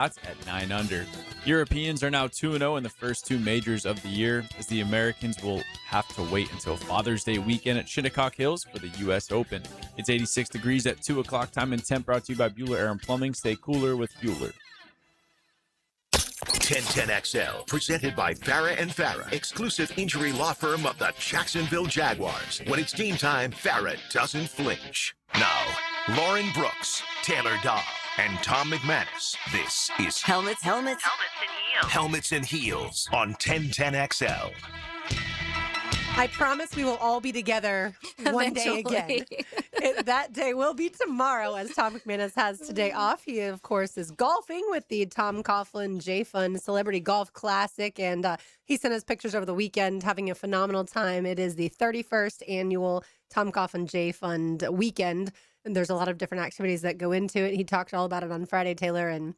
That's at 9 under. Europeans are now 2-0 in the first two majors of the year, as the Americans will have to wait until Father's Day weekend at Shinnecock Hills for the U.S. Open. It's 86 degrees at 2 o'clock time and temp, brought to you by Bueller Air and Plumbing. Stay cooler with Bueller. 1010XL, presented by Farah and Farah, exclusive injury law firm of the Jacksonville Jaguars. When it's game time, Farah doesn't flinch. Now, Lauren Brooks, Taylor Dahl, and Tom McManus. This is Helmets and Heels. Helmets and Heels on 1010XL. I promise we will all be together one day again. That day will be tomorrow, as Tom McManus has today off. He, of course, is golfing with the Tom Coughlin J Fund Celebrity Golf Classic, and he sent us pictures over the weekend, having a phenomenal time. It is the 31st annual Tom Coughlin J Fund weekend, and there's a lot of different activities that go into it. He talked all about it on Friday, Taylor, and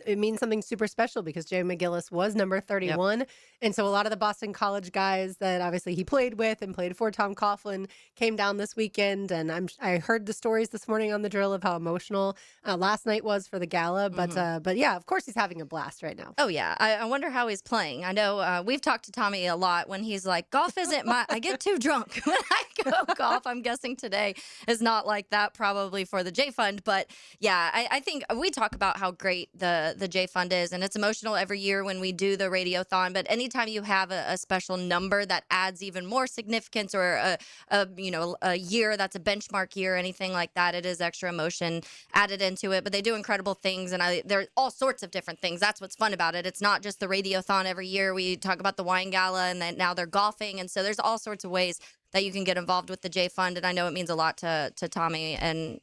it means something super special because Jay McGillis was number 31. Yep. And so a lot of the Boston College guys that obviously he played with and played for Tom Coughlin came down this weekend. And I heard the stories this morning on the drill of how emotional last night was for the gala. But yeah, of course he's having a blast right now. Oh, yeah. I wonder how he's playing. I know we've talked to Tommy a lot when he's like, golf isn't I get too drunk when I go golf. I'm guessing today is not like that probably for the J Fund. But yeah, I think we talk about how great the J Fund is, and it's emotional every year when we do the Radiothon. But anytime you have a special number that adds even more significance, or a year that's a benchmark year, anything like that, it is extra emotion added into it. But they do incredible things, and there are all sorts of different things. That's what's fun about it. It's not just the Radiothon every year. We talk about the wine gala, and then now they're golfing, and so there's all sorts of ways that you can get involved with the J Fund. And I know it means a lot to Tommy, and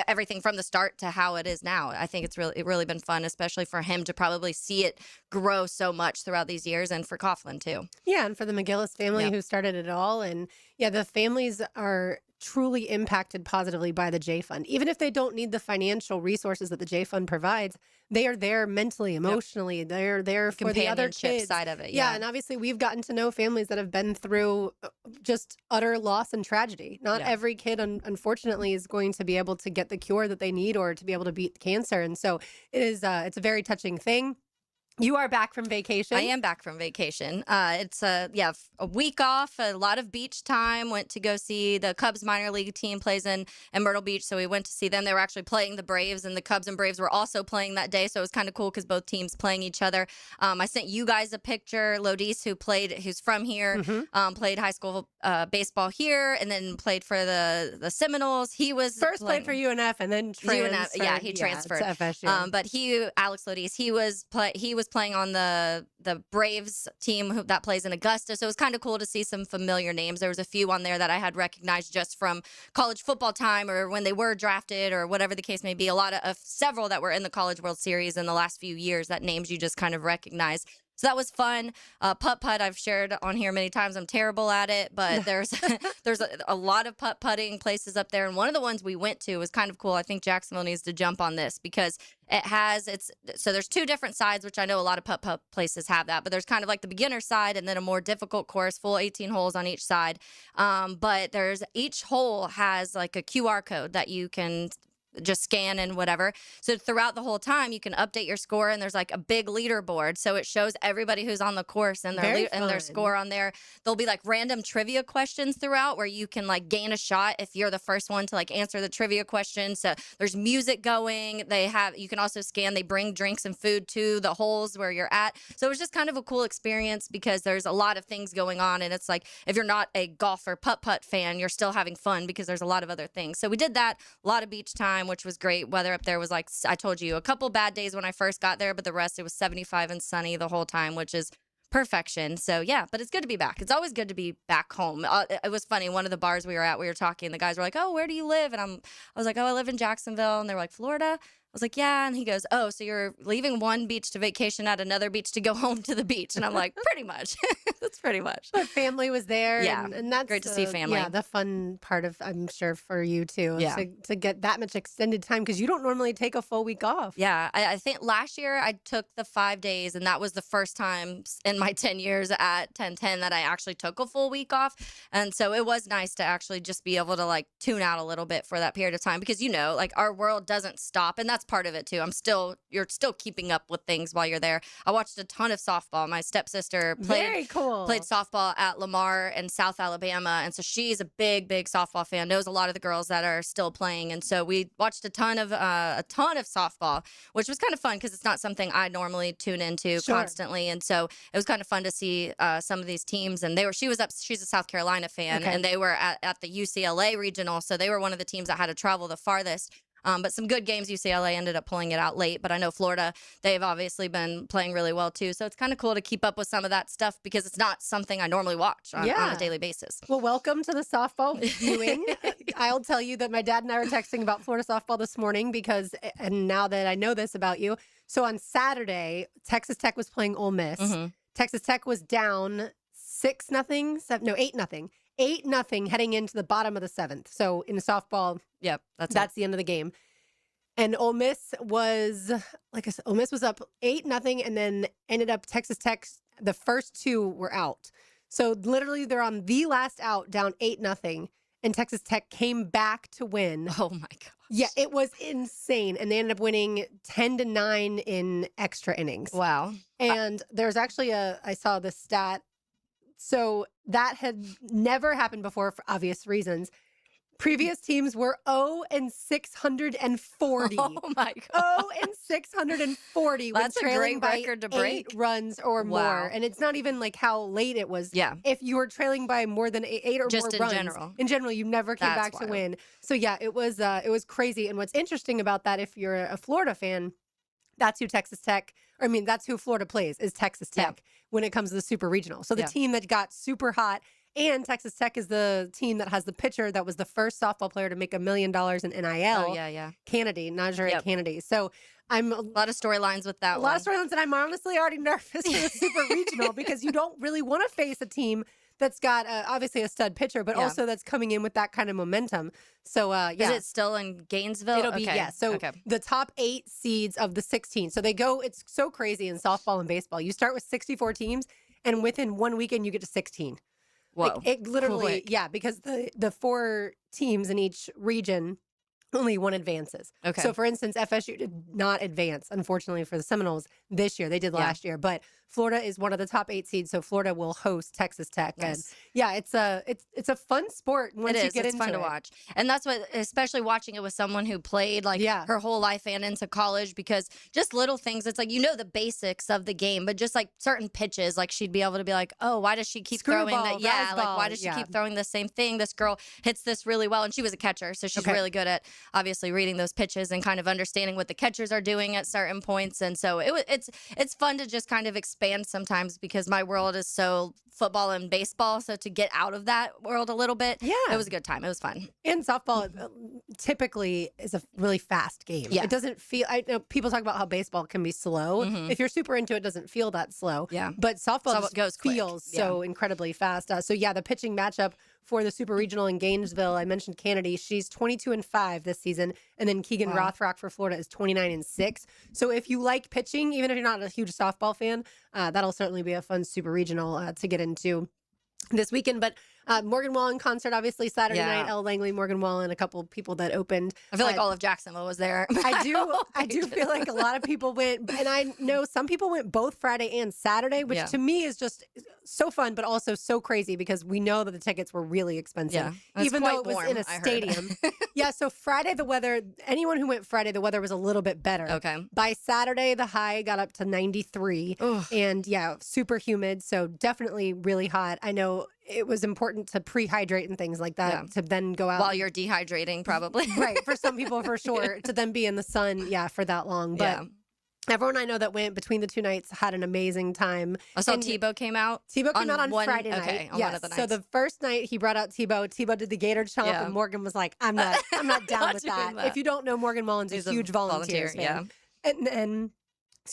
everything from the start to how it is now. I think it's really been fun, especially for him to probably see it grow so much throughout these years, and for Coughlin too. Yeah, and for the McGillis family who started it all. And yeah, the families are truly impacted positively by the J Fund. Even if they don't need the financial resources that the J Fund provides, they are there mentally, emotionally. Yep. They're there for the other kids. Side of it. Yeah, and obviously we've gotten to know families that have been through just utter loss and tragedy. Not every kid, unfortunately, is going to be able to get the cure that they need or to be able to beat cancer. And so it's a very touching thing. You are back from vacation. I am back from vacation. It's a week off, a lot of beach time. Went to go see the Cubs minor league team plays in Myrtle Beach, so we went to see them. They were actually playing the Braves, and the Cubs and Braves were also playing that day, so it was kind of cool because both teams playing each other. I sent you guys a picture. Lodis, who's from here, played high school baseball here, and then played for the Seminoles. He was played for UNF and then transferred. Yeah, he transferred to FSU. But Alex Lodis, he was playing on the Braves team that plays in Augusta, so it was kind of cool to see some familiar names. There was a few on there that I had recognized just from college football time or when they were drafted or whatever the case may be. A lot of several that were in the College World Series in the last few years, that names you just kind of recognize. So that was fun. Putt-putt, I've shared on here many times. I'm terrible at it, but there's a lot of putt-putting places up there. And one of the ones we went to was kind of cool. I think Jacksonville needs to jump on this because so there's two different sides, which I know a lot of putt-putt places have that. But there's kind of like the beginner side and then a more difficult course, full 18 holes on each side. But each hole has like a QR code that you can just scan and whatever. So throughout the whole time, you can update your score, and there's like a big leaderboard. So it shows everybody who's on the course and their score on there. There'll be like random trivia questions throughout where you can like gain a shot if you're the first one to like answer the trivia question. So there's music going. You can also scan. They bring drinks and food to the holes where you're at. So it was just kind of a cool experience because there's a lot of things going on, and it's like if you're not a golfer putt-putt fan, you're still having fun because there's a lot of other things. So we did that, a lot of beach time, which was great. Weather up there was like, I told you, a couple bad days when I first got there, but the rest, it was 75 and sunny the whole time, which is perfection. So yeah, but it's good to be back. It's always good to be back home. It was funny. One of the bars we were at, we were talking, the guys were like, oh, where do you live? And I was like, oh, I live in Jacksonville. And they were like, Florida? I was like, yeah. And he goes, oh, so you're leaving one beach to vacation at another beach to go home to the beach. And I'm like, pretty much. That's pretty much. But family was there. Yeah. And that's great to see family. Yeah, the fun part of, I'm sure, for you too. Yeah. To get that much extended time because you don't normally take a full week off. Yeah. I think last year I took the 5 days, and that was the first time in my 10 years at 1010 that I actually took a full week off. And so it was nice to actually just be able to like tune out a little bit for that period of time because, like our world doesn't stop. And that's part of it too. You're still keeping up with things while you're there. I watched a ton of softball. My stepsister played softball at Lamar in South Alabama, and so she's a big softball fan. Knows a lot of the girls that are still playing, and so we watched a ton of softball, which was kind of fun because it's not something I normally tune into constantly, and so it was kind of fun to see some of these teams. And she's a South Carolina fan, and they were at the UCLA regional, so they were one of the teams that had to travel the farthest. But some good games. UCLA ended up pulling it out late. But I know Florida, they've obviously been playing really well, too. So it's kind of cool to keep up with some of that stuff because it's not something I normally watch on a daily basis. Well, welcome to the softball viewing. I'll tell you that my dad and I were texting about Florida softball this morning and now that I know this about you. So on Saturday, Texas Tech was playing Ole Miss. Mm-hmm. Texas Tech was down 8-0. 8-0 heading into the bottom of the 7th. So in the softball, that's the end of the game. And Ole Miss was, like I said, Ole Miss was up 8-0 and then ended up Texas Tech, the first two were out. So literally they're on the last out down 8-0 and Texas Tech came back to win. Oh my gosh. Yeah, it was insane. And they ended up winning 10-9 in extra innings. Wow. And there's actually I saw the stat. So that had never happened before for obvious reasons. Previous teams were 0-640. Oh my God. 0-640. That's a great record to break. 8 runs or more. And it's not even like how late it was. Yeah. If you were trailing by more than 8 or just more runs. In general, you never came back to win. So yeah, it was crazy. And what's interesting about that, if you're a Florida fan, that's who that's who Florida plays, is Texas Tech when it comes to the Super Regional. So the team that got super hot, and Texas Tech is the team that has the pitcher that was the first softball player to make $1 million in NIL. Oh, yeah. Kennedy, Najee Kennedy. So I'm a lot of storylines with that. A lot of storylines, and I'm honestly already nervous for the Super Regional because you don't really want to face a team that's got obviously a stud pitcher, but also that's coming in with that kind of momentum. So, Is it still in Gainesville? It'll be, So the top 8 seeds of the 16. So it's so crazy in softball and baseball. You start with 64 teams, and within 1 weekend, you get to 16. Whoa. Like, it literally, because the 4 teams in each region, only one advances. Okay. So, for instance, FSU did not advance, unfortunately, for the Seminoles this year. They did last year, but Florida is one of the top 8 seeds, so Florida will host Texas Tech. Yes. And it's a fun sport once you get into it. It's fun to watch. And that's what, especially watching it with someone who played her whole life and into college, because just little things, it's like, the basics of the game, but just like certain pitches, like she'd be able to be like, oh, why does she keep throwing that? Yeah, like why does she keep throwing the same thing? This girl hits this really well, and she was a catcher, so she's really good at obviously reading those pitches and kind of understanding what the catchers are doing at certain points. And so it's fun to just kind of expand sometimes, because my world is so football and baseball. So to get out of that world a little bit, it was a good time. It was fun. And softball typically is a really fast game. Yeah. It doesn't feel, I know people talk about how baseball can be slow. Mm-hmm. If you're super into it, it doesn't feel that slow. Yeah. But softball feels so incredibly fast. The pitching matchup for the Super Regional in Gainesville, I mentioned Kennedy. She's 22-5 this season. And then Keegan Rothrock for Florida is 29-6. So if you like pitching, even if you're not a huge softball fan, that'll certainly be a fun Super Regional to get into this weekend. But Morgan Wallen concert, obviously, Saturday night. Elle Langley, Morgan Wallen, a couple of people that opened. I feel like all of Jacksonville was there. I do feel like a lot of people went, and I know some people went both Friday and Saturday, which to me is just so fun, but also so crazy because we know that the tickets were really expensive, even though it was in a stadium. So Friday, anyone who went Friday, the weather was a little bit better. Okay. By Saturday, the high got up to 93, and super humid, so definitely really hot. I know it was important to pre-hydrate and things like that to then go out. While you're dehydrating, probably. Right. For some people, for sure, to then be in the sun, for that long. But everyone I know that went between the 2 nights had an amazing time. I saw Tebow came out. Tebow came out on Friday night. Okay, on one of the nights. So the first night he brought out Tebow. Tebow did the Gator Chomp, and Morgan was like, I'm not down with that. If you don't know, Morgan Wallen's a huge volunteer fan. Yeah. And then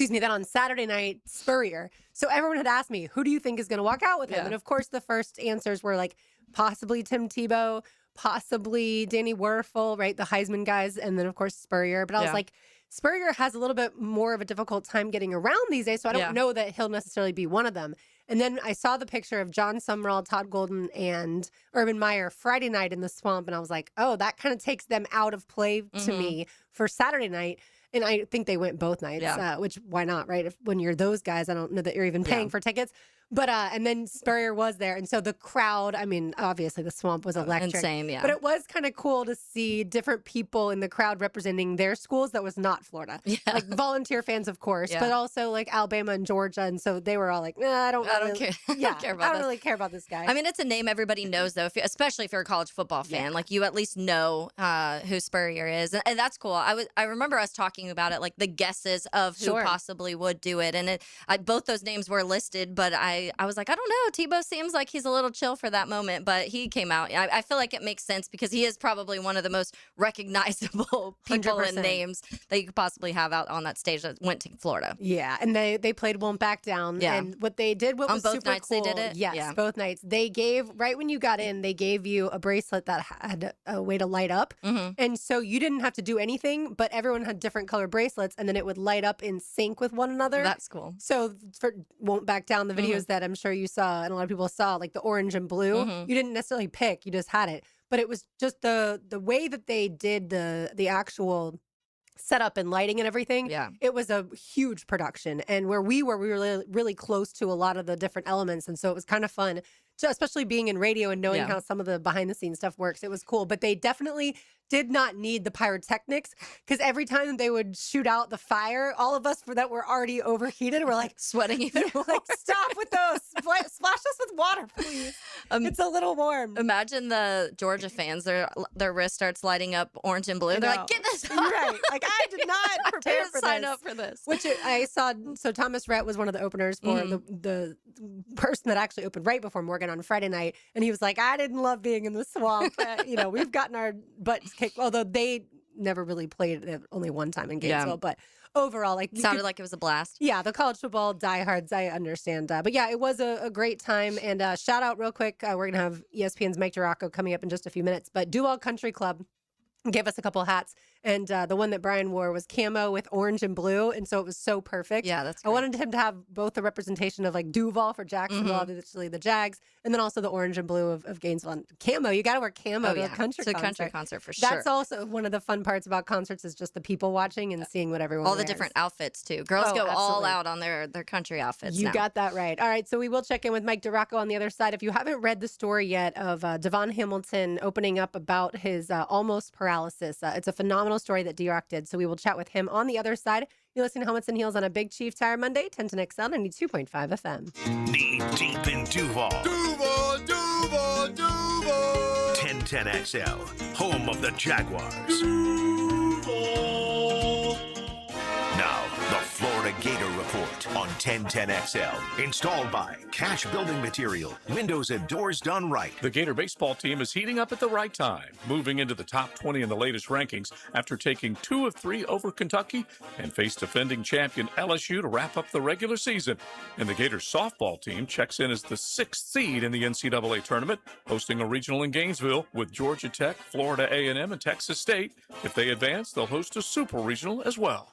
then on Saturday night, Spurrier. So everyone had asked me, who do you think is going to walk out with him? And of course, the first answers were like, possibly Tim Tebow, possibly Danny Werfel, right? The Heisman guys. And then, of course, Spurrier. But I was like, Spurrier has a little bit more of a difficult time getting around these days. So I don't know that he'll necessarily be one of them. And then I saw the picture of John Summerall, Todd Golden, and Urban Meyer Friday night in the Swamp. And I was like, oh, that kind of takes them out of play to me for Saturday night. And I think they went both nights, which why not, right? When you're those guys, I don't know that you're even paying for tickets. But and then Spurrier was there, and so the crowd. I mean, obviously the Swamp was electric, insane, But it was kind of cool to see different people in the crowd representing their schools that was not Florida, like volunteer fans, of course, but also like Alabama and Georgia, and so they were all like, "Nah, I don't care. Yeah, I don't really care about this guy." I mean, it's a name everybody knows, though, especially if you're a college football fan. Like you at least know who Spurrier is, and that's cool. I remember us talking about it, like the guesses of who possibly would do it, and both those names were listed, but I was like, I don't know. Tebow seems like he's a little chill for that moment, but he came out. I feel like it makes sense because he is probably one of the most recognizable people 100%. And names that you could possibly have out on that stage that went to Florida. Yeah, and they played Won't Back Down. Yeah. And what they did, what on was both super nights cool, they did it? Yes, both nights. They gave, right when you got in, they gave you a bracelet that had a way to light up. And so you didn't have to do anything, but everyone had different color bracelets, and then it would light up in sync with one another. That's cool. So for Won't Back Down, the videos that I'm sure you saw and a lot of people saw, like the orange and blue, you didn't necessarily pick, you just had it. But it was just the way that they did the actual setup and lighting and everything. Yeah, it was a huge production, and where we were really, really close to a lot of the different elements, and so it was kind of fun. Especially being in radio and knowing how some of the behind the scenes stuff works. It was cool, but they definitely did not need the pyrotechnics because every time they would shoot out the fire, all of us that were already overheated were like sweating even more. Like, stop with those. Splash us with water, please. It's a little warm. Imagine the Georgia fans, their wrist starts lighting up orange and blue. They're like, get this right. Like, I did not prepare for sign up for this. Which I saw. So Thomas Rhett was one of the openers for the person that actually opened right before Morgan on Friday night, and he was like, I didn't love being in the Swamp. We've gotten our butts kicked, although they never really played it only one time in Gainesville, but overall, like, sounded like it was a blast. Yeah, the college football diehards, I understand. But yeah, it was a great time. And shout out real quick, we're gonna have ESPN's Mike Duraco coming up in just a few minutes, but Duval Country Club gave us a couple hats, and the one that Brian wore was camo with orange and blue, and so it was so perfect. Yeah, that's great. I wanted him to have both the representation of like Duval for Jacksonville, obviously the Jags, and then also the orange and blue of Gainesville. And camo, you got to wear camo to a country concert. It's a country concert for sure. That's also one of the fun parts about concerts is just the people watching and seeing what everyone all wears. the different outfits too. Girls go all out on their country outfits. You got that right. All right, so we will check in with Mike Duraco on the other side. If you haven't read the story yet of Devon Hamilton opening up about his almost paralysis, it's a phenomenal story that D-Rock did. So we will chat with him on the other side. You're listening to Helmets and Heels on a Big Chief Tire Monday, 10 to XL 92.5 FM. Knee deep in Duval. Duval, Duval, Duval. 1010XL, home of the Jaguars. Duval. Now, the Florida Gator Report on 1010XL. Installed by Cash Building Material. Windows and doors done right. The Gator baseball team is heating up at the right time, moving into the top 20 in the latest rankings after taking 2 of 3 over Kentucky and face defending champion LSU to wrap up the regular season. And the Gators softball team checks in as the 6th seed in the NCAA tournament, hosting a regional in Gainesville with Georgia Tech, Florida A&M, and Texas State. If they advance, they'll host a super regional as well.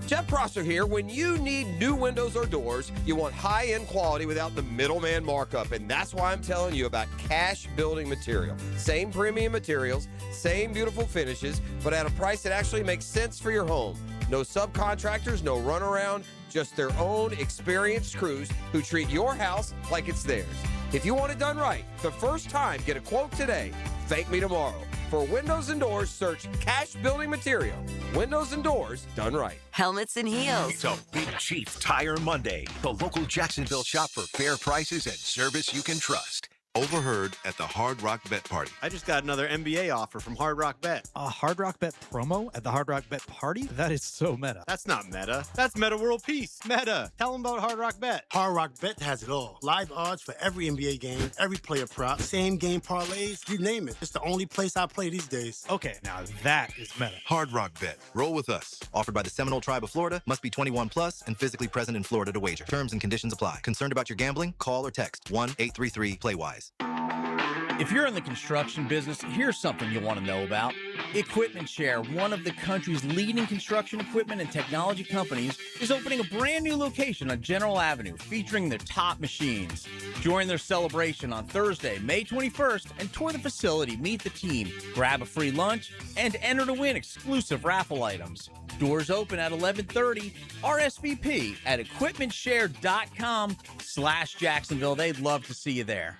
Jeff Prosser here. When you need new windows or doors, you want high-end quality without the middleman markup, and that's why I'm telling you about Cash Building Material. Same premium materials, same beautiful finishes, but at a price that actually makes sense for your home. No subcontractors, no runaround, just their own experienced crews who treat your house like it's theirs. If you want it done right, the first time, get a quote today. Thank me tomorrow. For windows and doors, search Cash Building Material. Windows and doors done right. Helmets and Heels. It's a Big Chief Tire Monday. The local Jacksonville shop for fair prices and service you can trust. Overheard at the Hard Rock Bet Party. I just got another NBA offer from Hard Rock Bet. A Hard Rock Bet promo at the Hard Rock Bet Party? That is so meta. That's not meta. That's Meta World Peace. Meta. Tell them about Hard Rock Bet. Hard Rock Bet has it all. Live odds for every NBA game, every player prop, same game parlays, you name it. It's the only place I play these days. Okay, now that is meta. Hard Rock Bet. Roll with us. Offered by the Seminole Tribe of Florida. Must be 21 plus and physically present in Florida to wager. Terms and conditions apply. Concerned about your gambling? Call or text 1-833-PLAY-WISE. If you're in the construction business, here's something you'll want to know about. Equipment Share, one of the country's leading construction equipment and technology companies, is opening a brand new location on General Avenue featuring their top machines. Join their celebration on Thursday, May 21st, and tour the facility, meet the team, grab a free lunch, and enter to win exclusive raffle items. Doors open at 11:30. RSVP at equipmentshare.com/Jacksonville. They'd love to see you there.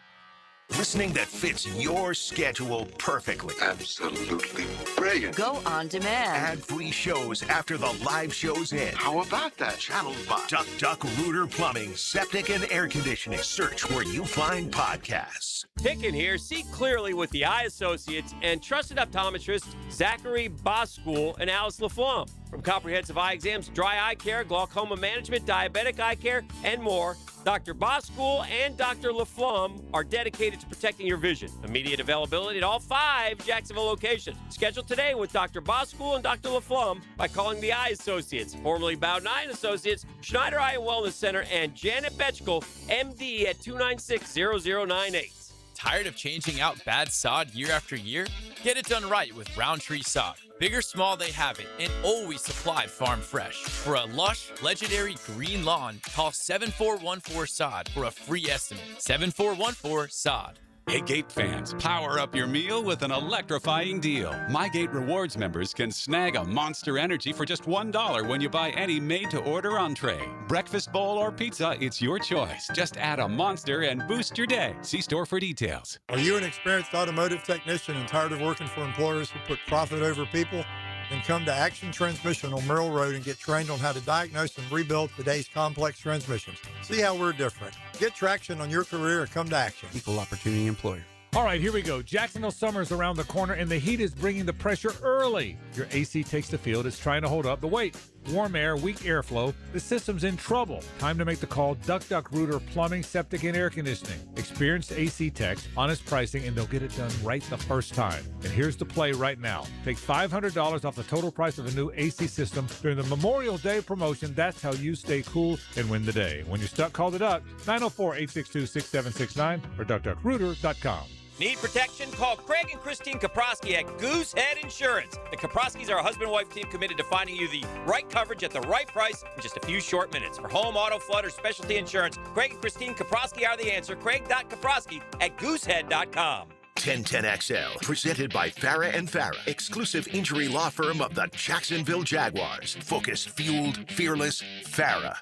Listening that fits your schedule perfectly. Absolutely brilliant. Go on demand. Ad-free shows after the live shows end. How about that? Channel by Duck Rooter Plumbing, Septic and Air Conditioning. Search where you find podcasts. Hicken here. See clearly with the Eye Associates and trusted optometrists Zachary Boskool and Alice LaFlamme. From comprehensive eye exams, dry eye care, glaucoma management, diabetic eye care, and more, Dr. Boskool and Dr. LaFlamme are dedicated to protecting your vision. Immediate availability at all 5 Jacksonville locations. Schedule today with Dr. Boskool and Dr. LaFlamme by calling the Eye Associates, formerly Bowden Associates, Schneider Eye and Wellness Center, and Janet Betchkel, MD at 296-0098. Tired of changing out bad sod year after year? Get it done right with Roundtree Sod. Big or small, they have it, and always supplied farm fresh. For a lush, legendary green lawn, call 7414-SOD for a free estimate. 7414-SOD. Hey, Gate fans, power up your meal with an electrifying deal. My Gate Rewards members can snag a Monster Energy for just $1 when you buy any made-to-order entree. Breakfast bowl or pizza, it's your choice. Just add a Monster and boost your day. See store for details. Are you an experienced automotive technician and tired of working for employers who put profit over people? Then come to Action Transmission on Merrill Road and get trained on how to diagnose and rebuild today's complex transmissions. See how we're different. Get traction on your career and come to Action. Equal opportunity employer. All right, here we go. Jacksonville summer is around the corner, and the heat is bringing the pressure early. Your AC takes the field. It's trying to hold up the weight. Warm air, weak airflow. The system's in trouble. Time to make the call. Duck Rooter Plumbing, Septic, and Air Conditioning. Experienced AC techs, honest pricing, and they'll get it done right the first time. And here's the play right now. Take $500 off the total price of a new AC system during the Memorial Day promotion. That's how you stay cool and win the day. When you're stuck, call the Duck. 904-862-6769 or duckduckrooter.com. Need protection? Call Craig and Christine Kaprosky at Goosehead Insurance. The Kaproskys are a husband-wife team committed to finding you the right coverage at the right price in just a few short minutes. For home, auto, flood, or specialty insurance, Craig and Christine Kaprosky are the answer. Craig.Kaprosky at Goosehead.com. 1010XL, presented by Farah and Farah, exclusive injury law firm of the Jacksonville Jaguars. Focused, fueled, fearless, Farah.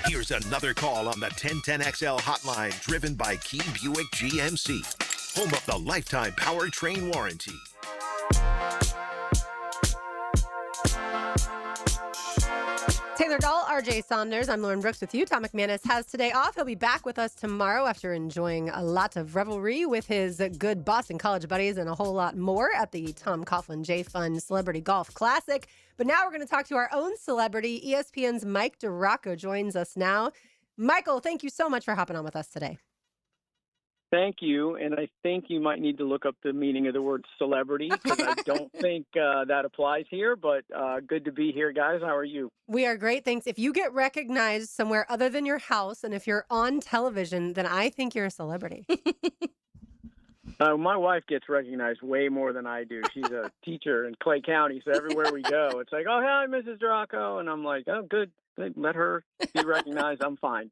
Here's another call on the 1010XL hotline, driven by Key Buick GMC, home of the lifetime powertrain warranty. Taylor Dahl, RJ Saunders. I'm Lauren Brooks with you. Tom McManus has today off. He'll be back with us tomorrow after enjoying a lot of revelry with his good Boston College buddies and a whole lot more at the Tom Coughlin J Fun Celebrity Golf Classic. But now we're going to talk to our own celebrity. ESPN's Mike DiRocco joins us now. Michael, thank you so much for hopping on with us today. Thank you, and I think you might need to look up the meaning of the word celebrity because I don't think that applies here, but good to be here, guys. How are you? We are great, thanks. If you get recognized somewhere other than your house and if you're on television, then I think you're a celebrity. My wife gets recognized way more than I do. She's a teacher in Clay County, so everywhere we go, it's like, oh, hi, Mrs. DiRocco, and I'm like, oh, good. Let her be recognized. I'm fine.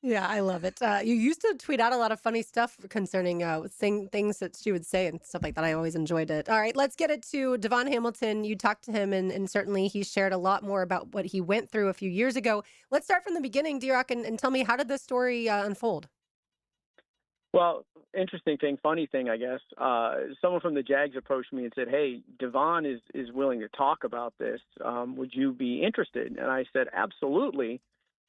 Yeah, I love it. You used to tweet out a lot of funny stuff concerning things that she would say and stuff like that. I always enjoyed it. All right, let's get it to Devon Hamilton. You talked to him, and certainly he shared a lot more about what he went through a few years ago. Let's start from the beginning, D-Rock, and tell me, how did this story unfold? Well, interesting thing, funny thing, I guess. Someone from the Jags approached me and said, hey, Devon is willing to talk about this. Would you be interested? And I said, absolutely.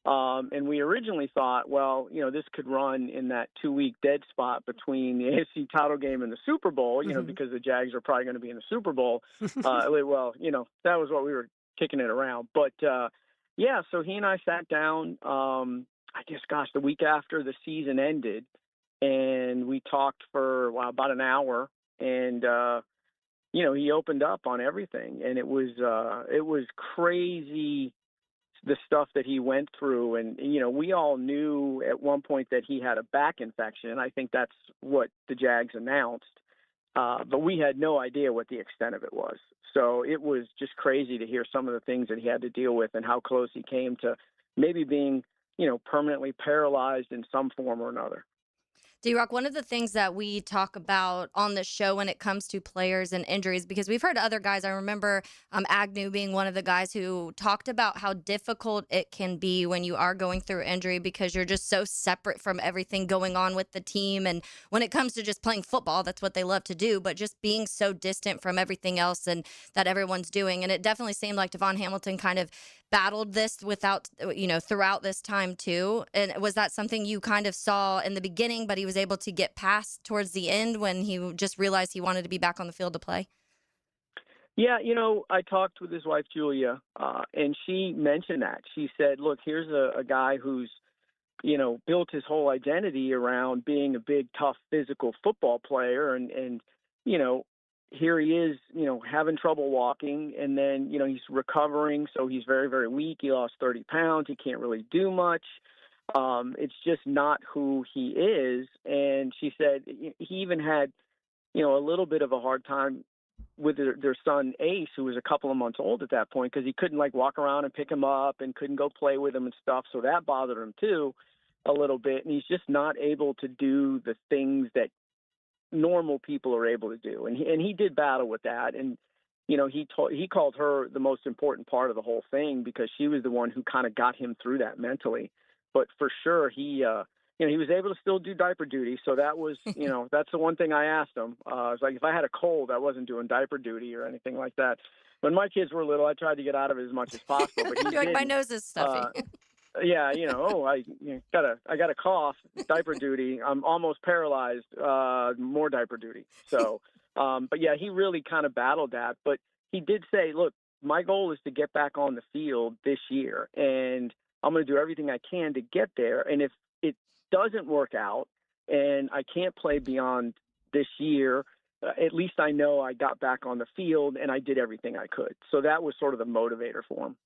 And we originally thought, well, this could run in that 2-week dead spot between the AFC title game and the Super Bowl, because the Jags are probably going to be in the Super Bowl. That was what we were kicking it around. But, so he and I sat down, the week after the season ended, and we talked for about an hour, and, he opened up on everything, and it was crazy, the stuff that he went through. And, we all knew at one point that he had a back infection. I think that's what the Jags announced. But we had no idea what the extent of it was. So it was just crazy to hear some of the things that he had to deal with and how close he came to maybe being, permanently paralyzed in some form or another. D-Rock, one of the things that we talk about on the show when it comes to players and injuries, because we've heard other guys, I remember Agnew being one of the guys who talked about how difficult it can be when you are going through injury because you're just so separate from everything going on with the team. And when it comes to just playing football, that's what they love to do, but just being so distant from everything else and that everyone's doing. And it definitely seemed like Devon Hamilton kind of battled this throughout this time too. And was that something you kind of saw in the beginning, but he was able to get past towards the end when he just realized he wanted to be back on the field to play? Yeah, I talked with his wife, Julia, and she mentioned that. She said, look, here's a guy who's, built his whole identity around being a big, tough, physical football player. And here he is, having trouble walking. And then, he's recovering. So he's very, very weak. He lost 30 pounds. He can't really do much. It's just not who he is. And she said he even had, a little bit of a hard time with their son Ace, who was a couple of months old at that point, because he couldn't walk around and pick him up and couldn't go play with him and stuff. So that bothered him too a little bit. And he's just not able to do the things that normal people are able to do. And he did battle with that. And, he called her the most important part of the whole thing because she was the one who kind of got him through that mentally. But for sure, he was able to still do diaper duty. So that was, that's the one thing I asked him. I was like, if I had a cold, I wasn't doing diaper duty or anything like that. When my kids were little, I tried to get out of it as much as possible. But he like, my nose is stuffy. Yeah, I got a cough, diaper duty. I'm almost paralyzed, more diaper duty. So, but yeah, he really kind of battled that. But he did say, look, my goal is to get back on the field this year, and I'm going to do everything I can to get there. And if it doesn't work out and I can't play beyond this year, at least I know I got back on the field and I did everything I could. So that was sort of the motivator for him.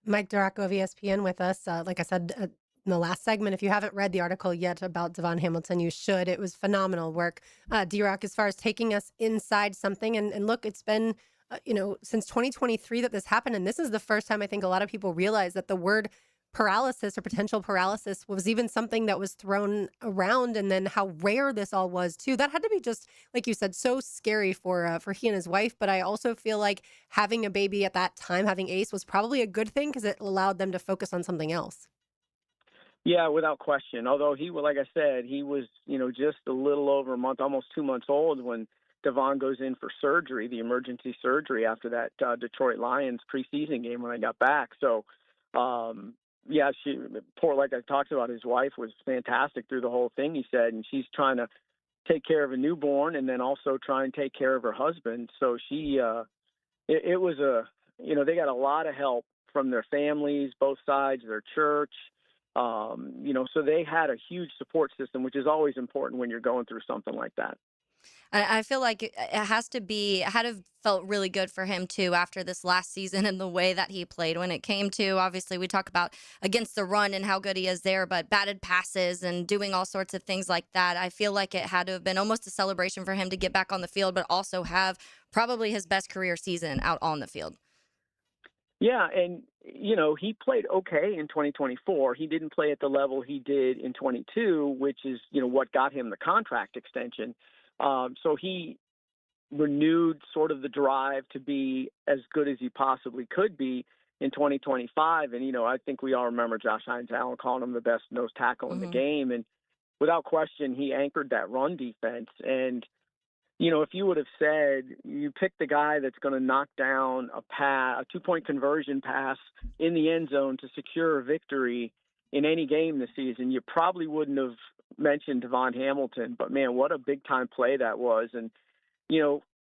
Mike Duraco of ESPN with us. Like I said in the last segment, if you haven't read the article yet about Devon Hamilton, you should. It was phenomenal work. D-Rock, as far as taking us inside something. And look, it's been, since 2023 that this happened. And this is the first time I think a lot of people realize that the word paralysis or potential paralysis was even something that was thrown around, and then how rare this all was too. That had to be just, like you said, so scary for he and his wife. But I also feel like having a baby at that time, having Ace, was probably a good thing because it allowed them to focus on something else. Yeah, without question. Although like I said, he was, just a little over a month, almost 2 months old when Devon goes in for surgery, the emergency surgery after that Detroit Lions preseason game when I got back. So, yeah, like I talked about, his wife was fantastic through the whole thing, he said, and she's trying to take care of a newborn and then also try and take care of her husband. So she, it was they got a lot of help from their families, both sides, their church, so they had a huge support system, which is always important when you're going through something like that. I feel like it had to have felt really good for him too after this last season and the way that he played when it came to, obviously we talk about against the run and how good he is there, but batted passes and doing all sorts of things like that. I feel like it had to have been almost a celebration for him to get back on the field, but also have probably his best career season out on the field. Yeah, and, he played okay in 2024. He didn't play at the level he did in 22, which is, what got him the contract extension. So he renewed sort of the drive to be as good as he possibly could be in 2025. And, I think we all remember Josh Hines-Allen calling him the best nose tackle in the game. And without question, he anchored that run defense. And, if you would have said you pick the guy that's going to knock down a 2-point conversion pass in the end zone to secure a victory in any game this season, you probably wouldn't have mentioned Devon Hamilton. But, man, what a big-time play that was. And,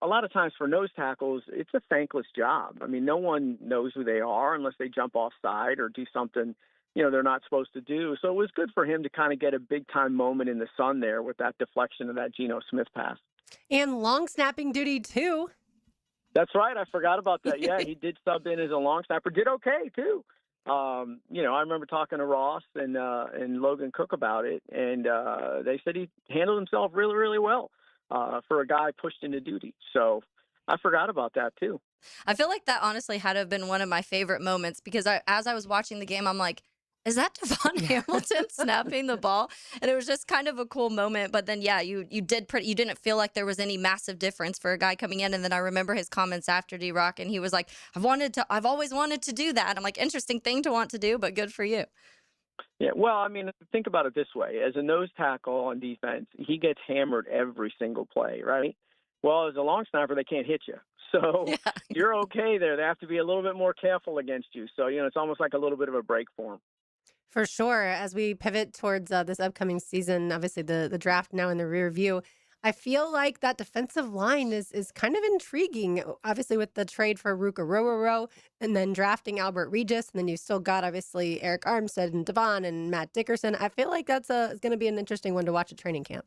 a lot of times for nose tackles, it's a thankless job. I mean, no one knows who they are unless they jump offside or do something, they're not supposed to do. So it was good for him to kind of get a big-time moment in the sun there with that deflection of that Geno Smith pass. And long snapping duty, too. That's right. I forgot about that. Yeah, he did sub in as a long snapper. Did okay, too. I remember talking to Ross and Logan Cook about it, and they said he handled himself really, really well for a guy pushed into duty. So I forgot about that, too. I feel like that honestly had to have been one of my favorite moments because as I was watching the game, I'm like, is that Devon Hamilton snapping the ball? And it was just kind of a cool moment. But then, yeah, you didn't feel like there was any massive difference for a guy coming in. And then I remember his comments after D-Rock, and he was like, I've always wanted to do that. I'm like, interesting thing to want to do, but good for you. Yeah, well, I mean, think about it this way. As a nose tackle on defense, he gets hammered every single play, right? Well, as a long snapper, they can't hit you. So you're okay there. They have to be a little bit more careful against you. So, it's almost like a little bit of a break for him. For sure. As we pivot towards this upcoming season, obviously the draft now in the rear view, I feel like that defensive line is kind of intriguing. Obviously, with the trade for Ruka Rororo and then drafting Albert Regis, and then you still got obviously Eric Armstead and Devon and Matt Dickerson. I feel like that's going to be an interesting one to watch at training camp.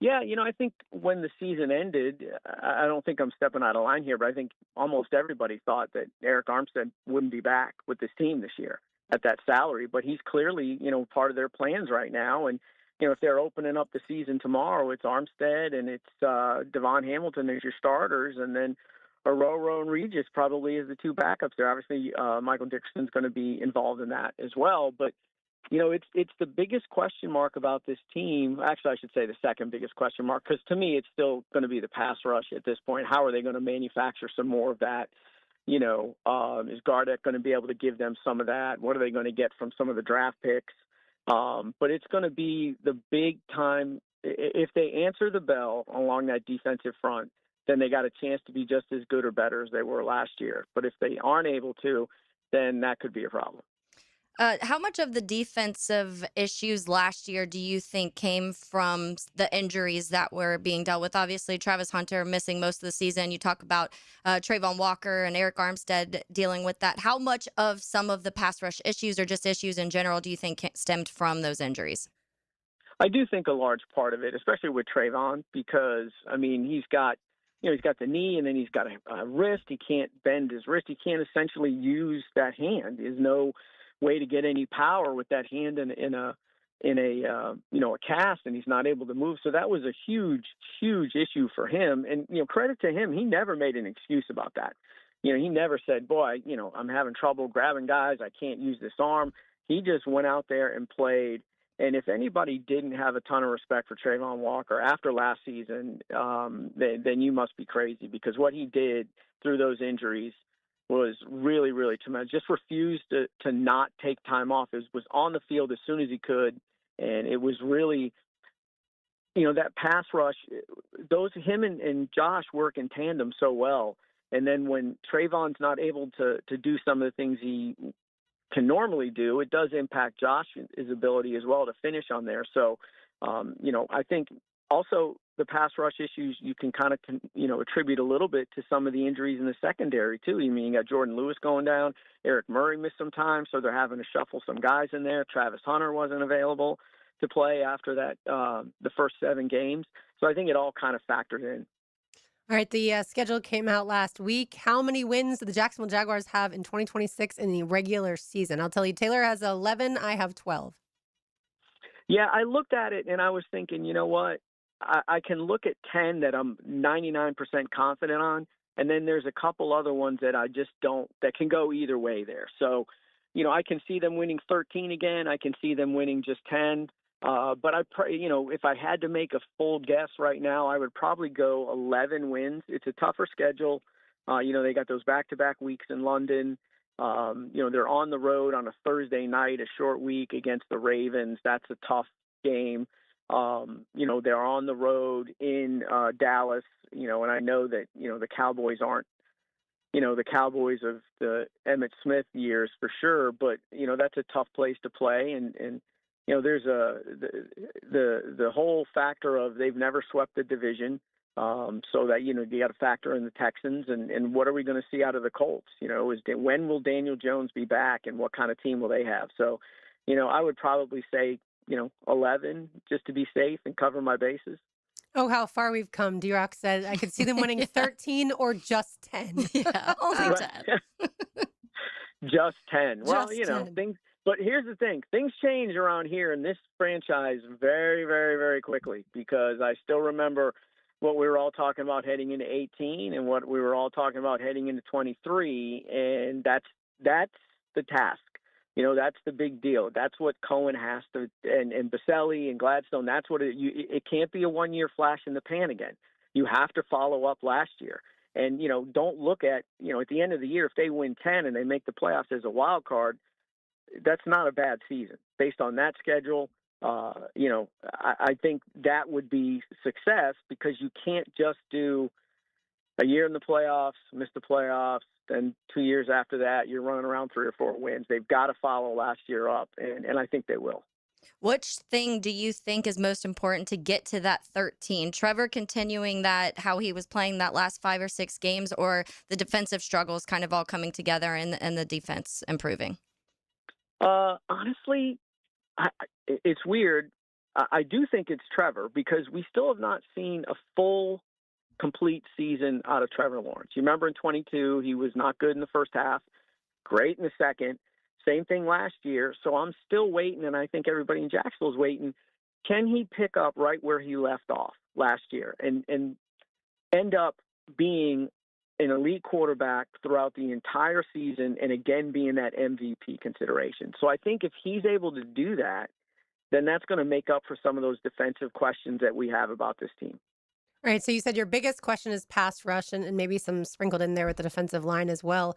Yeah, I think when the season ended, I don't think I'm stepping out of line here, but I think almost everybody thought that Eric Armstead wouldn't be back with this team this year at that salary. But he's clearly, part of their plans right now. And, if they're opening up the season tomorrow, it's Armstead and it's Devon Hamilton as your starters. And then Ororo and Regis probably as the two backups there. Obviously, Michael Dixon's going to be involved in that as well. But it's the biggest question mark about this team. Actually, I should say the second biggest question mark, because to me, it's still going to be the pass rush at this point. How are they going to manufacture some more of that? Is Gardeck going to be able to give them some of that? What are they going to get from some of the draft picks? But it's going to be the big time. If they answer the bell along that defensive front, then they got a chance to be just as good or better as they were last year. But if they aren't able to, then that could be a problem. How much of the defensive issues last year do you think came from the injuries that were being dealt with? Obviously, Travis Hunter missing most of the season. You talk about Trayvon Walker and Eric Armstead dealing with that. How much of some of the pass rush issues or just issues in general do you think stemmed from those injuries? I do think a large part of it, especially with Trayvon, because, he's got the knee and then he's got a wrist. He can't bend his wrist. He can't essentially use that hand. There's no way to get any power with that hand in a cast, and he's not able to move. So that was a huge issue for him. And credit to him, he never made an excuse about that. He never said, boy, I'm having trouble grabbing guys, I can't use this arm. He just went out there and played. And if anybody didn't have a ton of respect for Trayvon Walker after last season, then you must be crazy, because what he did through those injuries was really, really tremendous. Just refused to not take time off. It was on the field as soon as he could. And it was really, that pass rush, him and Josh work in tandem so well. And then when Trayvon's not able to do some of the things he can normally do, it does impact Josh's ability as well to finish on there. So, I think also the pass rush issues you can kind of, attribute a little bit to some of the injuries in the secondary too. You got Jordan Lewis going down, Eric Murray missed some time, so they're having to shuffle some guys in there. Travis Hunter wasn't available to play after that, the first 7 games. So I think it all kind of factored in. All right, the schedule came out last week. How many wins do the Jacksonville Jaguars have in 2026 in the regular season? I'll tell you, Taylor has 11. I have 12. Yeah, I looked at it and I was thinking, you know what? I can look at 10 that I'm 99% confident on, and then there's a couple other ones that I just don't, that can go either way there. So, I can see them winning 13 again. I can see them winning just 10. But if I had to make a full guess right now, I would probably go 11 wins. It's a tougher schedule. They got those back-to-back weeks in London. They're on the road on a Thursday night, a short week against the Ravens. That's a tough game. They're on the road in Dallas, and I know that, the Cowboys aren't, the Cowboys of the Emmitt Smith years for sure, but, that's a tough place to play. And there's the whole factor of they've never swept the division. So that, you got to factor in the Texans and what are we going to see out of the Colts? When will Daniel Jones be back and what kind of team will they have? So, I would probably say, 11 just to be safe and cover my bases. Oh, how far we've come. D-Rock said I could see them winning 13 or just 10. Yeah, only 10. Just 10. Well, Just 10. things. But here's the thing. Things change around here in this franchise very, very, very quickly, because I still remember what we were all talking about heading into 18 and what we were all talking about heading into 23, and that's the task. That's the big deal. That's what Cohen has to, and Baselli and Gladstone, that's what it can't be a one-year flash in the pan again. You have to follow up last year. And, don't look at, at the end of the year, if they win 10 and they make the playoffs as a wild card, that's not a bad season based on that schedule. I think that would be success because you can't just do a year in the playoffs, miss the playoffs, then 2 years after that, you're running around 3 or 4 wins. They've got to follow last year up, and I think they will. Which thing do you think is most important to get to that 13? Trevor continuing that, how he was playing that last 5 or 6 games, or the defensive struggles kind of all coming together and the defense improving? Honestly, it's weird. I do think it's Trevor because we still have not seen a full, complete season out of Trevor Lawrence. You remember in 22, he was not good in the first half, great in the second. Same thing last year. So I'm still waiting, and I think everybody in Jacksonville is waiting. Can he pick up right where he left off last year and end up being an elite quarterback throughout the entire season and, again, being that MVP consideration? So I think if he's able to do that, then that's going to make up for some of those defensive questions that we have about this team. Right. So you said your biggest question is pass rush and maybe some sprinkled in there with the defensive line as well.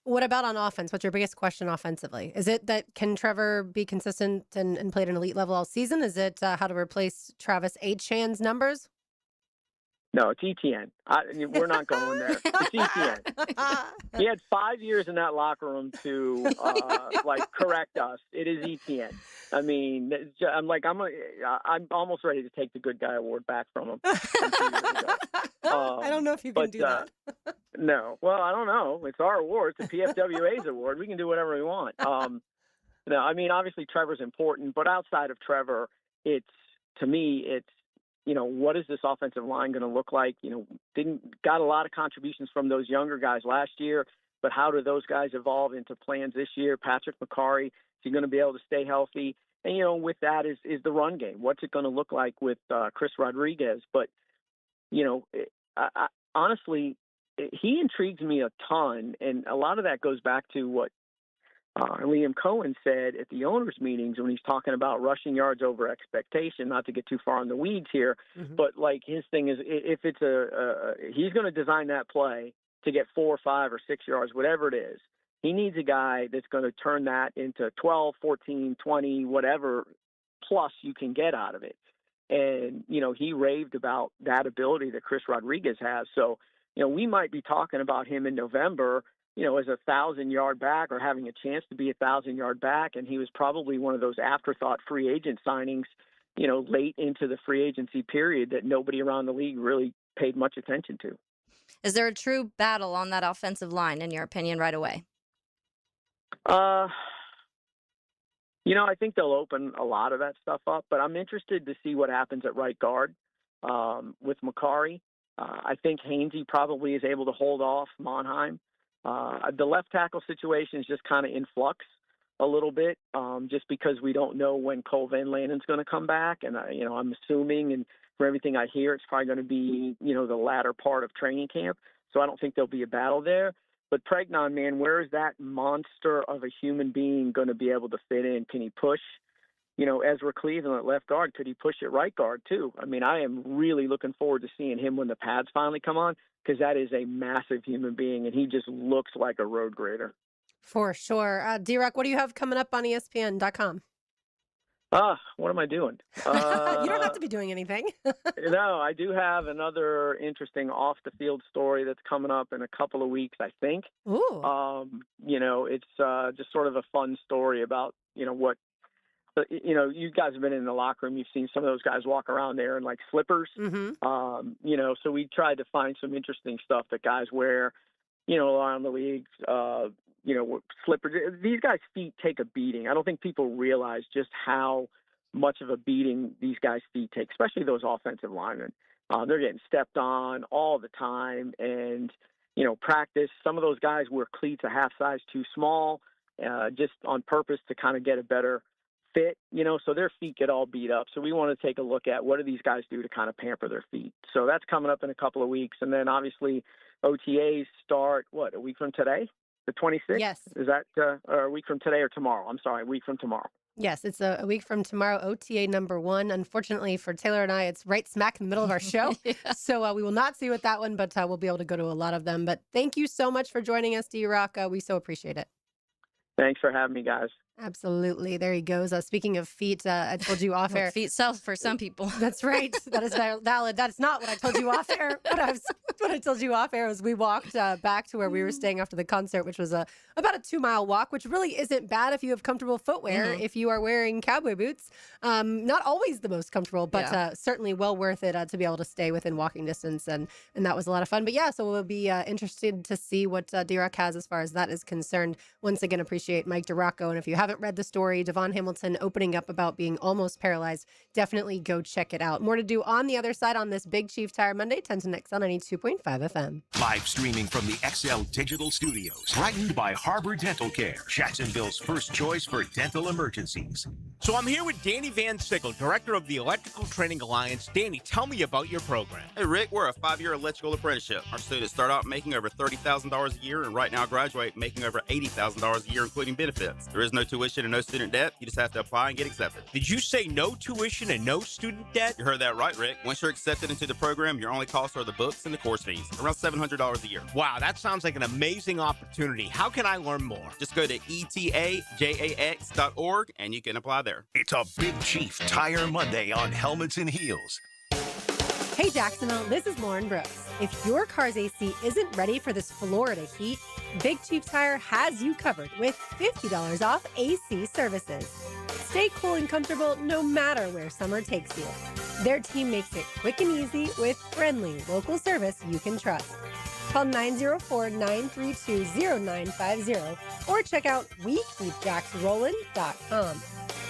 What about on offense? What's your biggest question offensively? Is it that can Trevor be consistent and play at an elite level all season? Is it how to replace Travis Etienne's numbers? No, it's Etienne. We're not going there. It's Etienne. He had 5 years in that locker room to correct us. It is Etienne. I mean, I'm almost ready to take the good guy award back from him. I don't know if you can do that. No. Well, I don't know. It's our award. It's the PFWA's award. We can do whatever we want. No, I mean, obviously Trevor's important, but outside of Trevor, to me, it's, what is this offensive line going to look like? Got a lot of contributions from those younger guys last year, but how do those guys evolve into plans this year? Patrick McCarry, is he going to be able to stay healthy? And, with that is the run game. What's it going to look like with Chris Rodriguez? But, honestly, he intrigues me a ton, and a lot of that goes back to what Liam Cohen said at the owners' meetings when he's talking about rushing yards over expectation. Not to get too far in the weeds here, but his thing is if it's he's going to design that play to get 4 or 5 or 6 yards, whatever it is. He needs a guy that's going to turn that into 12, 14, 20, whatever plus you can get out of it. And, he raved about that ability that Chris Rodriguez has. So, we might be talking about him in November, as a 1,000-yard back or having a chance to be a 1,000-yard back. And he was probably one of those afterthought free agent signings, late into the free agency period that nobody around the league really paid much attention to. Is there a true battle on that offensive line, in your opinion, right away? I think they'll open a lot of that stuff up, but I'm interested to see what happens at right guard with McCarry. I think Hainsey probably is able to hold off Monheim. The left tackle situation is just kind of in flux a little bit, just because we don't know when Cole Van Lanen's going to come back. And, I'm assuming, and from everything I hear, it's probably going to be, the latter part of training camp. So I don't think there'll be a battle there. But Pregnon, man, where is that monster of a human being going to be able to fit in? Can he push, Ezra Cleveland at left guard? Could he push at right guard too? I mean, I am really looking forward to seeing him when the pads finally come on, because that is a massive human being, and he just looks like a road grader. For sure. D-Rock, what do you have coming up on ESPN.com? What am I doing? You don't have to be doing anything. No, I do have another interesting off-the-field story that's coming up in a couple of weeks, I think. Ooh. It's just sort of a fun story about, what, you guys have been in the locker room. You've seen some of those guys walk around there in, like, slippers. So we tried to find some interesting stuff that guys wear, around the leagues, slippers. These guys' feet take a beating. I don't think people realize just how much of a beating these guys' feet take, especially those offensive linemen. They're getting stepped on all the time. And, practice, some of those guys wear cleats a half size too small, just on purpose to kind of get a better fit, so their feet get all beat up. So we want to take a look at what do these guys do to kind of pamper their feet. So that's coming up in a couple of weeks. And then obviously OTAs start, a week from today? The 26th? Yes. Is that a week from today or tomorrow? I'm sorry, a week from tomorrow. Yes, it's a week from tomorrow, OTA number 1. Unfortunately for Taylor and I, it's right smack in the middle of our show. So we will not see you at that one, but we'll be able to go to a lot of them. But thank you so much for joining us, D-Rock. We so appreciate it. Thanks for having me, guys. Absolutely. There he goes. Speaking of feet, I told you off air. Feet sell for some people. That's right. That is valid. That's not what I told you off air. What I told you off air was we walked back to where we were staying after the concert, which was about a 2-mile walk, which really isn't bad if you have comfortable footwear. If you are wearing cowboy boots, not always the most comfortable, but certainly well worth it to be able to stay within walking distance. And that was a lot of fun. But yeah, so we'll be interested to see what D-Rock has as far as that is concerned. Once again, appreciate Mike DiRocco. And if you haven't read the story, Devon Hamilton opening up about being almost paralyzed, definitely go check it out. More to do on the other side on this Big Chief Tire Monday, 10 to XL 92.5 FM. Live streaming from the XL Digital Studios. Brightened by Harbor Dental Care, Jacksonville's first choice for dental emergencies. So I'm here with Danny Van Sickle, director of the Electrical Training Alliance. Danny, tell me about your program. Hey, Rick, we're a 5-year electrical apprenticeship. Our students start out making over $30,000 a year, and right now graduate making over $80,000 a year, including benefits. There is no tuition and no student debt. You just have to apply and get accepted. Did you say no tuition and no student debt? You heard that right, Rick. Once you're accepted into the program, your only costs are the books and the course fees, around $700 a year. Wow, that sounds like an amazing opportunity. How can I learn more? Just go to etajax.org and you can apply there. It's a Big Chief Tire Monday on Helmets and Heels. Hey Jacksonville, this is Lauren Brooks. If your car's AC isn't ready for this Florida heat, Big Chief Tire has you covered with $50 off AC services. Stay cool and comfortable no matter where summer takes you. Their team makes it quick and easy with friendly local service you can trust. Call 904-932-0950 or check out WeKeepJacksRollin.com.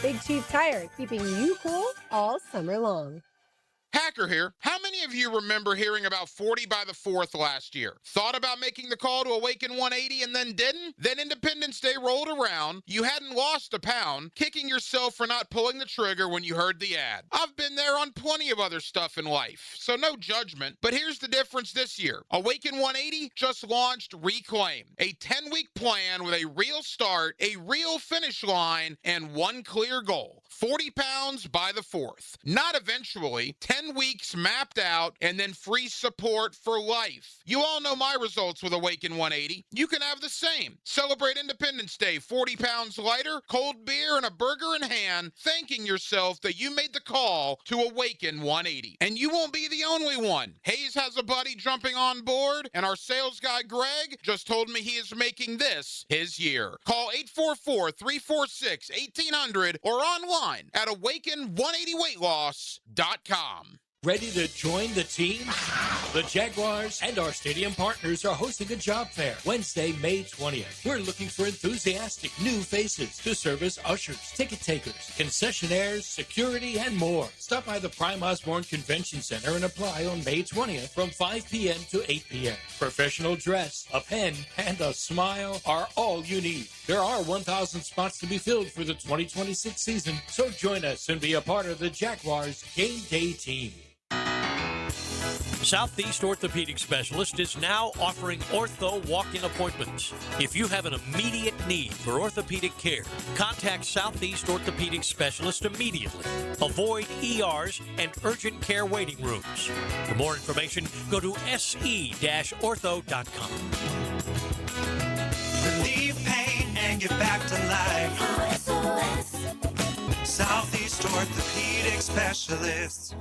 Big Chief Tire, keeping you cool all summer long. Hacker here. How many of you remember hearing about 40 by the 4th last year? Thought about making the call to Awaken 180 and then didn't? Then Independence Day rolled around, you hadn't lost a pound, kicking yourself for not pulling the trigger when you heard the ad. I've been there on plenty of other stuff in life, so no judgment. But here's the difference this year. Awaken 180 just launched Reclaim, a 10-week plan with a real start, a real finish line, and one clear goal. 40 pounds by the 4th. Not eventually, 10 weeks mapped out, and then free support for life. You all know my results with Awaken 180. You can have the same. Celebrate Independence Day 40 pounds lighter, cold beer, and a burger in hand, thanking yourself that you made the call to Awaken 180. And you won't be the only one. Hayes has a buddy jumping on board, and our sales guy Greg just told me he is making this his year. Call 844-346-1800 or online at awaken180weightloss.com. Ready to join the team? The Jaguars and our stadium partners are hosting a job fair Wednesday, May 20th. We're looking for enthusiastic new faces to serve as ushers, ticket takers, concessionaires, security, and more. Stop by the Prime Osborne Convention Center and apply on May 20th from 5 p.m. to 8 p.m. Professional dress, a pen, and a smile are all you need. There are 1,000 spots to be filled for the 2026 season, so join us and be a part of the Jaguars game day team. Southeast Orthopedic Specialist is now offering ortho walk-in appointments. If you have an immediate need for orthopedic care, contact Southeast Orthopedic Specialist immediately. Avoid ERs and urgent care waiting rooms. For more information, go to se-ortho.com. Relieve pain and get back to life. Southeast Orthopedic Specialist.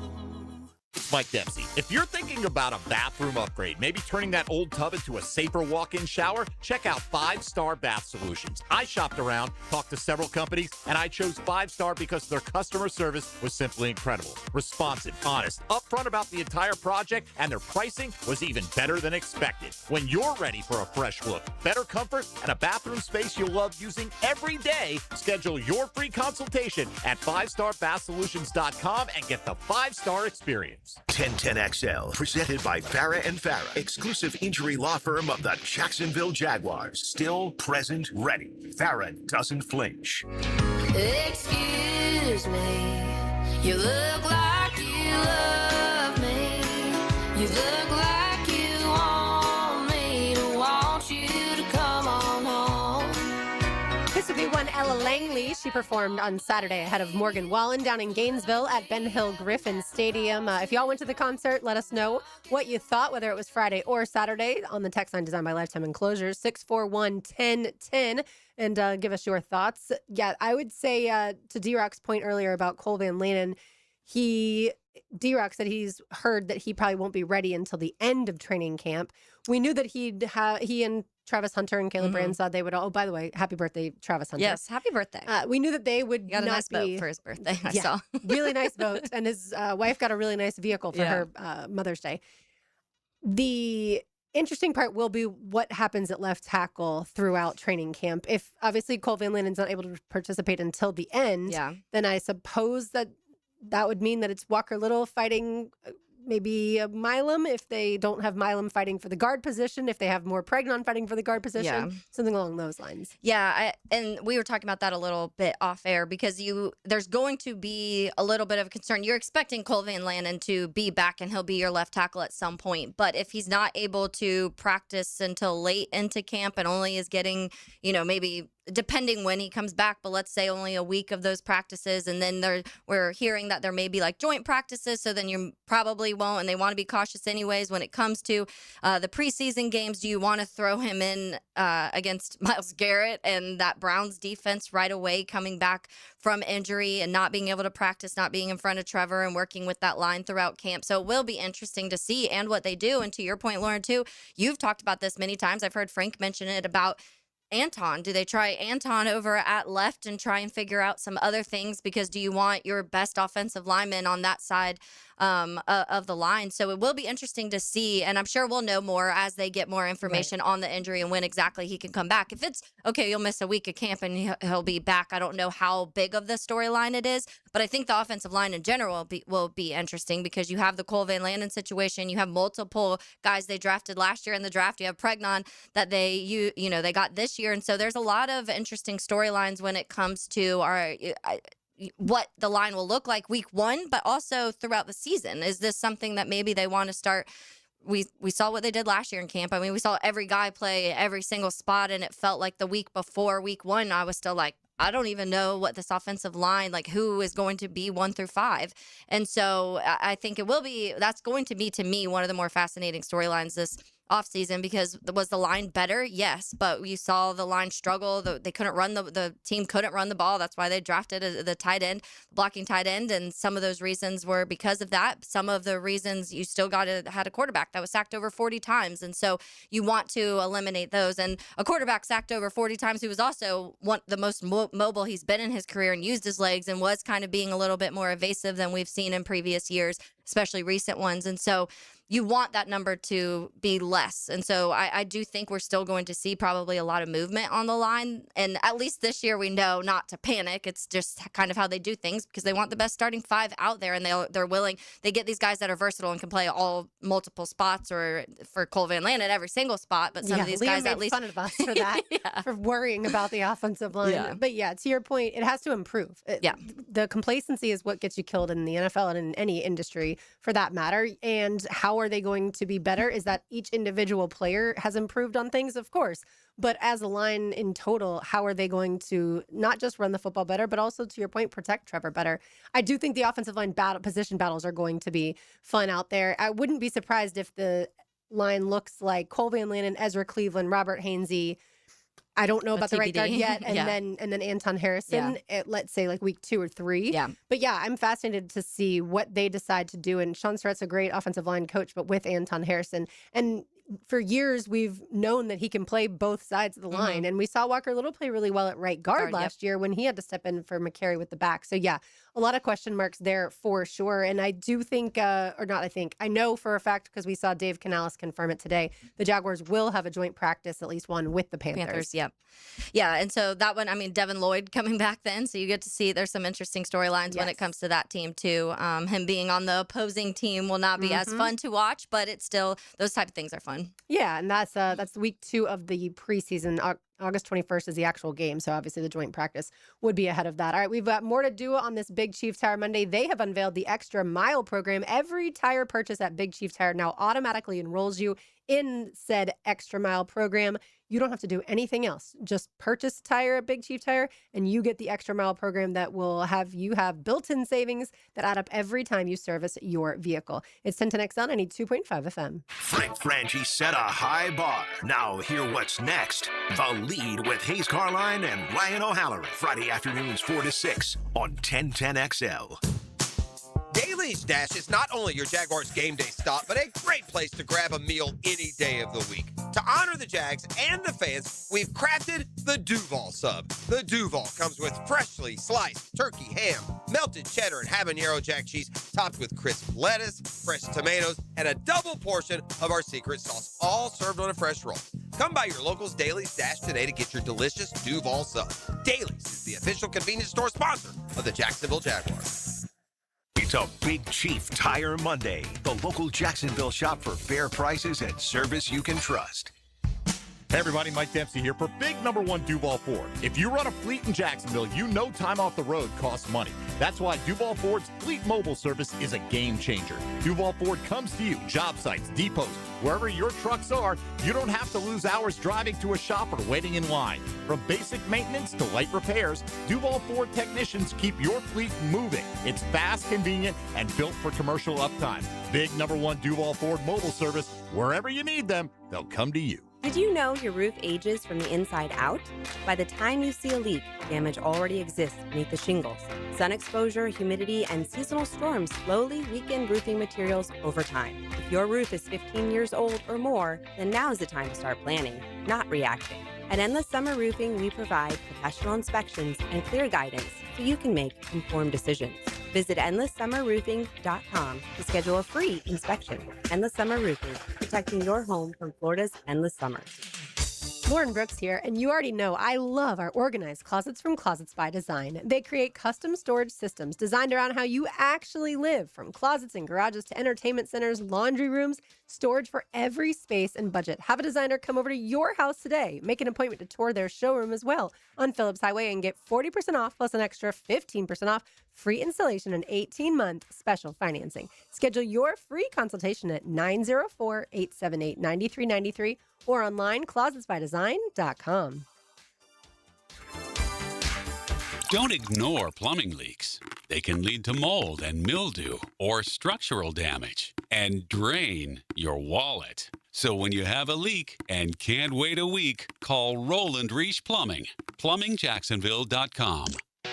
It's Mike Dempsey. If you're thinking about a bathroom upgrade, maybe turning that old tub into a safer walk-in shower, check out 5 Star Bath Solutions. I shopped around, talked to several companies, and I chose 5 Star because their customer service was simply incredible. Responsive, honest, upfront about the entire project, and their pricing was even better than expected. When you're ready for a fresh look, better comfort, and a bathroom space you'll love using every day, schedule your free consultation at 5starbathsolutions.com and get the 5-star experience. 1010XL, presented by Farah and Farah, exclusive injury law firm of the Jacksonville Jaguars. Still, present, ready. Farah doesn't flinch. Excuse me, you look like you love me. You look like you want me to want you to come on home. she performed on Saturday ahead of Morgan Wallen down in Gainesville at Ben Hill Griffin Stadium. If y'all went to the concert, let us know what you thought, whether it was Friday or Saturday, on the text line designed by Lifetime Enclosures, 641-1010, and give us your thoughts. Yeah, I would say to D-Rock's point earlier about Cole Van Lanen, D-Rock said he's heard that he probably won't be ready until the end of training camp. We knew that he and Travis Hunter and Caleb Branshaw, they would all, oh, by the way, happy birthday, Travis Hunter. Yes, happy birthday. We knew that they would got a not nice be boat for his birthday, I saw. really nice boat. And his wife got a really nice vehicle for her Mother's Day. The interesting part will be what happens at left tackle throughout training camp. If obviously Cole Van Lanen's not able to participate until the end, then I suppose that would mean that it's Walker Little fighting maybe Milam if they don't have Milam fighting for the guard position, if they have more Pregnon fighting for the guard position, something along those lines. Yeah, and we were talking about that a little bit off air because there's going to be a little bit of concern. You're expecting Cole Van Lanen to be back and he'll be your left tackle at some point, but if he's not able to practice until late into camp and only is getting, maybe depending when he comes back, but let's say only a week of those practices, and then we're hearing that there may be like joint practices, so then you probably won't, and they want to be cautious anyways when it comes to the preseason games. Do you want to throw him in against Myles Garrett and that Browns defense right away coming back from injury and not being able to practice, not being in front of Trevor and working with that line throughout camp? So it will be interesting to see and what they do. And to your point, Lauren, too, you've talked about this many times. I've heard Frank mention it about Anton. Do they try Anton over at left and try and figure out some other things? Because do you want your best offensive lineman on that side of the line? So it will be interesting to see, and I'm sure we'll know more as they get more information on the injury and when exactly he can come back. If it's, okay, you'll miss a week of camp and he'll be back, I don't know how big of the storyline it is, but I think the offensive line in general will be interesting because you have the Cole Van Lanen situation. You have multiple guys they drafted last year in the draft. You have Pregnon that they got this year. And so there's a lot of interesting storylines when it comes to what the line will look like week one, but also throughout the season. Is this something that maybe they want to start? We saw what they did last year in camp. I mean, we saw every guy play every single spot, and it felt like the week before week one, I was still like, I don't even know what this offensive line, like who is going to be 1 through 5. And so I think that's going to be, to me, one of the more fascinating storylines this offseason, because was the line better? Yes, but you saw the line struggle. They couldn't run the team couldn't run the ball. That's why they drafted the tight end, blocking tight end, and some of those reasons were because of that. Some of the reasons you still had a quarterback that was sacked over 40 times, and so you want to eliminate those. And a quarterback sacked over 40 times who was also the most mobile he's been in his career and used his legs and was kind of being a little bit more evasive than we've seen in previous years, especially recent ones. And so you want that number to be less. And so I do think we're still going to see probably a lot of movement on the line. And at least this year we know not to panic. It's just kind of how they do things because they want the best starting 5 out there, and they're willing. They get these guys that are versatile and can play all multiple spots, or for Cole Van Lanen, every single spot. But some of these guys at least fun of us for that, for worrying about the offensive line. Yeah. But to your point, it has to improve. The complacency is what gets you killed in the NFL and in any industry for that matter. And how are they going to be better? Is that each individual player has improved on things, of course. But as a line in total, how are they going to not just run the football better, but also, to your point, protect Trevor better? I do think the offensive line position battles are going to be fun out there. I wouldn't be surprised if the line looks like Cole Van Lanen, Ezra Cleveland, Robert Hainsey. I don't know about the right guard yet, and then Anton Harrison at, let's say, like week 2 or 3. Yeah. But I'm fascinated to see what they decide to do. And Sean Surratt's a great offensive line coach, but with Anton Harrison. And for years, we've known that he can play both sides of the line. And we saw Walker Little play really well at right guard last year when he had to step in for McCary with the back. So, a lot of question marks there for sure. And I do think, I know for a fact, because we saw Dave Canales confirm it today, the Jaguars will have a joint practice, at least one, with the Panthers. Yeah, and so that one, I mean, Devin Lloyd coming back then, so you get to see there's some interesting storylines when it comes to that team too. Him being on the opposing team will not be as fun to watch, but it's still, those type of things are fun. Yeah, and that's week 2 of the preseason. August 21st is the actual game, so obviously the joint practice would be ahead of that. All right, we've got more to do on this Big Chief Tire Monday. They have unveiled the Extra Mile program. Every tire purchase at Big Chief Tire now automatically enrolls you in said extra mile program, you don't have to do anything else. Just purchase a tire at Big Chief Tire, and you get the extra mile program that will have you have built-in savings that add up every time you service your vehicle. It's 1010XL 92.5 FM. Frank Frangie set a high bar. Now hear what's next. The Lead with Hayes Carline and Ryan O'Halloran. Friday afternoons 4 to 6 on 1010XL. Daly's Dash is not only your Jaguars game day stop, but a great place to grab a meal any day of the week. To honor the Jags and the fans, we've crafted the Duval Sub. The Duval comes with freshly sliced turkey, ham, melted cheddar, and habanero jack cheese, topped with crisp lettuce, fresh tomatoes, and a double portion of our secret sauce, all served on a fresh roll. Come by your local's Daly's Dash today to get your delicious Duval Sub. Daly's is the official convenience store sponsor of the Jacksonville Jaguars. It's a Big Chief Tire Monday. The local Jacksonville shop for fair prices and service you can trust. Hey everybody, Mike Dempsey here for big number one Duval Ford. If you run a fleet in Jacksonville, you know time off the road costs money. That's why Duval Ford's Fleet Mobile service is a game changer. Duval Ford comes to you, job sites, depots, wherever your trucks are. You don't have to lose hours driving to a shop or waiting in line. From basic maintenance to light repairs, Duval Ford technicians keep your fleet moving. It's fast, convenient, and built for commercial uptime. Big number one Duval Ford mobile service. Wherever you need them, they'll come to you. Did you know your roof ages from the inside out? By the time you see a leak, damage already exists beneath the shingles. Sun exposure, humidity, and seasonal storms slowly weaken roofing materials over time. If your roof is 15 years old or more, then now is the time to start planning, not reacting. At Endless Summer Roofing, we provide professional inspections and clear guidance so you can make informed decisions. Visit EndlessSummerRoofing.com to schedule a free inspection. Endless Summer Roofing, protecting your home from Florida's endless summers. Lauren Brooks here, and you already know I love our organized closets from Closets by Design. They create custom storage systems designed around how you actually live, from closets and garages to entertainment centers, laundry rooms, storage for every space and budget. Have a designer come over to your house today. Make an appointment to tour their showroom as well on Phillips Highway and get 40% off plus an extra 15% off, free installation, and 18-month special financing. Schedule your free consultation at 904-878-9393 or online, closetsbydesign.com. Don't ignore plumbing leaks. They can lead to mold and mildew or structural damage and drain your wallet. So when you have a leak and can't wait a week, call Roland Reich Plumbing. PlumbingJacksonville.com.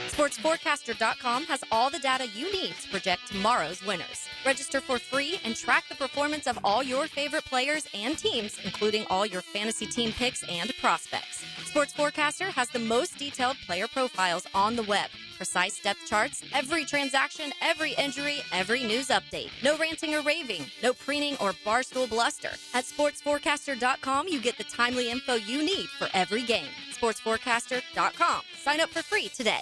SportsForecaster.com has all the data you need to project tomorrow's winners. Register for free and track the performance of all your favorite players and teams, including all your fantasy team picks and prospects. Sports Forecaster has the most detailed player profiles on the web, precise depth charts, every transaction, every injury, every news update. No ranting or raving, no preening or barstool bluster. At SportsForecaster.com, you get the timely info you need for every game. SportsForecaster.com. Sign up for free today.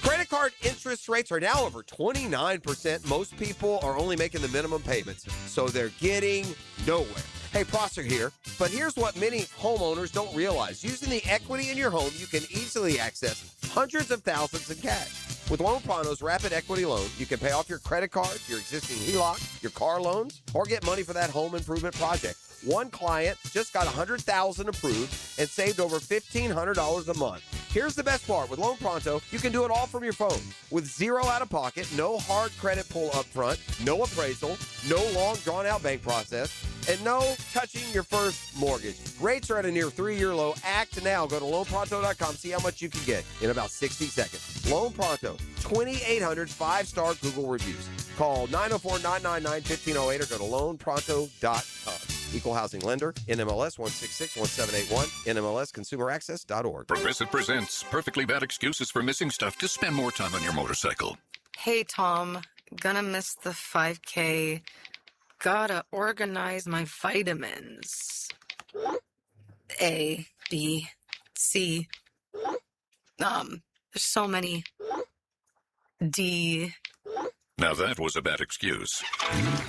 Credit card interest rates are now over 29%. Most people are only making the minimum payments, so they're getting nowhere. Hey, Prosser here, but here's what many homeowners don't realize. Using the equity in your home, you can easily access hundreds of thousands in cash. With Loan Pronto's Rapid Equity Loan, you can pay off your credit card, your existing HELOC, your car loans, or get money for that home improvement project. One client just got $100,000 approved and saved over $1,500 a month. Here's the best part. With Loan Pronto, you can do it all from your phone. With zero out-of-pocket, no hard credit pull up front, no appraisal, no long drawn-out bank process, and no touching your first mortgage. Rates are at a near 3-year low. Act now. Go to loanpronto.com. See how much you can get in about 60 seconds. Loan Pronto, 2,800 5-star Google reviews. Call 904-999-1508 or go to loanpronto.com. Equal housing lender, NMLS 1661781, NMLSconsumeraccess.org. Progressive presents Perfectly Bad Excuses for Missing Stuff to spend more time on your motorcycle. Hey, Tom. Gonna miss the 5K. Gotta organize my vitamins. A, B, C. There's so many. D. Now that was a bad excuse.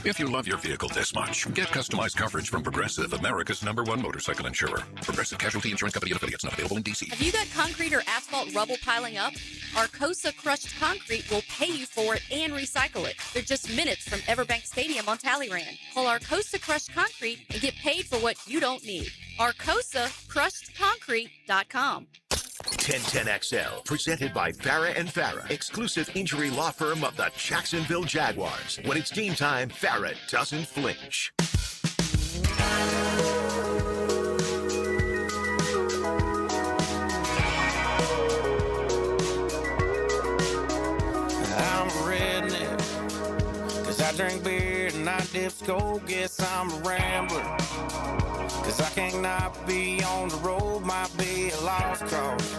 If you love your vehicle this much, get customized coverage from Progressive, America's #1 motorcycle insurer. Progressive Casualty Insurance Company and affiliates, not available in D.C. Have you got concrete or asphalt rubble piling up? Arcosa Crushed Concrete will pay you for it and recycle it. They're just minutes from Everbank Stadium on Talleyrand. Call Arcosa Crushed Concrete and get paid for what you don't need. ArcosaCrushedConcrete.com. 1010XL, presented by Farah and Farah, exclusive injury law firm of the Jacksonville Jaguars. When it's team time, Farah doesn't flinch. I'm a redneck, 'cause I drink beer and I dip skull. Guess I'm a rambler, 'cause I can't not be on the road, might be a lost cause.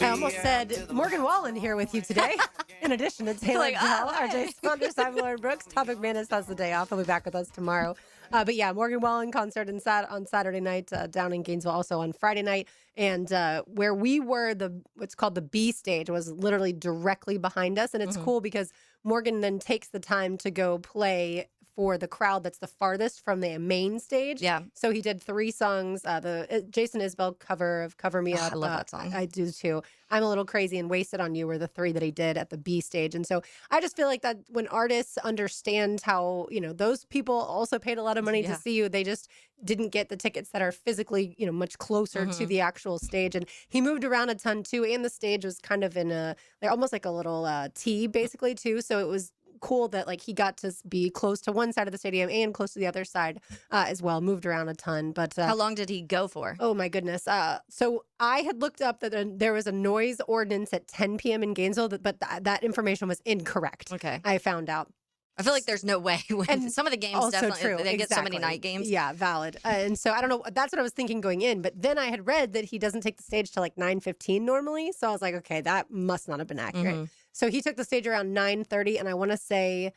I almost said Morgan Wallen here with you today. In addition to Taylor Like, Bell, oh, RJ Saunders, I'm Lauren Brooks. Tom McManus has the day off. He'll be back with us tomorrow. But yeah, Morgan Wallen concert on Saturday night down in Gainesville, also on Friday night. And where we were, what's called the B stage was literally directly behind us. And it's cool because Morgan then takes the time to go play for the crowd that's the farthest from the main stage. Yeah. So he did 3 songs. The Jason Isbell cover of Cover Me Up. I love that song. I do too. I'm a Little Crazy and Wasted on You were the 3 that he did at the B stage. And so I just feel like that when artists understand how, those people also paid a lot of money to see you, they just didn't get the tickets that are physically, much closer to the actual stage. And he moved around a ton too. And the stage was kind of in almost like a little T basically too. So it was cool that he got to be close to one side of the stadium and close to the other side as well. Moved around a ton. But how long did he go for? Oh my goodness. So I had looked up that there was a noise ordinance at 10 p.m. in Gainesville, but that information was incorrect. Okay. I found out. I feel like there's no way. And some of the games also definitely true. they get so Exactly. many night games. Yeah, valid. And so I don't know. That's what I was thinking going in. But then I had read that he doesn't take the stage till 9:15 normally. So I was like, okay, that must not have been accurate. So he took the stage around 9:30, and I want to say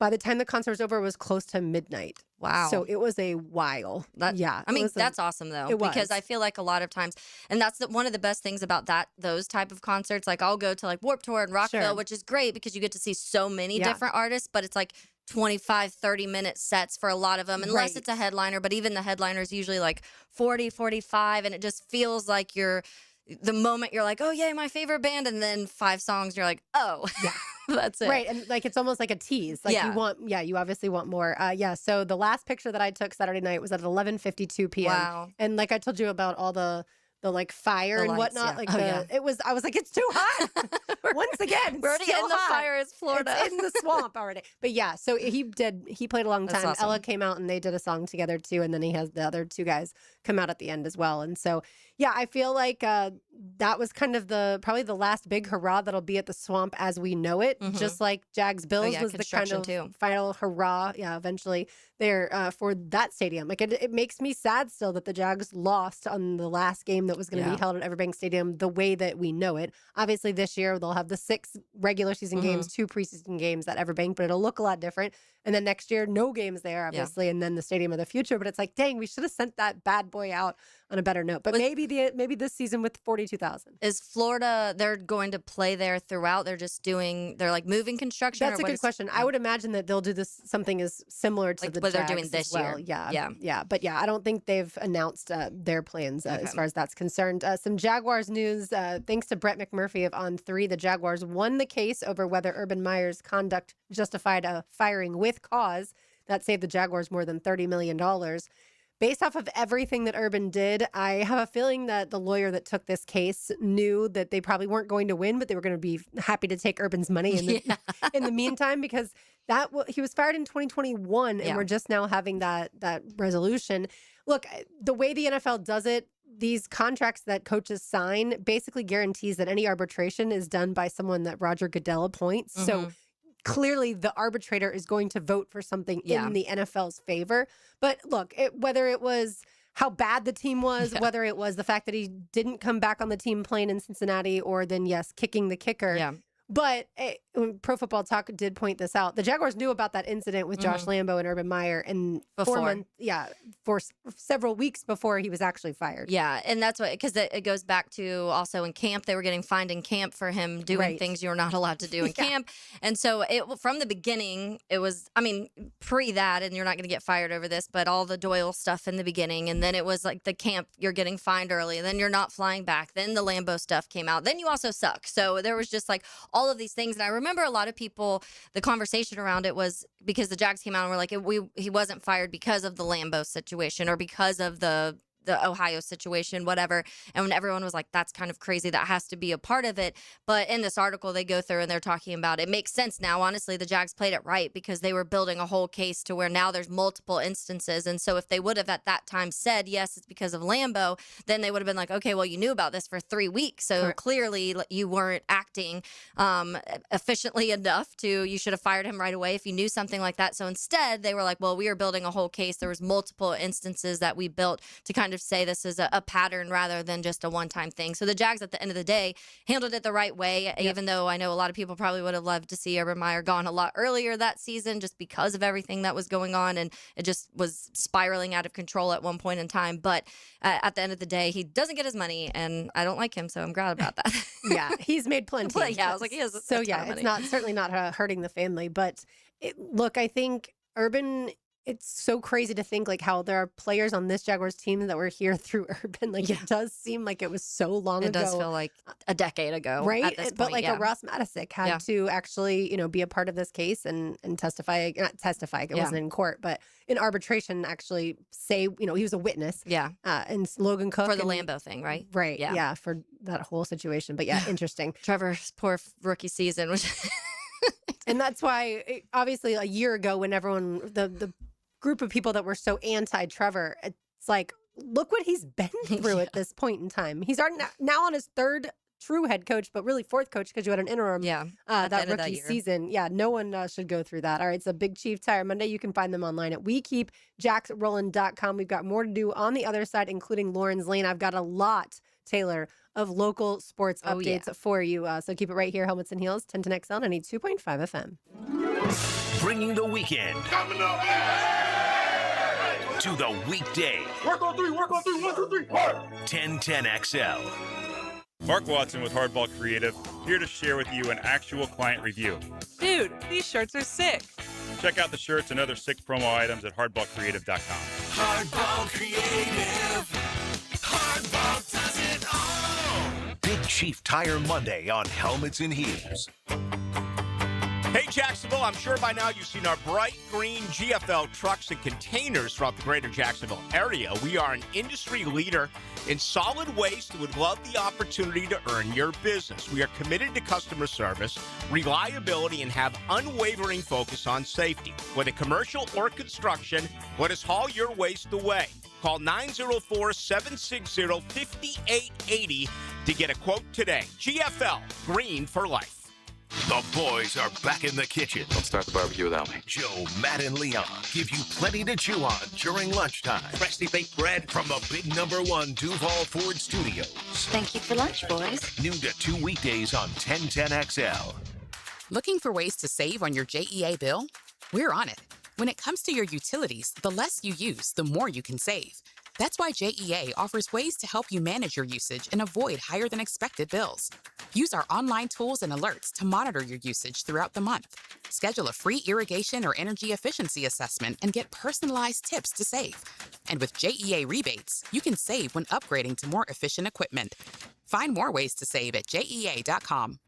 by the time the concert was over, it was close to midnight. Wow. So it was a while. Yeah. I mean, that's awesome though, because I feel like a lot of times, and that's one of the best things about those type of concerts. Like I'll go to Warped Tour and Rockville, which is great because you get to see so many different artists, but it's 25, 30-minute sets for a lot of them, unless it's a headliner. But even the headliners usually 40, 45, and it just feels like the moment you're like, oh, yay, my favorite band. And then 5 songs, you're like, oh, yeah, that's it. Right. And it's almost like a tease. You obviously want more. So the last picture that I took Saturday night was at 11:52 p.m. Wow. And like I told you about all the fire and lights, whatnot. yeah. I was like, it's too hot. Once again, we're already still in the hot. fire as Florida. It's in the swamp already. But yeah, so he played a long That's time. awesome. Ella came out and they did a song together too. And then he has the other 2 guys come out at the end as well. And so, yeah, I feel like that was kind of probably the last big hurrah that'll be at the swamp as we know it. Just like Jags Bills was the kind of final hurrah. Yeah, eventually there for that stadium. It makes me sad still that the Jags lost on the last game that was going to be held at Everbank Stadium the way that we know it. Obviously, this year they'll have the 6 regular season games, 2 preseason games at Everbank, but it'll look a lot different. And then next year, no games there, obviously, and then the stadium of the future. But it's dang, we should have sent that bad boy out on a better note. But maybe this season with 42,000. Is Florida, they're going to play there throughout? They're moving construction? That's a good question. I would imagine that they'll do something as similar to the what they're Jags doing this as well. year. Yeah. But yeah, I don't think they've announced their plans as far as that's concerned. Some Jaguars news. Thanks to Brett McMurphy of On3, the Jaguars won the case over whether Urban Meyer's conduct justified a firing with cause. That saved the Jaguars more than $30 million. Based off of everything that Urban did, I have a feeling that the lawyer that took this case knew that they probably weren't going to win, but they were going to be happy to take Urban's money in the meantime, because he was fired in 2021, and we're just now having that resolution. Look, the way the NFL does it, these contracts that coaches sign basically guarantees that any arbitration is done by someone that Roger Goodell appoints. So clearly the arbitrator is going to vote for something in the NFL's favor. But look, whether it was how bad the team was, whether it was the fact that he didn't come back on the team plane in Cincinnati, or then, yes, kicking the kicker. But Pro Football Talk did point this out. The Jaguars knew about that incident with Josh Lambo and Urban Meyer and for several weeks before he was actually fired. Yeah, and that's what, because it goes back to also in camp, they were getting fined in camp for him doing things you're not allowed to do in camp. And so from the beginning, it was, I mean, pre that, and you're not going to get fired over this, but all the Doyle stuff in the beginning. And then it was like the camp, you're getting fined early, and then you're not flying back. Then the Lambo stuff came out. Then you also suck. So there was just like all of these things. And I remember a lot of people, the conversation around it was because the Jags came out and were like, he wasn't fired because of the Lambo situation or because of the Ohio situation, whatever. And when everyone was like, that's kind of crazy, that has to be a part of it. But in this article, they go through and they're talking about it makes sense now. Honestly, the Jags played it right because they were building a whole case to where now there's multiple instances. And so if they would have at that time said, yes, it's because of Lambo, then they would have been like, okay, well, you knew about this for 3 weeks. So clearly you weren't acting efficiently enough you should have fired him right away if you knew something like that. So instead they were like, well, we are building a whole case. There was multiple instances that we built to kind of say this is a pattern rather than just a one-time thing. So the Jags at the end of the day handled it the right way, even though I know a lot of people probably would have loved to see Urban Meyer gone a lot earlier that season just because of everything that was going on, and it just was spiraling out of control at one point in time. But at the end of the day, he doesn't get his money, and I don't like him, so I'm glad about that. Yeah, he's made plenty. Yeah, I was like, he has a ton of money. It's not certainly not hurting the family, but look, I think Urban, it's so crazy to think like how there are players on this Jaguars team that were here through Urban. Like it does seem like it was so long ago. It does feel like a decade ago, right? At this but point, like yeah. a Ross Matisic had to actually, be a part of this case and testify. Not testify. It wasn't in court, but in arbitration, actually say, he was a witness. Yeah. And Logan Cook for the Lambo thing, right? Right. Yeah. For that whole situation. But yeah, interesting. Trevor's poor rookie season was. And that's why, obviously, a year ago, when everyone, the group of people that were so anti-Trevor, it's like, look what he's been through at this point in time. He's already now on his third true head coach, but really fourth coach because you had an interim that rookie season. Yeah, no one should go through that. All right, it's a Big Chief Tire Monday. You can find them online at WeKeepJacksRollin.com. We've got more to do on the other side, including Lauren's Lane. I've got a lot, Taylor, of local sports updates for you. So keep it right here. Helmets and Heels, 1010 XL, 92.5 FM. Bringing the weekend to the weekday. Work on three, 1, 2, 3, 1010 XL. Mark Watson with Hardball Creative, here to share with you an actual client review. Dude, these shirts are sick. Check out the shirts and other sick promo items at hardballcreative.com. Hardball Creative. Hardball does it all. Big Chief Tire Monday on Helmets and Heels. Hey, Jacksonville, I'm sure by now you've seen our bright green GFL trucks and containers throughout the greater Jacksonville area. We are an industry leader in solid waste and would love the opportunity to earn your business. We are committed to customer service, reliability, and have unwavering focus on safety. Whether commercial or construction, let us haul your waste away. Call 904-760-5880 to get a quote today. GFL, green for life. The boys are back in the kitchen. Don't start the barbecue without me. Joe, Matt, and Leon give you plenty to chew on during lunchtime. Freshly baked bread from the big #1 Duval Ford Studios. Thank you for lunch, boys. Noon to 2 weekdays on 1010 XL. Looking for ways to save on your JEA bill? We're on it. When it comes to your utilities, the less you use, the more you can save. That's why JEA offers ways to help you manage your usage and avoid higher than expected bills. Use our online tools and alerts to monitor your usage throughout the month. Schedule a free irrigation or energy efficiency assessment and get personalized tips to save. And with JEA rebates, you can save when upgrading to more efficient equipment. Find more ways to save at JEA.com.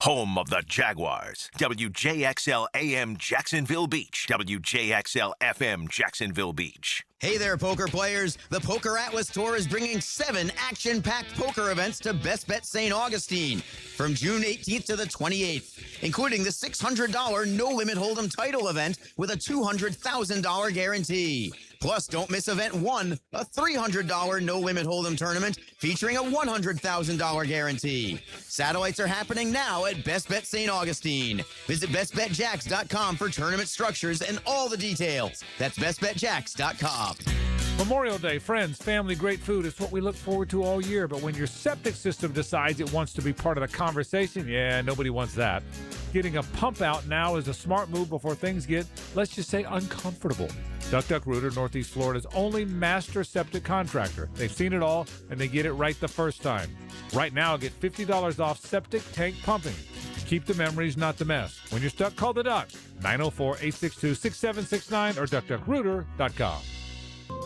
Home of the Jaguars. WJXL AM Jacksonville Beach. WJXL FM Jacksonville Beach. Hey there, poker players. The Poker Atlas Tour is bringing 7 action-packed poker events to Best Bet St. Augustine from June 18th to the 28th, including the $600 no-limit hold'em title event with a $200,000 guarantee. Plus, don't miss Event 1, a $300 no-limit hold'em tournament featuring a $100,000 guarantee. Satellites are happening now at Best Bet St. Augustine. Visit bestbetjacks.com for tournament structures and all the details. That's bestbetjacks.com. Memorial Day, friends, family, great food. It's what we look forward to all year. But when your septic system decides it wants to be part of the conversation, yeah, nobody wants that. Getting a pump out now is a smart move before things get, let's just say, uncomfortable. Duck Rooter, Northeast Florida's only master septic contractor. They've seen it all, and they get it right the first time. Right now, get $50 off septic tank pumping. Keep the memories, not the mess. When you're stuck, call the Duck. 904-862-6769 or duckduckrooter.com.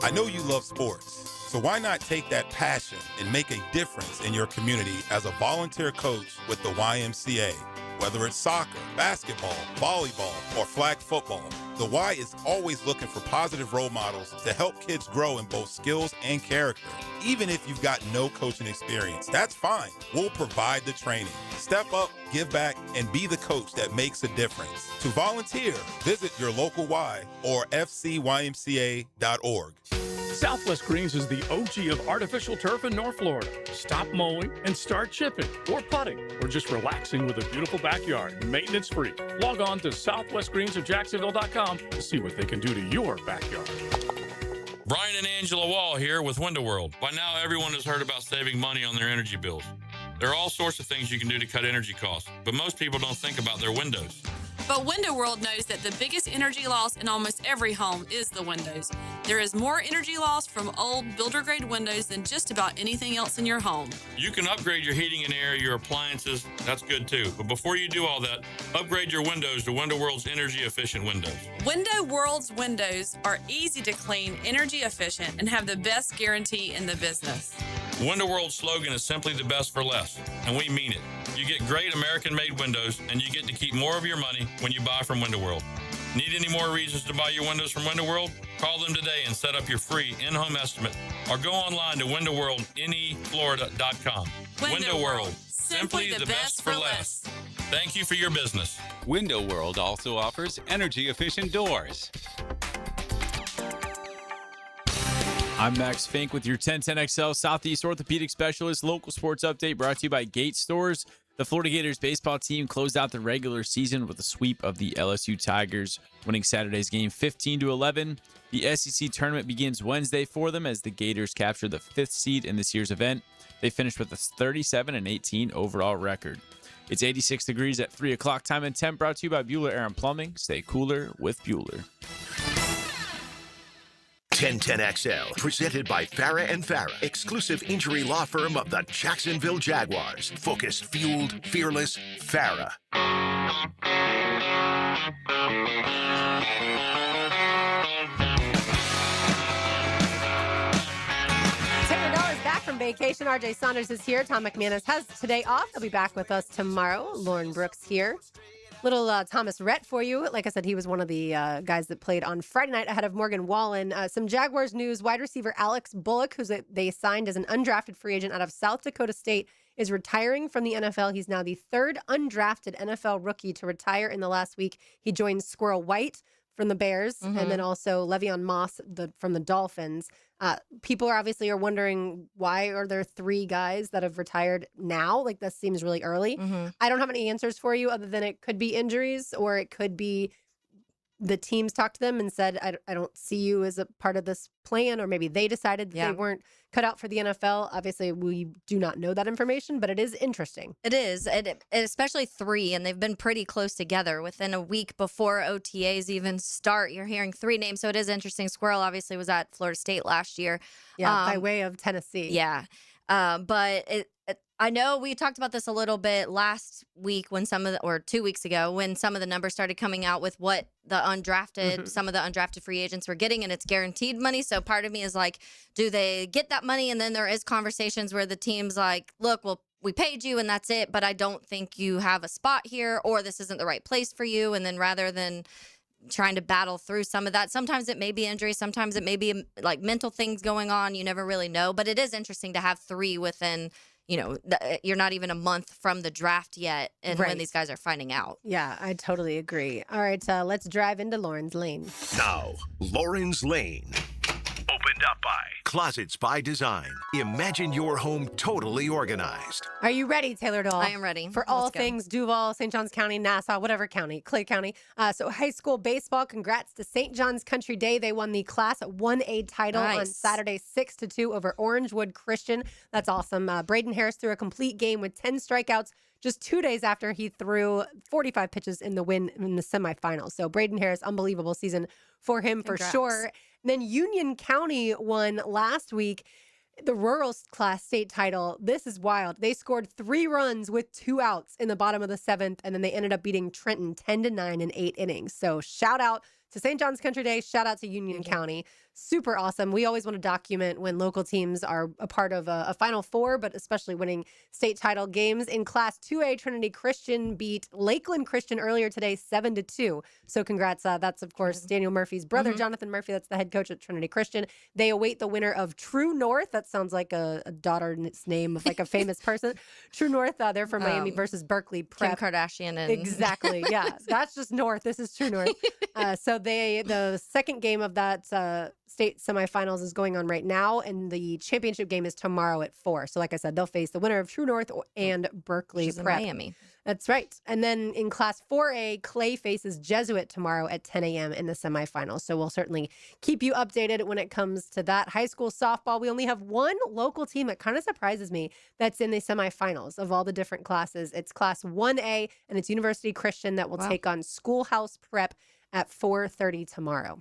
I know you love sports, so why not take that passion and make a difference in your community as a volunteer coach with the YMCA? Whether it's soccer, basketball, volleyball, or flag football, the Y is always looking for positive role models to help kids grow in both skills and character. Even if you've got no coaching experience, that's fine. We'll provide the training. Step up, give back, and be the coach that makes a difference. To volunteer, visit your local Y or fcymca.org. Southwest Greens is the OG of artificial turf in North Florida. Stop mowing and start chipping or putting or just relaxing with a beautiful backyard, maintenance free. Log on to southwestgreensofjacksonville.com to see what they can do to your backyard. Brian and Angela Wall here with Window World. By now, everyone has heard about saving money on their energy bills. There are all sorts of things you can do to cut energy costs, but most people don't think about their windows. But Window World knows that the biggest energy loss in almost every home is the windows. There is more energy loss from old builder-grade windows than just about anything else in your home. You can upgrade your heating and air, your appliances. That's good too. But before you do all that, upgrade your windows to Window World's energy-efficient windows. Window World's windows are easy to clean, energy efficient, and have the best guarantee in the business. Window World's slogan is simply the best for less, and we mean it. You get great American-made windows, and you get to keep more of your money when you buy from Window World. Need any more reasons to buy your windows from Window World? Call them today and set up your free in-home estimate, or go online to windowworldneflorida.com. Window World, simply the best for less. Thank you for your business. Window World also offers energy-efficient doors. I'm Max Fink with your 1010XL Southeast Orthopedic Specialist local sports update brought to you by Gate Stores. The Florida Gators baseball team closed out the regular season with a sweep of the LSU Tigers, winning Saturday's game 15-11. The SEC tournament begins Wednesday for them as the Gators capture the 5th seed in this year's event. They finished with a 37-18 overall record. It's 86 degrees at 3 o'clock time and temp, brought to you by Bueller Air and Plumbing. Stay cooler with Bueller. 1010XL, presented by Farah & Farah, exclusive injury law firm of the Jacksonville Jaguars. Focused, fueled, fearless, Farah. Back from vacation, RJ Saunders is here. Tom McManus has today off. He'll be back with us tomorrow. Lauren Brooks here. Little Thomas Rhett for you. Like I said, he was one of the guys that played on Friday night ahead of Morgan Wallen. Some Jaguars news. Wide receiver Alex Bullock, who they signed as an undrafted free agent out of South Dakota State, is retiring from the NFL. He's now the third undrafted NFL rookie to retire in the last week. He joined Squirrel White from the Bears, and then also Le'Veon Moss from the Dolphins. People are wondering, why are there 3 guys that have retired now? Like, that seems really early. I don't have any answers for you other than it could be injuries, or it could be the teams talked to them and said, I don't see you as a part of this plan, or maybe they decided that they weren't cut out for the NFL. Obviously, we do not know that information, but it is interesting. It is, especially 3, and they've been pretty close together. Within a week before OTAs even start, you're hearing 3 names, so it is interesting. Squirrel obviously was at Florida State last year. Yeah, by way of Tennessee. Yeah, but I know we talked about this a little bit last week or 2 weeks ago, when some of the numbers started coming out with what the undrafted, some of the undrafted free agents were getting, and it's guaranteed money. So part of me is like, do they get that money? And then there is conversations where the team's like, look, well, we paid you and that's it, but I don't think you have a spot here, or this isn't the right place for you. And then rather than trying to battle through some of that, sometimes it may be injury, sometimes it may be like mental things going on. You never really know, but it is interesting to have 3 within, you're not even a month from the draft yet, and when these guys are finding out. Yeah, I totally agree. All right, let's drive into Lauren's Lane. Now, Lauren's Lane. Open Opened up by Closets by Design. Imagine your home totally organized. Are you ready, Taylor Doll? I am ready. For all Let's go. things Duval, St. Johns County, Nassau, whatever county, Clay County. So high school baseball, congrats to St. John's Country Day. They won the Class 1A title on Saturday 6-2 over Orangewood Christian. That's awesome. Braden Harris threw a complete game with 10 strikeouts just 2 days after he threw 45 pitches in the win in the semifinals. So Braden Harris, unbelievable season for him for sure. Then Union County won last week the rural class state title. This is wild. They scored 3 runs with 2 outs in the bottom of the 7th, and then they ended up beating Trenton 10-9 in 8 innings. So shout out to St. John's Country Day. Shout out to Union County. Super awesome. We always want to document when local teams are a part of a Final Four, but especially winning state title games. In Class 2A, Trinity Christian beat Lakeland Christian earlier today 7-2. So congrats. That's, of course, Daniel Murphy's brother, Jonathan Murphy. That's the head coach at Trinity Christian. They await the winner of True North. That sounds like a daughter's name of like a famous person. True North, they're from Miami versus Berkeley Prep. Kim Kardashian. And Exactly. Yeah. That's just North. This is True North. So the second game of that state semifinals is going on right now, and the championship game is tomorrow at 4. So like I said, they'll face the winner of True North and Berkeley Prep. in Miami. That's right. And then in Class 4A, Clay faces Jesuit tomorrow at 10 a.m. in the semifinals. So we'll certainly keep you updated when it comes to that. High school softball, we only have one local team that kind of surprises me that's in the semifinals of all the different classes. It's Class 1A, and it's University Christian that will take on Schoolhouse Prep at 4:30 tomorrow.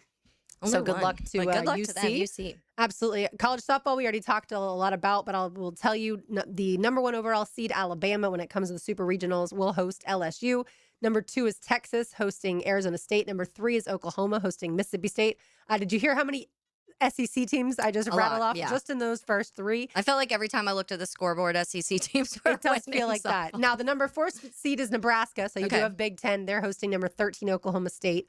So good luck to good luck UC. to them, UC. Absolutely. College softball, we already talked a lot about, but will tell you the number 1 overall seed, Alabama, when it comes to the Super Regionals, will host LSU. Number 2 is Texas hosting Arizona State. Number 3 is Oklahoma hosting Mississippi State. Did you hear how many SEC teams I just rattled off just in those first 3? I felt like every time I looked at the scoreboard, SEC teams were It does winning feel like that. Now, the number 4 seed is Nebraska, so you do have Big Ten. They're hosting number 13 Oklahoma State.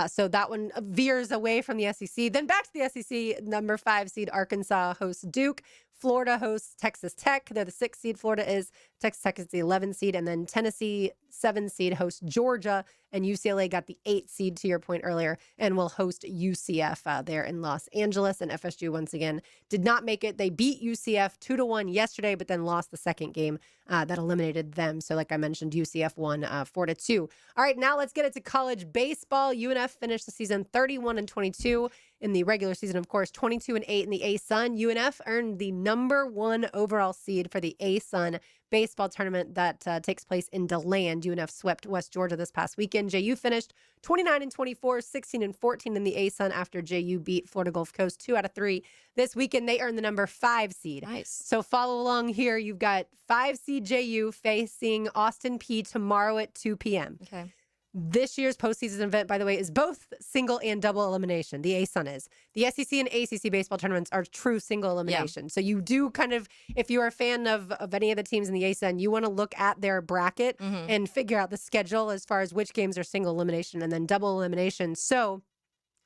So that one veers away from the SEC. Then back to the SEC, number 5 seed Arkansas hosts Duke. Florida hosts Texas Tech. They're the 6th seed. Florida is. Texas Tech is the 11th seed. And then Tennessee, 7th seed, hosts Georgia. And UCLA got the 8th seed, to your point earlier, and will host UCF there in Los Angeles. And FSU, once again, did not make it. They beat UCF 2-1 yesterday, but then lost the second game that eliminated them. So like I mentioned, UCF won 4-2. All right, now let's get it to college baseball. UNF finished the season 31-22 in the regular season, of course, 22-8 in the A-Sun. UNF earned the number 1 overall seed for the A-Sun baseball tournament that takes place in DeLand. UNF swept West Georgia this past weekend. JU finished 29-24, 16-14 in the A-Sun after JU beat Florida Gulf Coast 2 out of 3. This weekend, they earned the number 5 seed. Nice. So follow along here. You've got 5 seed JU facing Austin P tomorrow at 2 p.m. Okay. This year's postseason event, by the way, is both single and double elimination. The A-Sun is. The SEC and ACC baseball tournaments are true single elimination. Yeah. So you do kind of, if you're a fan of any of the teams in the A-Sun, you want to look at their bracket and figure out the schedule as far as which games are single elimination and then double elimination. So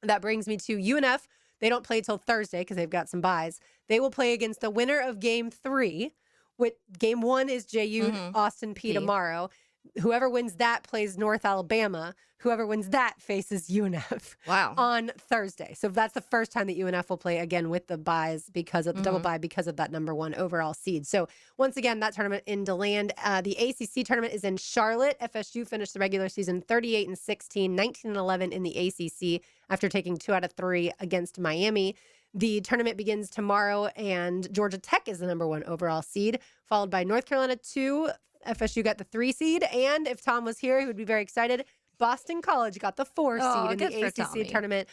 that brings me to UNF. They don't play till Thursday because they've got some buys. They will play against the winner of Game 3. With Game 1 is JU Austin P tomorrow. Whoever wins that plays North Alabama. Whoever wins that faces UNF on Thursday. So that's the first time that UNF will play again with the buys because of the double bye because of that number 1 overall seed. So once again, that tournament in DeLand. The ACC tournament is in Charlotte. FSU finished the regular season 38-16, 19-11 in the ACC after taking 2 out of 3 against Miami. The tournament begins tomorrow, and Georgia Tech is the number 1 overall seed, followed by North Carolina 2. FSU got the 3 seed, and if Tom was here, he would be very excited. Boston College got the 4 seed in the ACC tournament.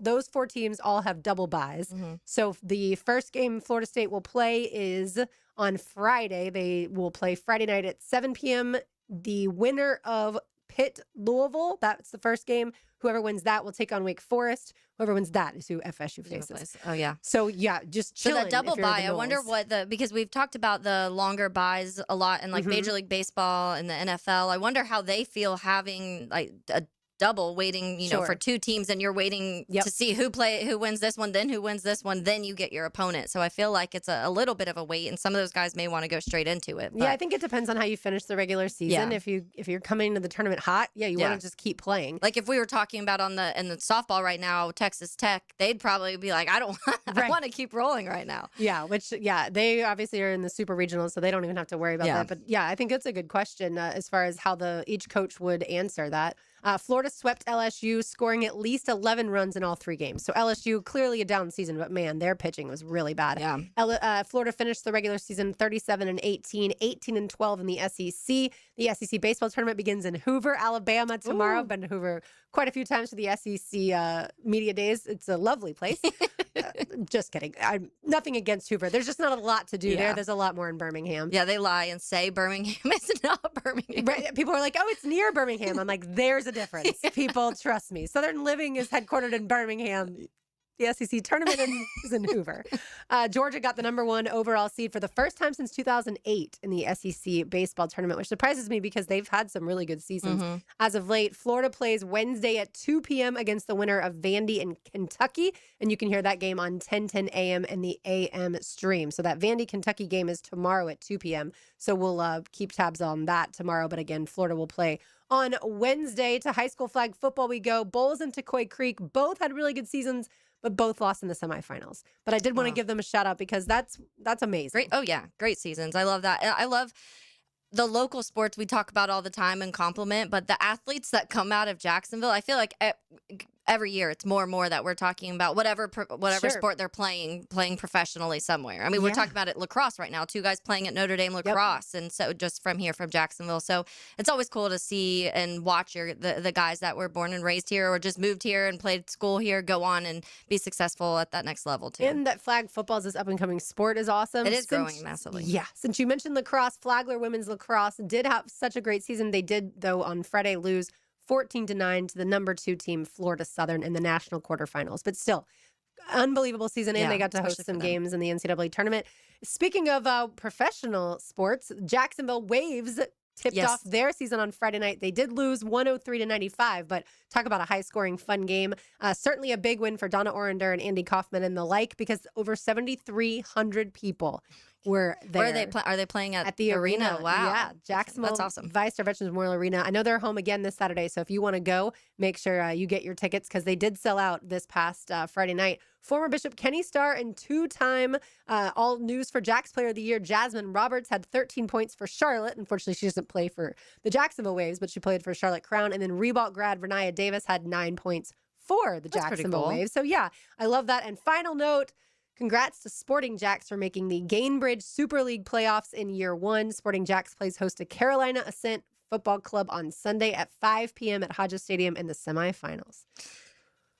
Those 4 teams all have double buys. So the first game Florida State will play is on Friday. They will play Friday night at 7 p.m. The winner of Pitt Louisville, that's the first game. Whoever wins that will take on Wake Forest. Whoever wins that is who FSU faces. Oh, yeah. So, yeah, just chilling. So that double bye, I wonder because we've talked about the longer buys a lot in like Major League Baseball and the NFL. I wonder how they feel having like a double waiting, Sure. for two teams, and you're waiting to see who wins this one, then who wins this one, then you get your opponent. So I feel like it's a little bit of a wait, and some of those guys may want to go straight into it. Yeah, I think it depends on how you finish the regular season. Yeah. if you're coming into the tournament hot, you want to just keep playing. Like if we were talking about in the softball right now, Texas Tech, they'd probably be like, I want to keep rolling right now. Yeah, they obviously are in the super regionals, so they don't even have to worry about that. But yeah, I think it's a good question as far as how each coach would answer that. Florida swept LSU, scoring at least 11 runs in all 3 games. So LSU, clearly a down season, but man, their pitching was really bad. Yeah. Florida finished the regular season 37-18, 18-12 in the SEC. The SEC baseball tournament begins in Hoover, Alabama tomorrow. I've been to Hoover quite a few times for the SEC media days. It's a lovely place. Just kidding. Nothing against Hoover. There's just not a lot to do there. There's a lot more in Birmingham. Yeah, they lie and say Birmingham is not Birmingham. Right. People are like, oh, it's near Birmingham. I'm like, there's a difference. People, trust me. Southern Living is headquartered in Birmingham. The SEC tournament is in Hoover. Georgia got the #1 overall seed for the first time since 2008 in the SEC baseball tournament, which surprises me because they've had some really good seasons. As of late, Florida plays Wednesday at 2 p.m. against the winner of Vandy and Kentucky, and you can hear that game on 10:10 a.m. in the AM stream. So that Vandy-Kentucky game is tomorrow at 2 p.m., so we'll keep tabs on that tomorrow. But again, Florida will play on Wednesday. To high school flag football we go. Bowles and Tecoy Creek both had really good seasons, but both lost in the semifinals. But I did want to give them a shout out because that's amazing. Great. Oh yeah, great seasons. I love that. I love the local sports we talk about all the time and compliment, but the athletes that come out of Jacksonville, I feel like every year it's more and more that we're talking about whatever sport they're playing professionally somewhere. I mean, we're talking about it lacrosse right now. 2 guys playing at Notre Dame lacrosse, and so just from Jacksonville. So it's always cool to see and watch the guys that were born and raised here or just moved here and played school here go on and be successful at that next level too. And that flag football is this up and coming sport is awesome. It is growing massively. Yeah. Since you mentioned lacrosse, Flagler women's lacrosse did have such a great season. They did, though, on Friday lose 14-9 to the #2 team, Florida Southern, in the national quarterfinals. But still, unbelievable season, and they got to host some games in the NCAA tournament. Speaking of professional sports, Jacksonville Waves tipped off their season on Friday night. They did lose 103-95, but talk about a high-scoring, fun game. Certainly a big win for Donna Orender and Andy Kaufman and the like, because over 7,300 people were there. Where are they playing at the arena? Wow. Yeah, Jacksonville. That's awesome. Vistar Veterans Memorial Arena. I know they're home again this Saturday, so if you want to go, make sure you get your tickets because they did sell out this past Friday night. Former Bishop Kenny Starr and 2-time All News for Jacks Player of the Year, Jasmine Roberts, had 13 points for Charlotte. Unfortunately, she doesn't play for the Jacksonville Waves, but she played for Charlotte Crown. And then Reebok grad Renaya Davis had 9 points for the Jacksonville Waves. So yeah, I love that. And final note, congrats to Sporting Jacks for making the Gainbridge Super League playoffs in year 1. Sporting Jacks plays host to Carolina Ascent Football Club on Sunday at 5 p.m. at Hodges Stadium in the semifinals.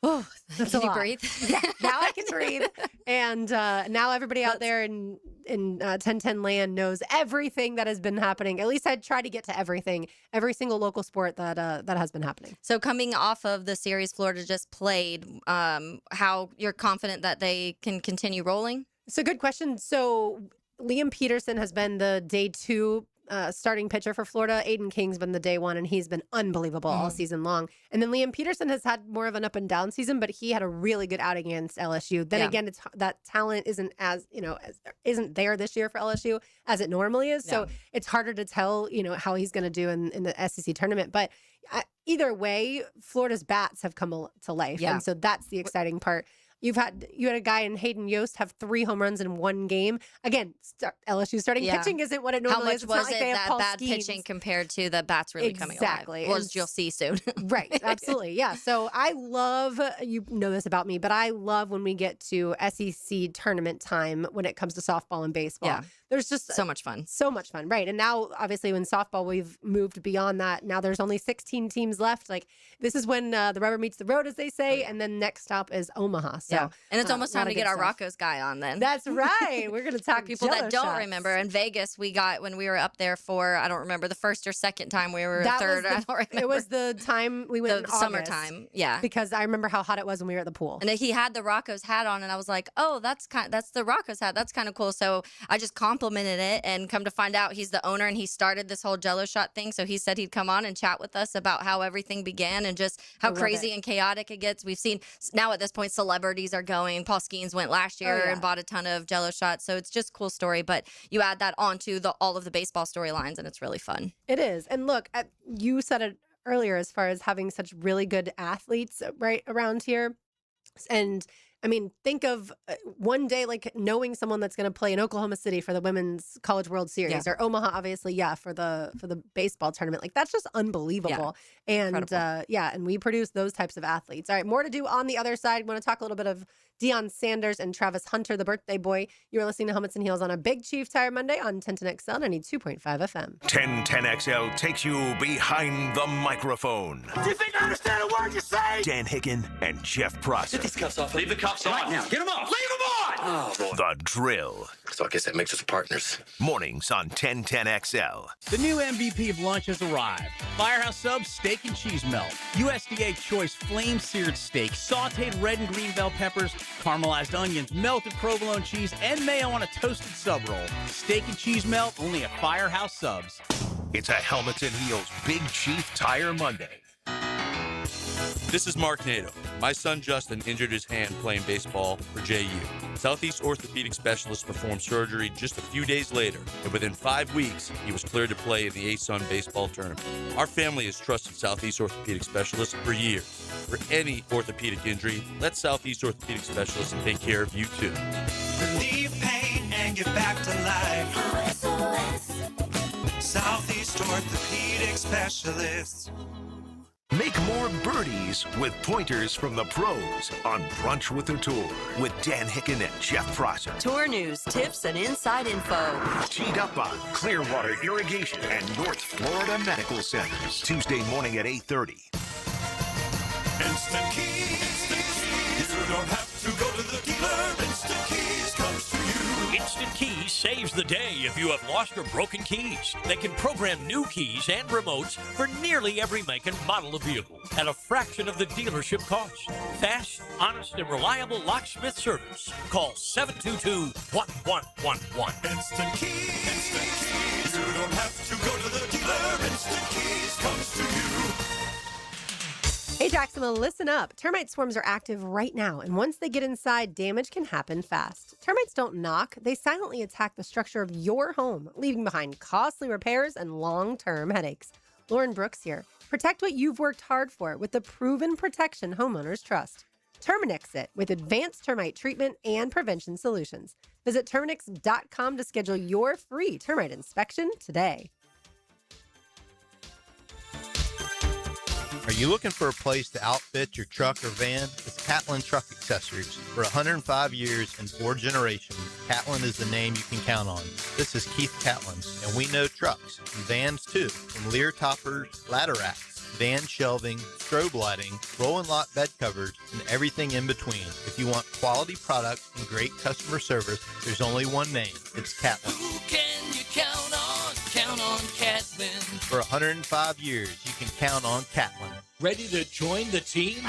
Oh, that's can you breathe? Yeah, now I can breathe. And now everybody out there in 1010 land knows everything that has been happening. At least I try to get to everything, every single local sport that has been happening. So coming off of the series Florida just played, how you're confident that they can continue rolling? It's a good question. So Liam Peterson has been the day 2 starting pitcher for Florida. Aiden King's been the day 1, and he's been unbelievable all season long. And then Liam Peterson has had more of an up and down season, but he had a really good outing against LSU. Then again, it's that talent isn't isn't there this year for LSU as it normally is. So it's harder to tell, how he's going to do in the SEC tournament. But either way, Florida's bats have come to life, and so that's the exciting part. You had a guy in Hayden Yost have 3 home runs in 1 game. Again, LSU starting pitching isn't what it normally is. How much was it that bad pitching compared to the bats really coming alive? Exactly. Well, as you'll see soon. Right. Absolutely. Yeah. So I love, you know this about me, but I love when we get to SEC tournament time when it comes to softball and baseball. Yeah. There's just so much fun. So much fun. Right. And now, obviously, when softball, we've moved beyond that. Now there's only 16 teams left. Like, this is when the rubber meets the road, as they say. And then next stop is Omaha. So, Yeah. And it's almost a lot time to of get good our stuff. Rocco's guy on then. That's right. We're going to talk people that Jell-O don't shots. remember. In Vegas, we got when we were up there for, I don't remember, the first or second time we were That third. was I don't remember. It was the time we went in the August, summertime. Yeah. because I remember how hot it was when we were at the pool. And he had the Rocco's hat on, and I was like, "Oh, that's the Rocco's hat. That's kind of cool." So I just complimented it, and come to find out, he's the owner, and he started this whole Jell-O shot thing. So he said he'd come on and chat with us about how everything began and just how love crazy it. and chaotic it gets. We've seen now at this point, celebrities are going. Paul Skeens went last year yeah. and bought a ton of Jell-O shots. So it's just a cool story. But you add that onto all of the baseball storylines, and it's really fun. It is. And look, you said it earlier as far as having such really good athletes right around here. And I mean, think of one day, like knowing someone that's going to play in Oklahoma City for the Women's College World Series, or Omaha, obviously, for the baseball tournament. Like, that's just unbelievable. And and we produce those types of athletes. All right, more to do on the other side. We want to talk a little bit of Deion Sanders and Travis Hunter, the birthday boy. You are listening to Helmets and Heels on a Big Chief Tire Monday on 1010XL 92.5 FM. 1010XL takes you behind the microphone. Do you think I understand a word you say? Dan Hicken and Jeff Prosser. Get these cuffs off. Leave the cuffs on now. Get them off. Leave them on. Oh, boy. The Drill. So I guess that makes us partners. Mornings on 1010XL. The new MVP of lunch has arrived. Firehouse Subs Steak and Cheese Melt. USDA Choice Flame-Seared Steak, sauteed red and green bell peppers, caramelized onions, melted provolone cheese, and mayo on a toasted sub roll. Steak and Cheese Melt only at Firehouse Subs. It's a Helmets and Heels Big Chief Tire Monday. This is Mark Nato. My son Justin injured his hand playing baseball for JU. Southeast orthopedic specialist performed surgery just a few days later, and within 5 weeks, he was cleared to play in the ASUN baseball tournament. Our family has trusted Southeast orthopedic specialists for years. For any orthopedic injury, let Southeast orthopedic specialists take care of you too. Relieve pain and get back to life. Southeast Orthopedic Specialists. Make more birdies with pointers from the pros on Brunch with the Tour with Dan Hicken and Jeff Prosser. Tour news, tips, and inside info. Teed up on Clearwater Irrigation and North Florida Medical Centers. Tuesday morning at 8:30. Instant Keys. You don't have to go to the dealer. Instant Keys comes to you. Instant Keys saves the day if you have lost or broken keys. They can program new keys and remotes for nearly every make and model of vehicle at a fraction of the dealership cost. Fast, honest, and reliable locksmith service. Call 722-1111. Instant Keys. Instant Keys. You don't have to go to the dealer. Instant Keys comes to you. Hey, Jacksonville, listen up. Termite swarms are active right now, and once they get inside, damage can happen fast. Termites don't knock. They silently attack the structure of your home, leaving behind costly repairs and long-term headaches. Lauren Brooks here. Protect what you've worked hard for with the proven protection homeowners trust. Terminix it with advanced termite treatment and prevention solutions. Visit Terminix.com to schedule your free termite inspection today. Are you looking for a place to outfit your truck or van? It's Catlin Truck Accessories. For 105 years and 4 generations, Catlin is the name you can count on. This is Keith Catlin, and we know trucks and vans too, from Lear toppers, ladder racks, van shelving, strobe lighting, roll and lock bed covers, and everything in between. If you want quality products and great customer service, there's only one name. It's Catlin. Who can you count on? Count on Catlin. For 105 years, you can count on Catlin. Ready to join the team?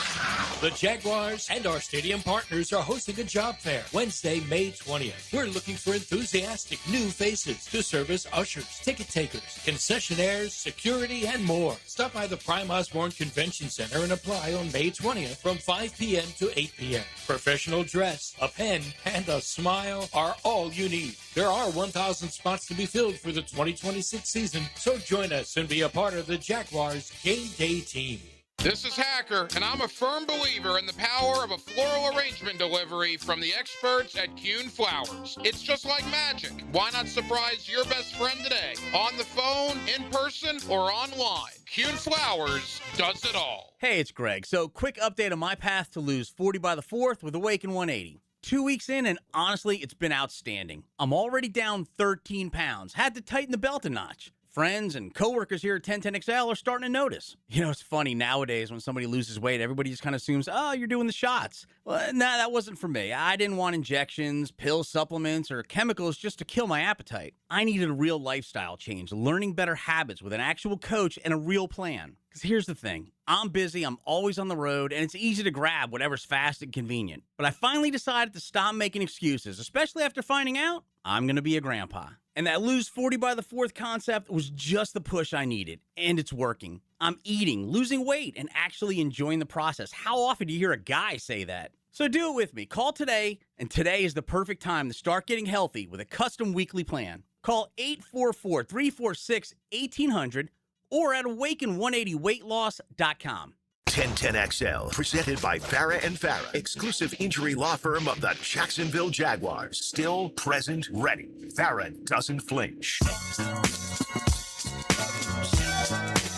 The Jaguars and our stadium partners are hosting a job fair Wednesday, May 20th. We're looking for enthusiastic new faces to serve as ushers, ticket takers, concessionaires, security, and more. Stop by the Prime Osborne Convention Center and apply on May 20th from 5 p.m. to 8 p.m. Professional dress, a pen, and a smile are all you need. There are 1,000 spots to be filled for the 2026 season, so join us and be a part of the Jaguars game day team. This is Hacker, and I'm a firm believer in the power of a floral arrangement delivery from the experts at Kuhn Flowers. It's just like magic. Why not surprise your best friend today? On the phone, in person, or online? Kuhn Flowers does it all. Hey, it's Greg. So, quick update on my path to lose 40 by the 4th with Awaken 180. 2 weeks in, and honestly, it's been outstanding. I'm already down 13 pounds. Had to tighten the belt a notch. friends and coworkers here at 1010XL are starting to notice. You know, it's funny nowadays when somebody loses weight, everybody just kind of assumes, oh, you're doing the shots. Well, nah, that wasn't for me. I didn't want injections, pills, supplements, or chemicals just to kill my appetite. I needed a real lifestyle change, learning better habits with an actual coach and a real plan. Because here's the thing. I'm busy, I'm always on the road, and it's easy to grab whatever's fast and convenient. But I finally decided to stop making excuses, especially after finding out I'm going to be a grandpa. And that lose 40 by the fourth concept was just the push I needed, and it's working. I'm eating, losing weight, and actually enjoying the process. How often do you hear a guy say that? So do it with me. Call today, and today is the perfect time to start getting healthy with a custom weekly plan. Call 844-346-1800 or at awaken180weightloss.com. 1010XL, presented by Farah and Farah, exclusive injury law firm of the Jacksonville Jaguars. Still present, ready. Farah doesn't flinch.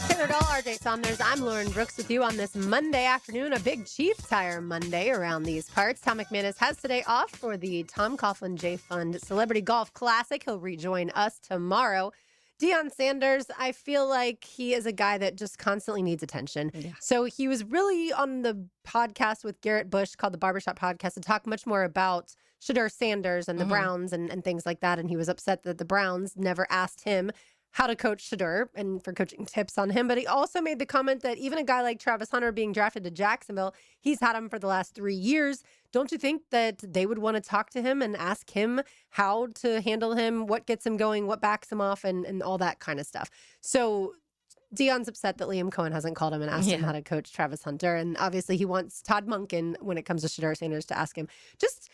Taylor Dahl, RJ Saunders. I'm Lauren Brooks with you on this Monday afternoon, a big Chief Tire Monday around these parts. Tom McManus has today off for the Tom Coughlin J Fund Celebrity Golf Classic. He'll rejoin us tomorrow. Deion Sanders, I feel like he is a guy that just constantly needs attention. Yeah. So he was really on the podcast with Garrett Bush called the Barbershop Podcast to talk much more about Shedeur Sanders and the Browns and things like that. And he was upset that the Browns never asked him how to coach Shedeur and for coaching tips on him. But he also made the comment that even a guy like Travis Hunter being drafted to Jacksonville, he's had him for the last 3 years. Don't you think that they would want to talk to him and ask him how to handle him, what gets him going, what backs him off, and all that kind of stuff? So Deion's upset that Liam Cohen hasn't called him and asked him how to coach Travis Hunter. And obviously he wants Todd Monken, when it comes to Shedeur Sanders, to ask him. Just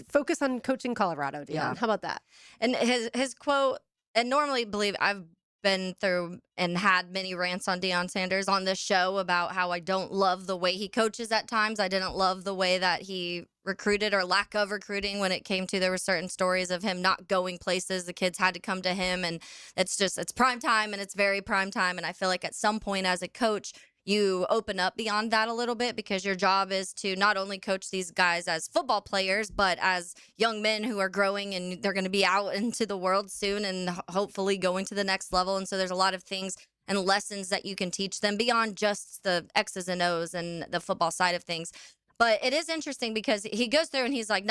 focus on coaching Colorado, Deion. Yeah. How about that? And his quote, and normally believe I've been through and had many rants on Deion Sanders on this show about how I don't love the way he coaches at times. I didn't love the way that he recruited or lack of recruiting when it came to, there were certain stories of him not going places. The kids had to come to him, and it's prime time, and it's very prime time. And I feel like at some point as a coach, you open up beyond that a little bit, because your job is to not only coach these guys as football players, but as young men who are growing and they're going to be out into the world soon and hopefully going to the next level. And so there's a lot of things and lessons that you can teach them beyond just the X's and O's and the football side of things. But it is interesting because he goes through and he's like,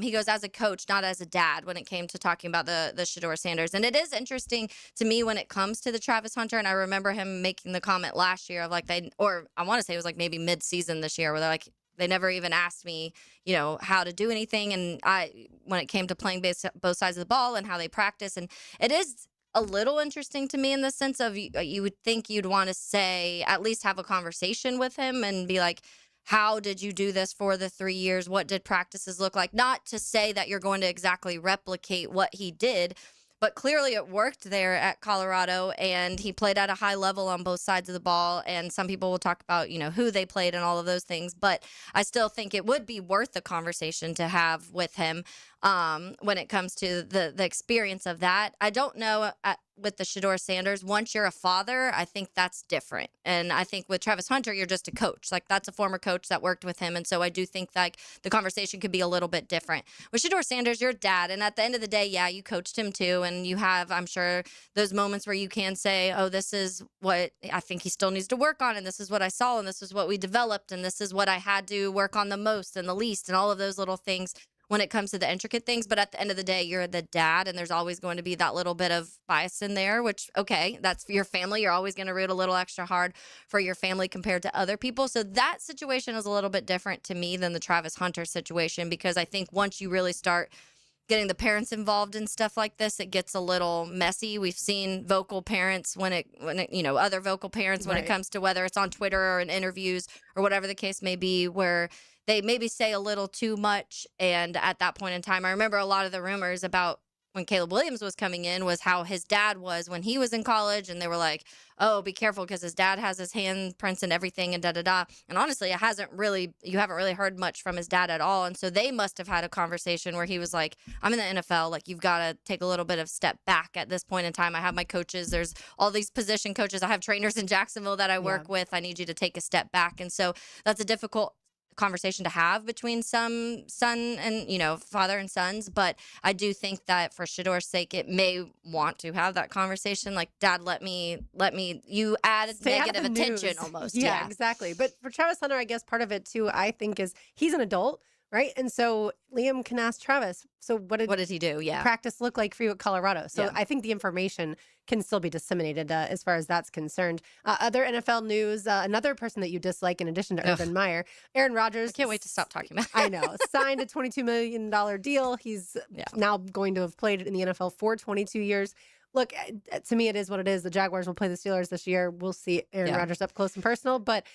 he goes as a coach, not as a dad, when it came to talking about the Shedeur Sanders. And it is interesting to me when it comes to the Travis Hunter. And I remember him making the comment last year of like, I want to say it was like maybe mid-season this year, where they're like, they never even asked me, how to do anything. And when it came to playing both sides of the ball and how they practice. And it is a little interesting to me in the sense of you would think you'd want to say, at least have a conversation with him and be like, how did you do this for the 3 years? What did practices look like? Not to say that you're going to exactly replicate what he did, but clearly it worked there at Colorado, and he played at a high level on both sides of the ball. And some people will talk about, who they played and all of those things. But I still think it would be worth the conversation to have with him when it comes to the experience of that. I don't know with the Shedeur Sanders, once you're a father, I think that's different. And I think with Travis Hunter, you're just a coach. Like, that's a former coach that worked with him. And so I do think like the conversation could be a little bit different. With Shedeur Sanders, you're a dad. And at the end of the day, yeah, you coached him too. And you have, I'm sure, those moments where you can say, oh, this is what I think he still needs to work on. And this is what I saw. And this is what we developed. And this is what I had to work on the most and the least, and all of those little things when it comes to the intricate things. But at the end of the day, you're the dad, and there's always going to be that little bit of bias in there, which, okay, that's your family. You're always going to root a little extra hard for your family compared to other people. So that situation is a little bit different to me than the Travis Hunter situation, because I think once you really start getting the parents involved in stuff like this, it gets a little messy. We've seen vocal parents when it other vocal parents when it comes to whether it's on Twitter or in interviews or whatever the case may be, where they maybe say a little too much. And at that point in time, I remember a lot of the rumors about when Caleb Williams was coming in was how his dad was when he was in college. And they were like, oh, be careful because his dad has his handprints and everything and da-da-da. And honestly, you haven't really heard much from his dad at all. And so they must have had a conversation where he was like, I'm in the NFL. Like, you've got to take a little bit of step back at this point in time. I have my coaches. There's all these position coaches. I have trainers in Jacksonville that I work with. I need you to take a step back. And so that's a difficult conversation to have between some son and, father and sons. But I do think that for Shador's sake, it may want to have that conversation. Like, Dad, let me, you add Stay out of negative the attention news. almost. Yeah, exactly. But for Travis Hunter, I guess part of it too, I think, is he's an adult. Right. And so Liam can ask Travis, so what did he do? Yeah. Practice look like for you at Colorado? So I think the information can still be disseminated as far as that's concerned. Other NFL news, another person that you dislike in addition to Urban Meyer, Aaron Rodgers. I can't wait to stop talking about it. I know. Signed a $22 million deal. He's now going to have played in the NFL for 22 years. Look, to me, it is what it is. The Jaguars will play the Steelers this year. We'll see Aaron Rodgers up close and personal. But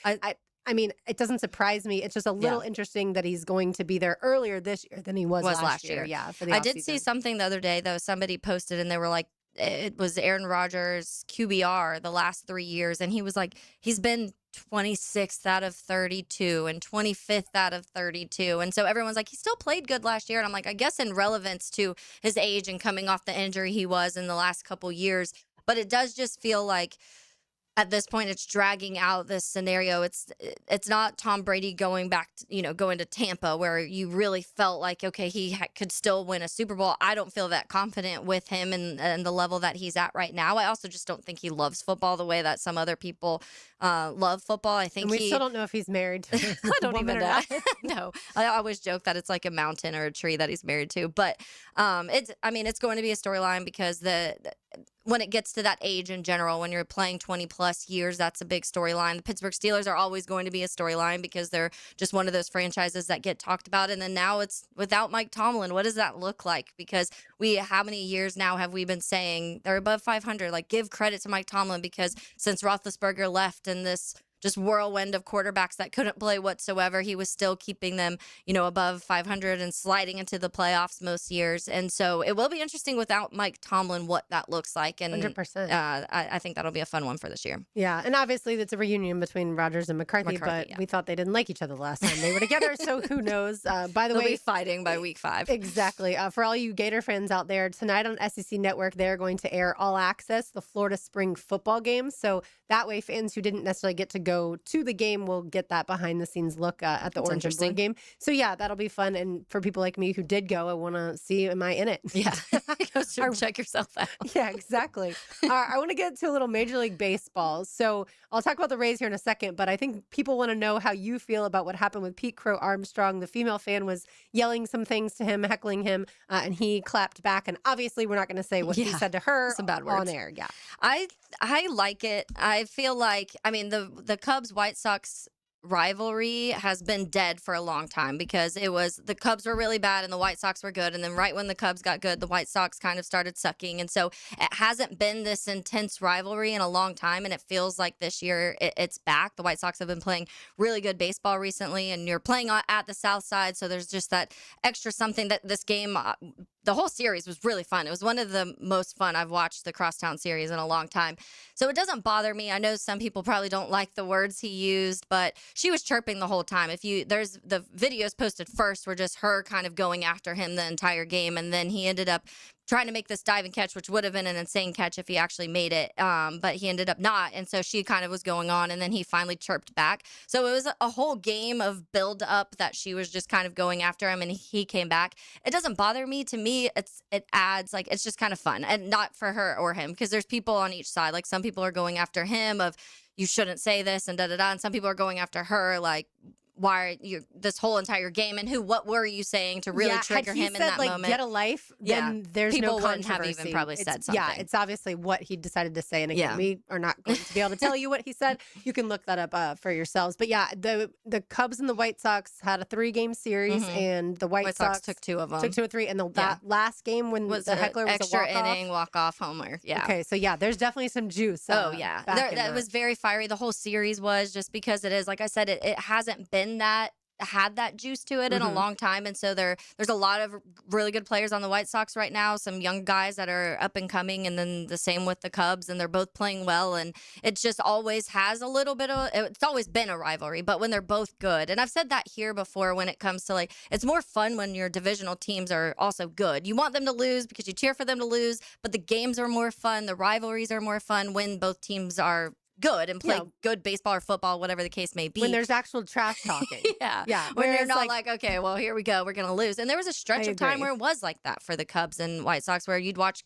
I mean, it doesn't surprise me. It's just a little interesting that he's going to be there earlier this year than he was last year. Yeah, for the I did see something the other day, though. Somebody posted and they were like, it was Aaron Rodgers' QBR the last 3 years. And he was like, he's been 26th out of 32 and 25th out of 32. And so everyone's like, he still played good last year. And I'm like, I guess in relevance to his age and coming off the injury he was in the last couple years. But it does just feel like, at this point, it's dragging out this scenario. It's not Tom Brady going back, going to Tampa, where you really felt like, okay, he could still win a Super Bowl. I don't feel that confident with him and the level that he's at right now. I also just don't think he loves football the way that some other people love football. I think we still don't know if he's married to I don't even know. No, I always joke that it's like a mountain or a tree that he's married to. But it's going to be a storyline because when it gets to that age in general, when you're playing 20 plus years, that's a big storyline. The Pittsburgh Steelers are always going to be a storyline because they're just one of those franchises that get talked about. And then now it's without Mike Tomlin. What does that look like? Because how many years now have we been saying they're above 500? Like, give credit to Mike Tomlin, because since Roethlisberger left and this just whirlwind of quarterbacks that couldn't play whatsoever, he was still keeping them, above 500 and sliding into the playoffs most years. And so it will be interesting without Mike Tomlin what that looks like. And 100%. I think that'll be a fun one for this year. Yeah, and obviously it's a reunion between Rodgers and McCarthy, but we thought they didn't like each other the last time they were together, so who knows? By the They'll way, be fighting by week 5. Exactly. For all you Gator fans out there, tonight on SEC Network, they're going to air All Access, the Florida Spring football game. So that way fans who didn't necessarily get to go to the game will get that behind-the-scenes look at the Orange and Blue game. So yeah, that'll be fun. And for people like me who did go, I want to see, am I in it? Yeah. Go check yourself out. Yeah, exactly. I want to get to a little Major League Baseball. So I'll talk about the Rays here in a second, but I think people want to know how you feel about what happened with Pete Crow Armstrong. The female fan was yelling some things to him, heckling him, and he clapped back. And obviously, we're not going to say what he said to her some bad words on air. Yeah, I like it. I feel like, the Cubs White Sox rivalry has been dead for a long time because the Cubs were really bad and the White Sox were good, and then right when the Cubs got good, the White Sox kind of started sucking, and so it hasn't been this intense rivalry in a long time, and it feels like this year it's back. The White Sox have been playing really good baseball recently, and you're playing at the South Side, so there's just that extra something that this game the whole series was really fun. It was one of the most fun I've watched the Crosstown series in a long time. So it doesn't bother me. I know some people probably don't like the words he used, but she was chirping the whole time. There's the videos posted first were just her kind of going after him the entire game, and then he ended up trying to make this diving catch, which would have been an insane catch if he actually made it, but he ended up not, and so she kind of was going on, and then he finally chirped back. So it was a whole game of build up that she was just kind of going after him, and he came back. It doesn't bother me. To me, it adds, like, it's just kind of fun, and not for her or him, because there's people on each side. Like, some people are going after him of, you shouldn't say this, and da-da-da, and some people are going after her, like, why are you this whole entire game, and what were you saying to really trigger him in that moment? Get a life, then there's people no wouldn't have even probably said something. Yeah, it's obviously what he decided to say, and again, we are not going to be able to tell you what he said. You can look that up for yourselves. But yeah, the Cubs and the White Sox had a 3-game series, and the White Sox took 2 of them, took 2 or 3, and that last game when was the heckler was extra a inning walk-off homer. Yeah. Okay, so yeah, there's definitely some juice. That was very fiery. The whole series was, just because it is, like I said, it hasn't been had that juice to it in a long time, and so there's a lot of really good players on the White Sox right now, some young guys that are up and coming, and then the same with the Cubs, and they're both playing well, and it just always has a little bit of, it's always been a rivalry, but when they're both good, and I've said that here before, when it comes to, like, it's more fun when your divisional teams are also good. You want them to lose because you cheer for them to lose, but the games are more fun, the rivalries are more fun when both teams are good and play good baseball or football, whatever the case may be. When there's actual trash talking. Yeah. Yeah. When you're Whereas, not like, okay, well, here we go. We're going to lose. And there was a stretch I of time agree. where it was like that for the Cubs and White Sox, where you'd watch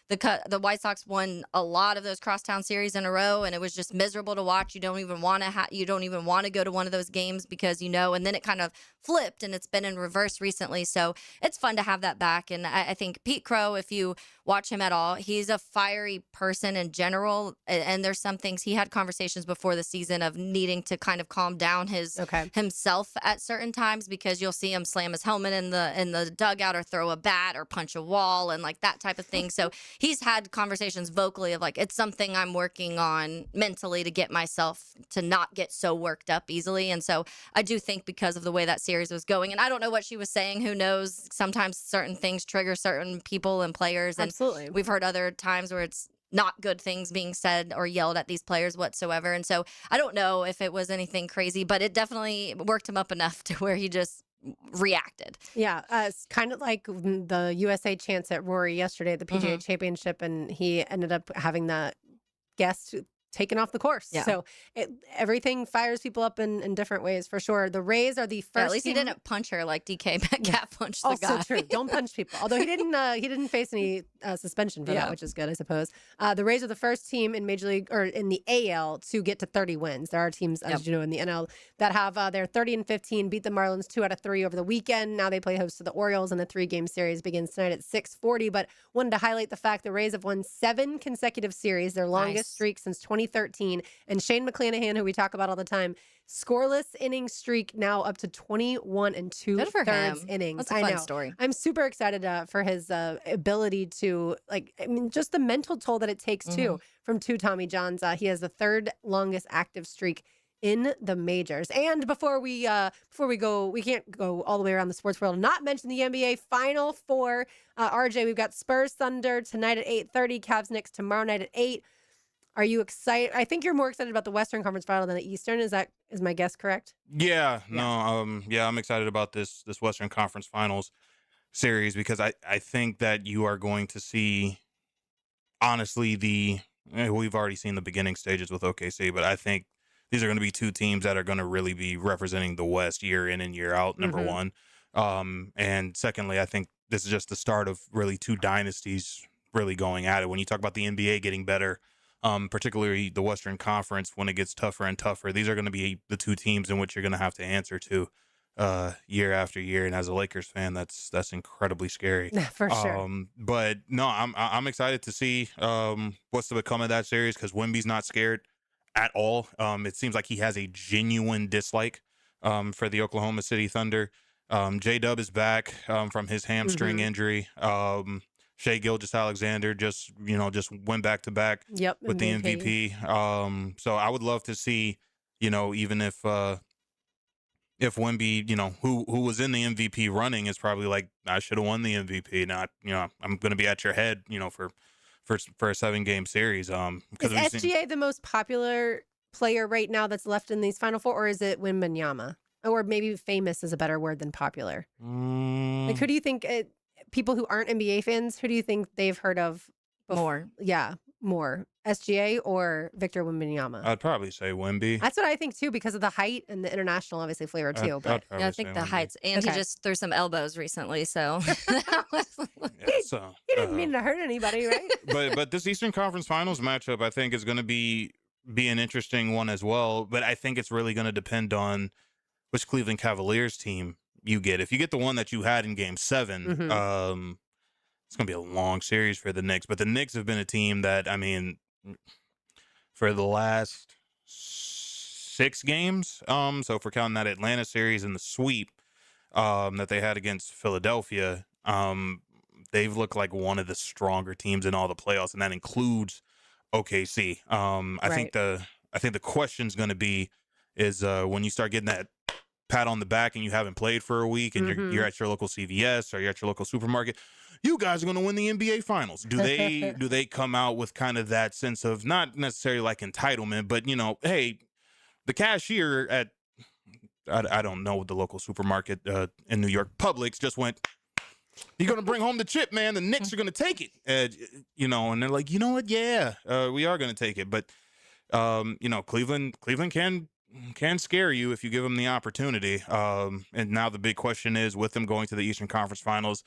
the White Sox won a lot of those crosstown series in a row, and it was just miserable to watch. You don't even want to go to one of those games because and then it kind of flipped, and it's been in reverse recently. So it's fun to have that back. And I think Pete Crow, if you watch him at all, he's a fiery person in general. And there's some things he had conversations before the season of needing to kind of calm down himself at certain times, because you'll see him slam his helmet in the dugout or throw a bat or punch a wall and like that type of thing. So he's had conversations vocally of like, it's something I'm working on mentally to get myself to not get so worked up easily. And so I do think because of the way that series was going, and I don't know what she was saying, who knows, sometimes certain things trigger certain people and players. And Absolutely. we've heard other times where it's not good things being said or yelled at these players whatsoever. And so I don't know if it was anything crazy, but it definitely worked him up enough to where he just reacted. Yeah, it's kind of like the USA chants at Rory yesterday at the PGA Championship, and he ended up having the guest taken off the course. Yeah. So everything fires people up in different ways, for sure. The Rays are the first. At least he didn't punch her like DK Metcalf punched the guy. Also true. Don't punch people. Although he didn't face any suspension for that, which is good, I suppose. The Rays are the first team in Major League or in the AL to get to 30 wins. There are teams, as you know, in the NL that have their 30-15, beat the Marlins 2 out of 3 over the weekend. Now they play host to the Orioles, and a 3-game series begins tonight at 6:40. But wanted to highlight the fact the Rays have won 7 consecutive series, their longest streak since 2013. And Shane McClanahan, who we talk about all the time, scoreless inning streak now up to 21 2/3 innings. That's a fun story. I'm super excited for his ability to, just the mental toll that it takes too from 2 Tommy Johns. He has the 3rd longest active streak in the majors. And before we go, we can't go all the way around the sports world and not mention the NBA Final Four. RJ, we've got Spurs Thunder tonight at 8:30, Cavs Knicks tomorrow night at 8. Are you excited? I think you're more excited about the Western Conference Final than the Eastern. Is my guess correct? Yeah, I'm excited about this Western Conference Finals series because I think that you are going to see, honestly, we've already seen the beginning stages with OKC, but I think these are going to be 2 teams that are going to really be representing the West year in and year out, number one. And secondly, I think this is just the start of really 2 dynasties really going at it. When you talk about the NBA getting better, particularly the Western Conference, when it gets tougher and tougher, these are going to be the 2 teams in which you're going to have to answer to year after year. And as a Lakers fan, that's incredibly scary. For sure. But no, I'm excited to see what's to become of that series because Wemby's not scared at all. It seems like he has a genuine dislike for the Oklahoma City Thunder. J-Dub is back from his hamstring injury. Shai Gilgeous-Alexander just went back to back with the MVP. So I would love to see, even if Wemby, who was in the MVP running is probably like, I should have won the MVP. Not, I'm going to be at your head, for a 7-game series. Is SGA the most popular player right now that's left in these Final Four, or is it Wembanyama? Or maybe famous is a better word than popular. Like, who do you think? People who aren't NBA fans, who do you think they've heard of more? Yeah, more. SGA or Victor Wembanyama? I'd probably say Wemby. That's what I think too, because of the height and the international, obviously, flavor too. But yeah, I think the heights, and he just threw some elbows recently, so he didn't mean to hurt anybody, right? but this Eastern Conference Finals matchup, I think, is going to be an interesting one as well. But I think it's really going to depend on which Cleveland Cavaliers team you get. If you get the one that you had in Game 7, it's going to be a long series for the Knicks. But the Knicks have been a team that, for the last 6 games, so if we're counting that Atlanta series and the sweep that they had against Philadelphia, they've looked like one of the stronger teams in all the playoffs, and that includes OKC. I think the question's going to be is when you start getting that pat on the back and you haven't played for a week and you're at your local CVS or you're at your local supermarket, you guys are going to win the NBA Finals. Do they come out with kind of that sense of not necessarily like entitlement, but hey, the cashier at I don't know the local supermarket in New York, Publix, just went, you're going to bring home the chip, man. The Knicks are going to take it. And they're like, you know what? Yeah, we are going to take it. But Cleveland can scare you if you give them the opportunity. And now the big question is, with them going to the Eastern Conference Finals,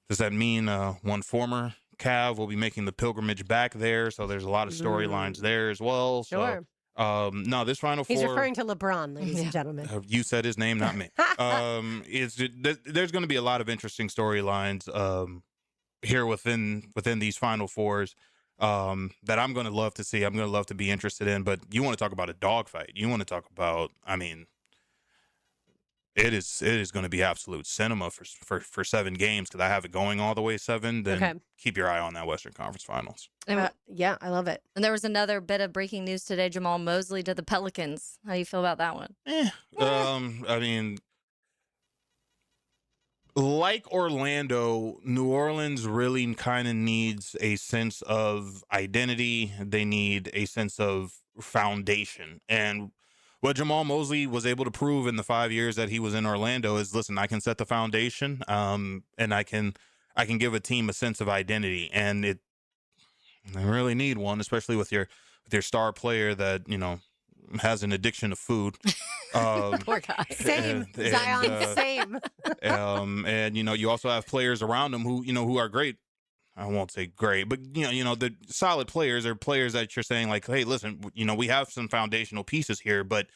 does that mean one former Cav will be making the pilgrimage back there? So there's a lot of storylines there as well. Sure. So, no, this Final He's Four. referring to LeBron, ladies and gentlemen. You said his name, not me. There's going to be a lot of interesting storylines here within these Final Fours that I'm going to love to see. I'm going to love to be interested in. But you want to talk about a dogfight? You want to talk about? I mean, it is going to be absolute cinema for 7 games, because I have it going all the way 7. Then keep your eye on that Western Conference Finals. Yeah, I love it. And there was another bit of breaking news today. Jamal Mosley to the Pelicans. How do you feel about that one? I mean, like Orlando, New Orleans really kind of needs a sense of identity. They need a sense of foundation. And what Jamal Mosley was able to prove in the 5 years that he was in Orlando is, listen, I can set the foundation, and I can give a team a sense of identity. And they really need one, especially with your star player that, has an addiction to food. Poor guy. Same. Zion, same. And you also have players around him who are great. I won't say great, but the solid players are players that you're saying, like, hey, listen, we have some foundational pieces here, but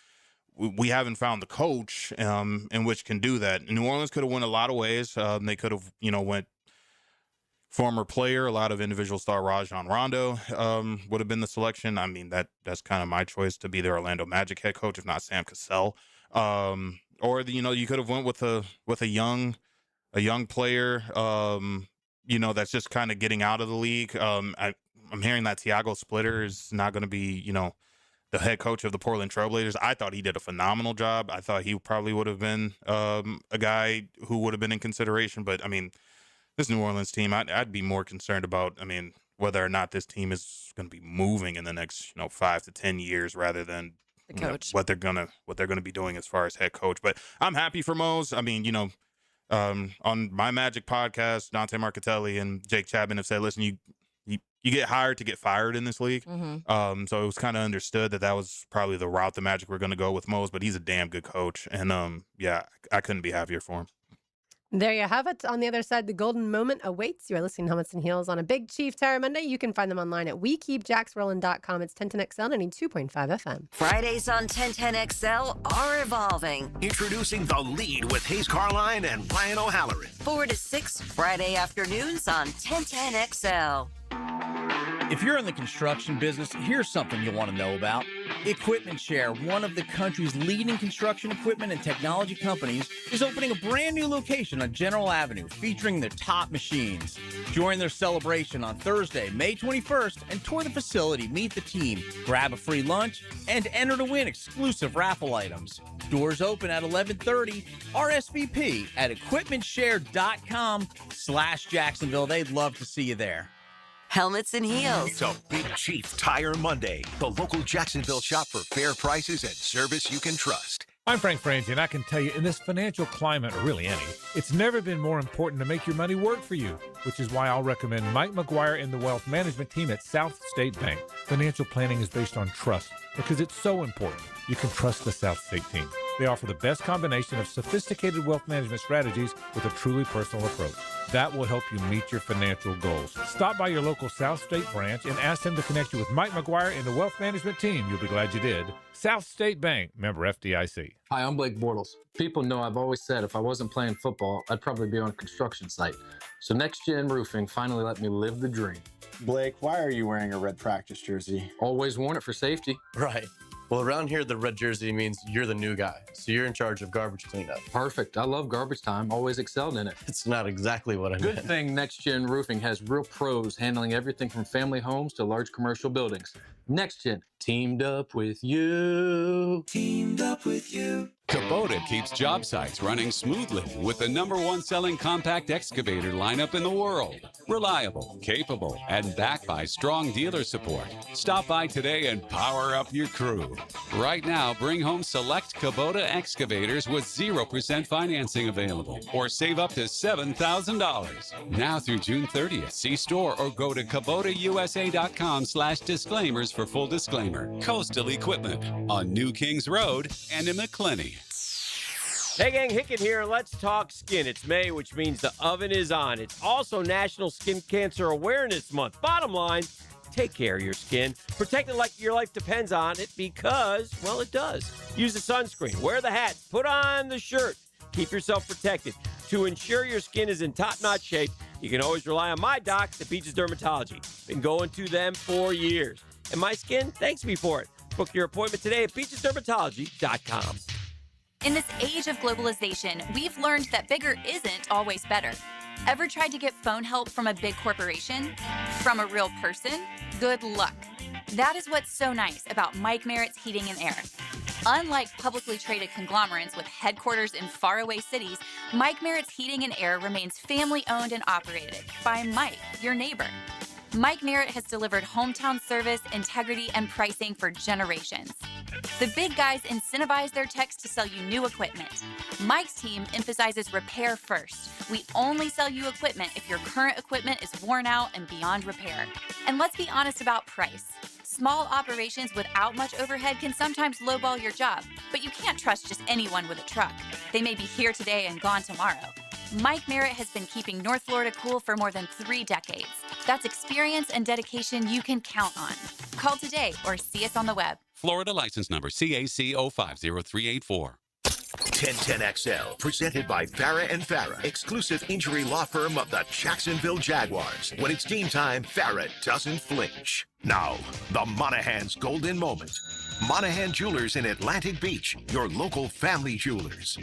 we haven't found the coach in which can do that. New Orleans could have went a lot of ways. They could have went former player, a lot of individual star. Rajon Rondo would have been the selection. I mean, that's kind of my choice to be the Orlando Magic head coach, if not Sam Cassell. Or you could have went with a young player. That's just kind of getting out of the league. I'm hearing that Tiago Splitter is not going to be, the head coach of the Portland Trailblazers. I thought he did a phenomenal job. I thought he probably would have been a guy who would have been in consideration. But, I mean, this New Orleans team, I'd be more concerned about, whether or not this team is going to be moving in the next, 5 to 10 years, rather than the coach. What they're gonna be doing as far as head coach. But I'm happy for Mose. I mean, on my Magic podcast, Dante Marcatelli and Jake Chapman have said, listen, you get hired to get fired in this league. Mm-hmm. So it was kind of understood that was probably the route the Magic were going to go with Mose, but he's a damn good coach. And I couldn't be happier for him. There you have it. On the other side, the golden moment awaits. You are listening to Helmets and Heels on a Big Chief Terror Monday. You can find them online at WeKeepJacksRollin.com. It's 1010XL 92.5 FM. Fridays on 1010XL are evolving. Introducing The Lead with Hayes Carline and Ryan O'Halloran. 4 to 6 Friday afternoons on 1010XL. If you're in the construction business, here's something you'll want to know about. Equipment Share, one of the country's leading construction equipment and technology companies, is opening a brand new location on General Avenue featuring their top machines. Join their celebration on Thursday, May 21st, and tour the facility, meet the team, grab a free lunch, and enter to win exclusive raffle items. Doors open at 11:30. RSVP at equipmentshare.com/Jacksonville. They'd love to see you there. Helmets and Heels. It's a Big Chief Tire Monday. The local Jacksonville shop for fair prices and service you can trust. I'm Frank Franzi, and I can tell you, in this financial climate, or really any, it's never been more important to make your money work for you, which is why I'll recommend Mike McGuire and the wealth management team at South State Bank. Financial planning is based on trust, because it's so important. You can trust the South State team. They offer the best combination of sophisticated wealth management strategies with a truly personal approach. That will help you meet your financial goals. Stop by your local South State branch and ask them to connect you with Mike McGuire and the wealth management team. You'll be glad you did. South State Bank, member FDIC. Hi, I'm Blake Bortles. People know I've always said if I wasn't playing football, I'd probably be on a construction site. So Next Gen Roofing finally let me live the dream. Blake, why are you wearing a red practice jersey? Always worn it for safety. Right. Well, around here, the red jersey means you're the new guy, so you're in charge of garbage cleanup. Perfect. I love garbage time. Always excelled in it. It's not exactly what I meant. Good thing Next Gen Roofing has real pros handling everything from family homes to large commercial buildings. Next Gen, teamed up with you. Teamed up with you. Kubota keeps job sites running smoothly with the #1 selling compact excavator lineup in the world. Reliable, capable, and backed by strong dealer support. Stop by today and power up your crew. Right now, bring home select Kubota excavators with 0% financing available or save up to $7,000. Now through June 30th, see store or go to KubotaUSA.com/disclaimers for full disclaimer. Coastal Equipment on New Kings Road and in McClenny. Hey gang, Hicken here. Let's talk skin. It's May, which means the oven is on. It's also National Skin Cancer Awareness Month. Bottom line, take care of your skin. Protect it like your life depends on it because, well, it does. Use the sunscreen, wear the hat, put on the shirt. Keep yourself protected. To ensure your skin is in top-notch shape, you can always rely on my doc, the Beaches Dermatology. Been going to them for years. And my skin thanks me for it. Book your appointment today at beachesdermatology.com. In this age of globalization, we've learned that bigger isn't always better. Ever tried to get phone help from a big corporation? From a real person? Good luck. That is what's so nice about Mike Merritt's Heating and Air. Unlike publicly traded conglomerates with headquarters in faraway cities, Mike Merritt's Heating and Air remains family-owned and operated by Mike, your neighbor. Mike Merritt has delivered hometown service, integrity, and pricing for generations. The big guys incentivize their techs to sell you new equipment. Mike's team emphasizes repair first. We only sell you equipment if your current equipment is worn out and beyond repair. And let's be honest about price. Small operations without much overhead can sometimes lowball your job, but you can't trust just anyone with a truck. They may be here today and gone tomorrow. Mike Merritt has been keeping North Florida cool for more than 3 decades. That's experience and dedication you can count on. Call today or see us on the web. Florida license number CAC 050384. 1010XL, presented by Farah and Farah, exclusive injury law firm of the Jacksonville Jaguars. When it's team time, Farah doesn't flinch. Now, the Monahan's golden moment. Monahan Jewelers in Atlantic Beach, your local family jewelers.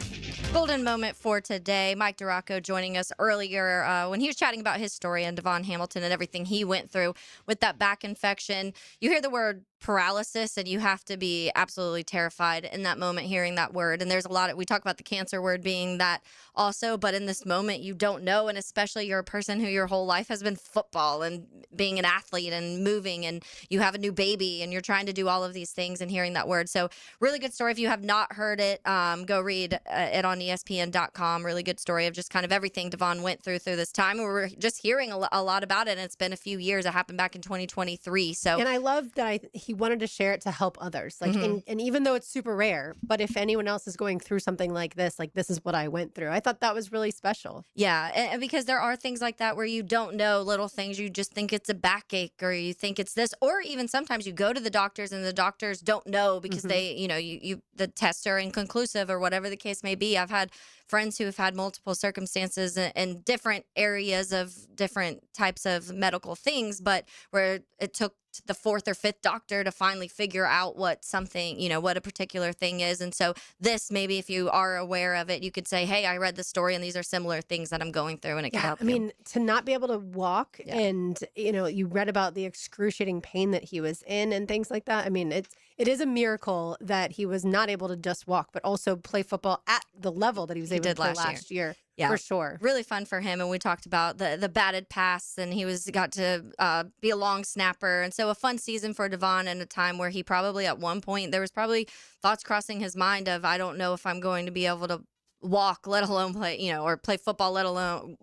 Golden moment for today. Mike Duraco joining us earlier when he was chatting about his story and Devon Hamilton and everything he went through with that back infection. You hear the word paralysis and you have to be absolutely terrified in that moment hearing that word. And there's a lot of, we talk about the cancer word being that also, but in this moment you don't know. And especially you're a person who your whole life has been football and being an athlete and moving, and you have a new baby and you're trying to do all of these things and hearing that word. So really good story. If you have not heard it, go read it on ESPN.com. Really good story of just kind of everything Devon went through this time. We were just hearing a lot about it, and it's been a few years. It happened back in 2023. So, and I love that he wanted to share it to help others. Like, and even though it's super rare, but if anyone else is going through something like this is what I went through. I thought that was really special. Yeah, and because there are things like that where you don't know, little things. You just think it's a backache, or you think it's this, or even sometimes you go to the doctors and the doctors don't know because they, you the tests are inconclusive or whatever the case may be. I've had friends who have had multiple circumstances in different areas of different types of medical things, but where it took the 4th or 5th doctor to finally figure out what something, what a particular thing is. And so this, maybe if you are aware of it, you could say, hey, I read the story and these are similar things that I'm going through, and it can help you. I mean, to not be able to walk and, you read about the excruciating pain that he was in and things like that. I mean, it is a miracle that he was not able to just walk, but also play football at the level that he was able to play last year. Yeah, for sure. Really fun for him. And we talked about the batted pass, and he got to be a long snapper. And so a fun season for Devon, in a time where he probably at one point, there was probably thoughts crossing his mind of, I don't know if I'm going to be able to walk, let alone play, or play football, let alone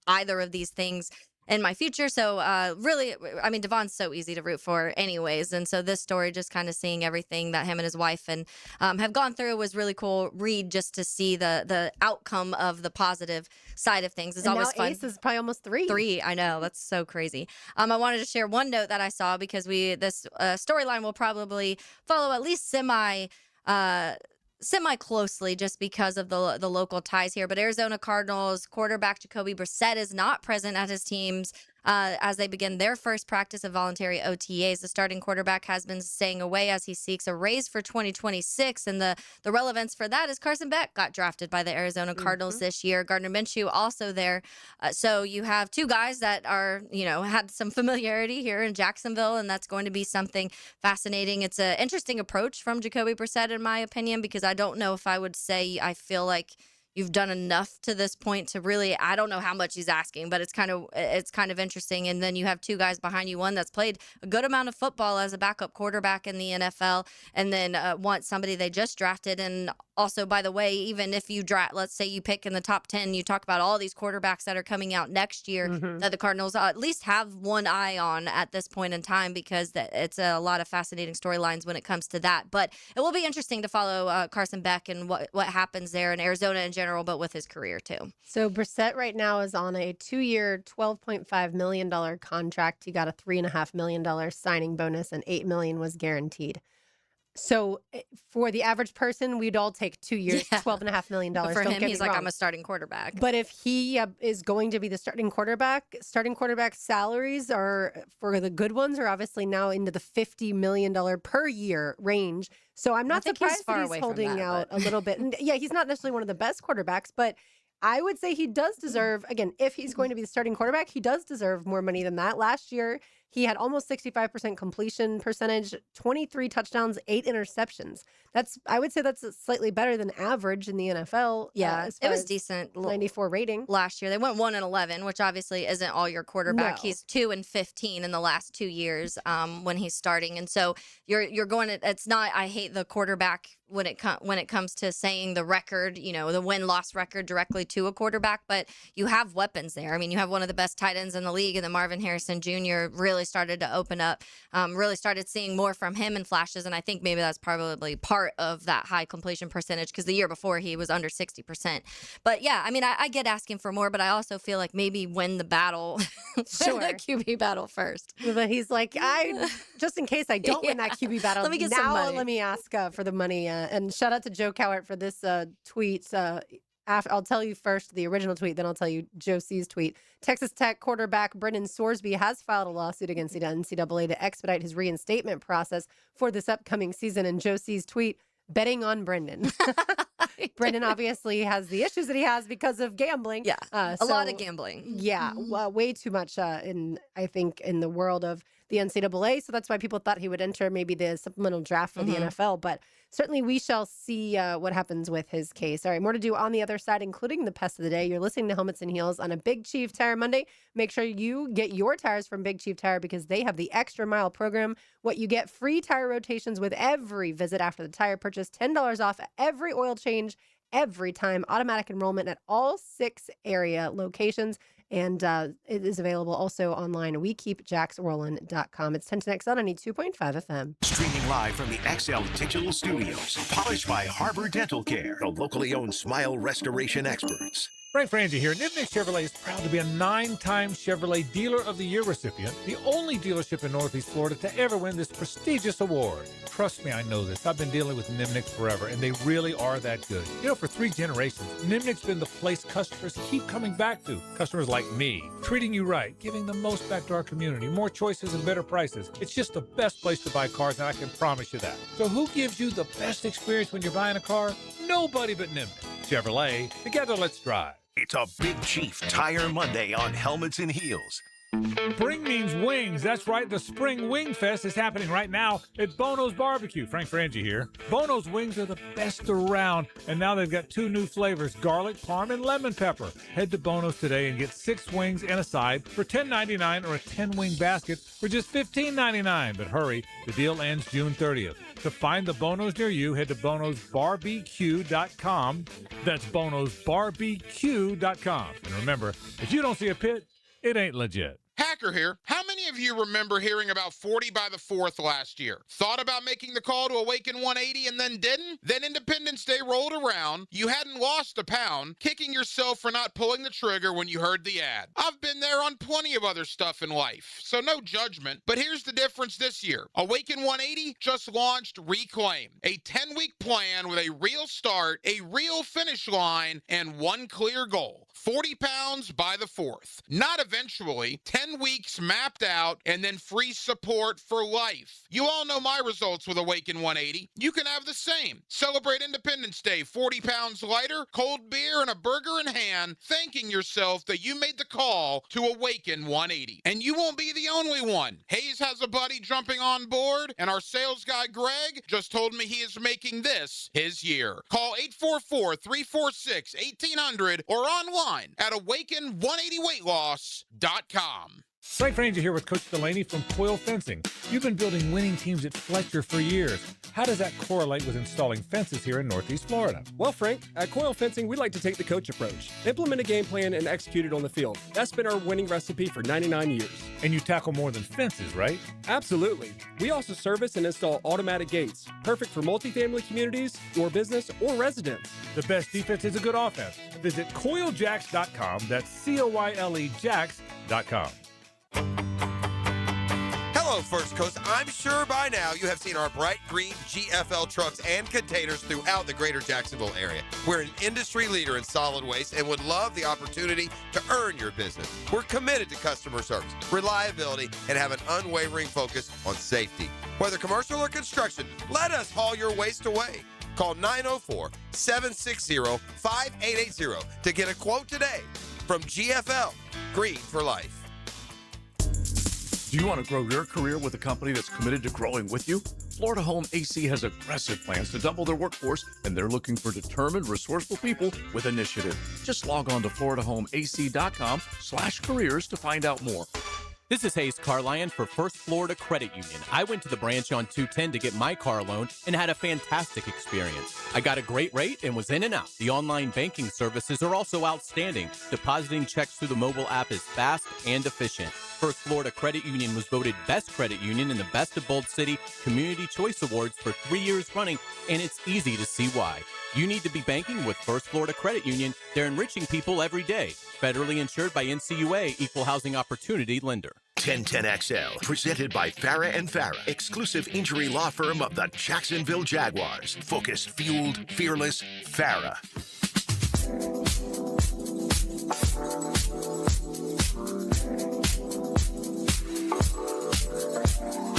either of these things in my future. So really, I mean, Devon's so easy to root for anyways. And so this story, just kind of seeing everything that him and his wife and have gone through, was really cool read, just to see the outcome of the positive side of things. It's always fun. Ace is probably almost 3. 3, I know. That's so crazy. I wanted to share one note that I saw, because this storyline will probably follow at least semi closely, just because of the local ties here. But Arizona Cardinals quarterback Jacoby Brissett is not present at his team's as they begin their first practice of voluntary OTAs. The starting quarterback has been staying away as he seeks a raise for 2026. And the relevance for that is Carson Beck got drafted by the Arizona Cardinals this year. Gardner Minshew also there. So you have two guys that are, had some familiarity here in Jacksonville, and that's going to be something fascinating. It's an interesting approach from Jacoby Brissett, in my opinion, because I don't know if I would say I feel like you've done enough to this point to really, I don't know how much he's asking, but it's kind of interesting. And then you have two guys behind you, one that's played a good amount of football as a backup quarterback in the NFL, and then somebody they just drafted. And also, by the way, even if you draft, let's say you pick in the top 10, you talk about all these quarterbacks that are coming out next year that the Cardinals at least have one eye on at this point in time, because it's a lot of fascinating storylines when it comes to that. But it will be interesting to follow Carson Beck and what happens there in Arizona in general, but with his career too. So Brissett right now is on a 2-year, $12.5 million contract. He got a $3.5 million signing bonus, and $8 million was guaranteed. So for the average person, we'd all take 2 years, $12.5 million. But for him, he's like, I'm a starting quarterback. But if he is going to be the starting quarterback salaries are, for the good ones, are obviously now into the $50 million per year range. So I'm not surprised that he's holding out a little bit. And yeah, he's not necessarily one of the best quarterbacks, but I would say he does deserve, again, if he's going to be the starting quarterback, he does deserve more money than that. Last year, he had almost 65% completion percentage, 23 touchdowns, 8 interceptions. I would say that's slightly better than average in the NFL. Yeah, it was decent. 94 rating. Last year, they went 1-11, which obviously isn't all your quarterback. No. He's 2-15 in the last 2 years when he's starting. And so you're going to, it's not, I hate the quarterback when it comes to saying the record, the win-loss record directly to a quarterback, but you have weapons there. I mean, you have one of the best tight ends in the league, and then Marvin Harrison Jr. really started to open up, really started seeing more from him in flashes, and I think maybe that's probably part of that high completion percentage, because the year before he was under 60%. But yeah, I mean, I get asking for more, but I also feel like maybe win the battle, Sure. win the QB battle first. But he's like, just in case I don't win that QB battle, Let me get some money. Let me ask for the money. And shout out to Joe Cowart for this tweet. I'll tell you first the original tweet, then I'll tell you Joe C's tweet. Texas Tech quarterback Brendan Sorsby has filed a lawsuit against the NCAA to expedite his reinstatement process for this upcoming season. And Joe C's tweet, betting on Brendan. Brendan obviously has the issues that he has because of gambling. Yeah, a lot of gambling. Yeah, way too much I think in the world of the NCAA. So that's why people thought he would enter maybe the supplemental draft for the NFL. But certainly we shall see what happens with his case. All right, more to do on the other side, including the pest of the day. You're listening to Helmets and Heels on a Big Chief Tire Monday. Make sure you get your tires from Big Chief Tire, because they have the Extra Mile program. What you get, free tire rotations with every visit after the tire purchase, $10 off every oil change, every time, automatic enrollment at all 6 area locations. And it is available also online. WeKeepJacksRollin.com. It's 1010XL 92.5 FM. Streaming live from the XL Digital Studios. Polished by Harbor Dental Care, the locally owned smile restoration experts. Frank Frangie here. Nimnick Chevrolet is proud to be a 9-time Chevrolet Dealer of the Year recipient, the only dealership in Northeast Florida to ever win this prestigious award. Trust me, I know this. I've been dealing with Nimnick forever, and they really are that good. For 3 generations, Nimnick's been the place customers keep coming back to. Customers like me, treating you right, giving the most back to our community, more choices and better prices. It's just the best place to buy cars, and I can promise you that. So who gives you the best experience when you're buying a car? Nobody but Nimnick. Chevrolet, together let's drive. It's a Big Chief Tire Monday on Helmets and Heels. Spring means wings. That's right. The Spring Wing Fest is happening right now at Bono's Barbecue. Frank Frangie here. Bono's wings are the best around, and now they've got 2 new flavors, garlic, parm, and lemon pepper. Head to Bono's today and get 6 wings and a side for $10.99 or a 10-wing basket for just $15.99. But hurry, the deal ends June 30th. To find the Bono's near you, head to bonosbarbq.com. That's bonosbarbq.com. And remember, if you don't see a pit, it ain't legit. Hacker here. How many of of you remember hearing about 40 by the 4th last year? Thought about making the call to Awaken 180 and then didn't? Then Independence Day rolled around, you hadn't lost a pound, kicking yourself for not pulling the trigger when you heard the ad. I've been there on plenty of other stuff in life, so no judgment. But here's the difference this year. Awaken 180 just launched Reclaim, a 10-week plan with a real start, a real finish line, and one clear goal: 40 pounds by the 4th. Not eventually, 10 weeks mapped out, and then free support for life. You all know my results with Awaken 180. You can have the same. Celebrate Independence Day 40 pounds lighter, cold beer, and a burger in hand, thanking yourself that you made the call to Awaken 180. And you won't be the only one. Hayes has a buddy jumping on board, and our sales guy Greg just told me he is making this his year. Call 844-346-1800 or online at awaken180weightloss.com. Frank Ranger here with Coach Delaney from Coil Fencing. You've been building winning teams at Fletcher for years. How does that correlate with installing fences here in Northeast Florida? Well, Frank, at Coil Fencing, we like to take the coach approach. Implement a game plan and execute it on the field. That's been our winning recipe for 99 years. And you tackle more than fences, right? Absolutely. We also service and install automatic gates, perfect for multifamily communities, your business, or residents. The best defense is a good offense. Visit CoilJacks.com. That's COYLE Jacks.com. Hello, First Coast. I'm sure by now you have seen our bright green GFL trucks and containers throughout the greater Jacksonville area. We're an industry leader in solid waste and would love the opportunity to earn your business. We're committed to customer service, reliability, and have an unwavering focus on safety. Whether commercial or construction, let us haul your waste away. Call 904-760-5880 to get a quote today. From GFL, Green for Life. Do you want to grow your career with a company that's committed to growing with you? Florida Home AC has aggressive plans to double their workforce, and they're looking for determined, resourceful people with initiative. Just log on to floridahomeac.com/careers to find out more. This is Hayes Carlion for First Florida Credit Union. I went to the branch on 210 to get my car loan and had a fantastic experience. I got a great rate and was in and out. The online banking services are also outstanding. Depositing checks through the mobile app is fast and efficient. First Florida Credit Union was voted Best Credit Union in the Best of Bold City Community Choice Awards for 3 years running, and it's easy to see why. You need to be banking with First Florida Credit Union. They're enriching people every day. Federally insured by NCUA, Equal Housing Opportunity Lender. 1010XL, presented by Farah and Farah, exclusive injury law firm of the Jacksonville Jaguars. Focused, fueled, fearless, Farah.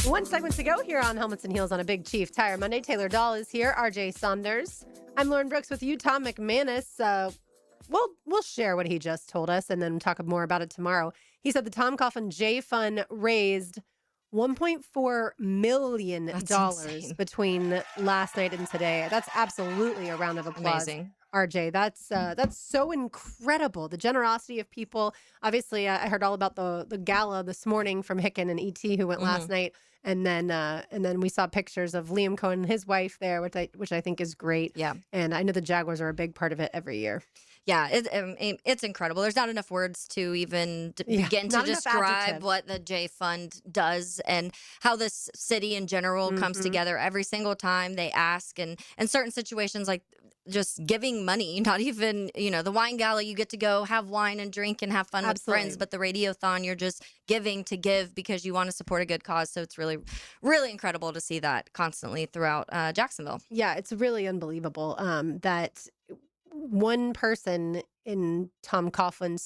One segment to go here on Helmets and Heels on a Big Chief Tire Monday. Taylor Dahl is here. RJ Saunders. I'm Lauren Brooks with you. Tom McManus. We'll share what he just told us and then talk more about it tomorrow. He said the Tom Coughlin J Fund raised $1.4 million between last night and today. That's absolutely a round of applause. Amazing. RJ, that's so incredible. The generosity of people. Obviously, I heard all about the gala this morning from Hicken and ET who went last night, and then we saw pictures of Liam Cohen and his wife there, which I think is great. Yeah, and I know the Jaguars are a big part of it every year. Yeah, it's incredible. There's not enough words to even begin to describe what the J Fund does and how this city in general comes together every single time they ask, and certain situations like just giving money, not even, the wine gala, you get to go have wine and drink and have fun with friends, but the radiothon, you're just giving to give because you want to support a good cause. So it's really, really incredible to see that constantly throughout Jacksonville. Yeah, it's really unbelievable that one person in Tom Coughlin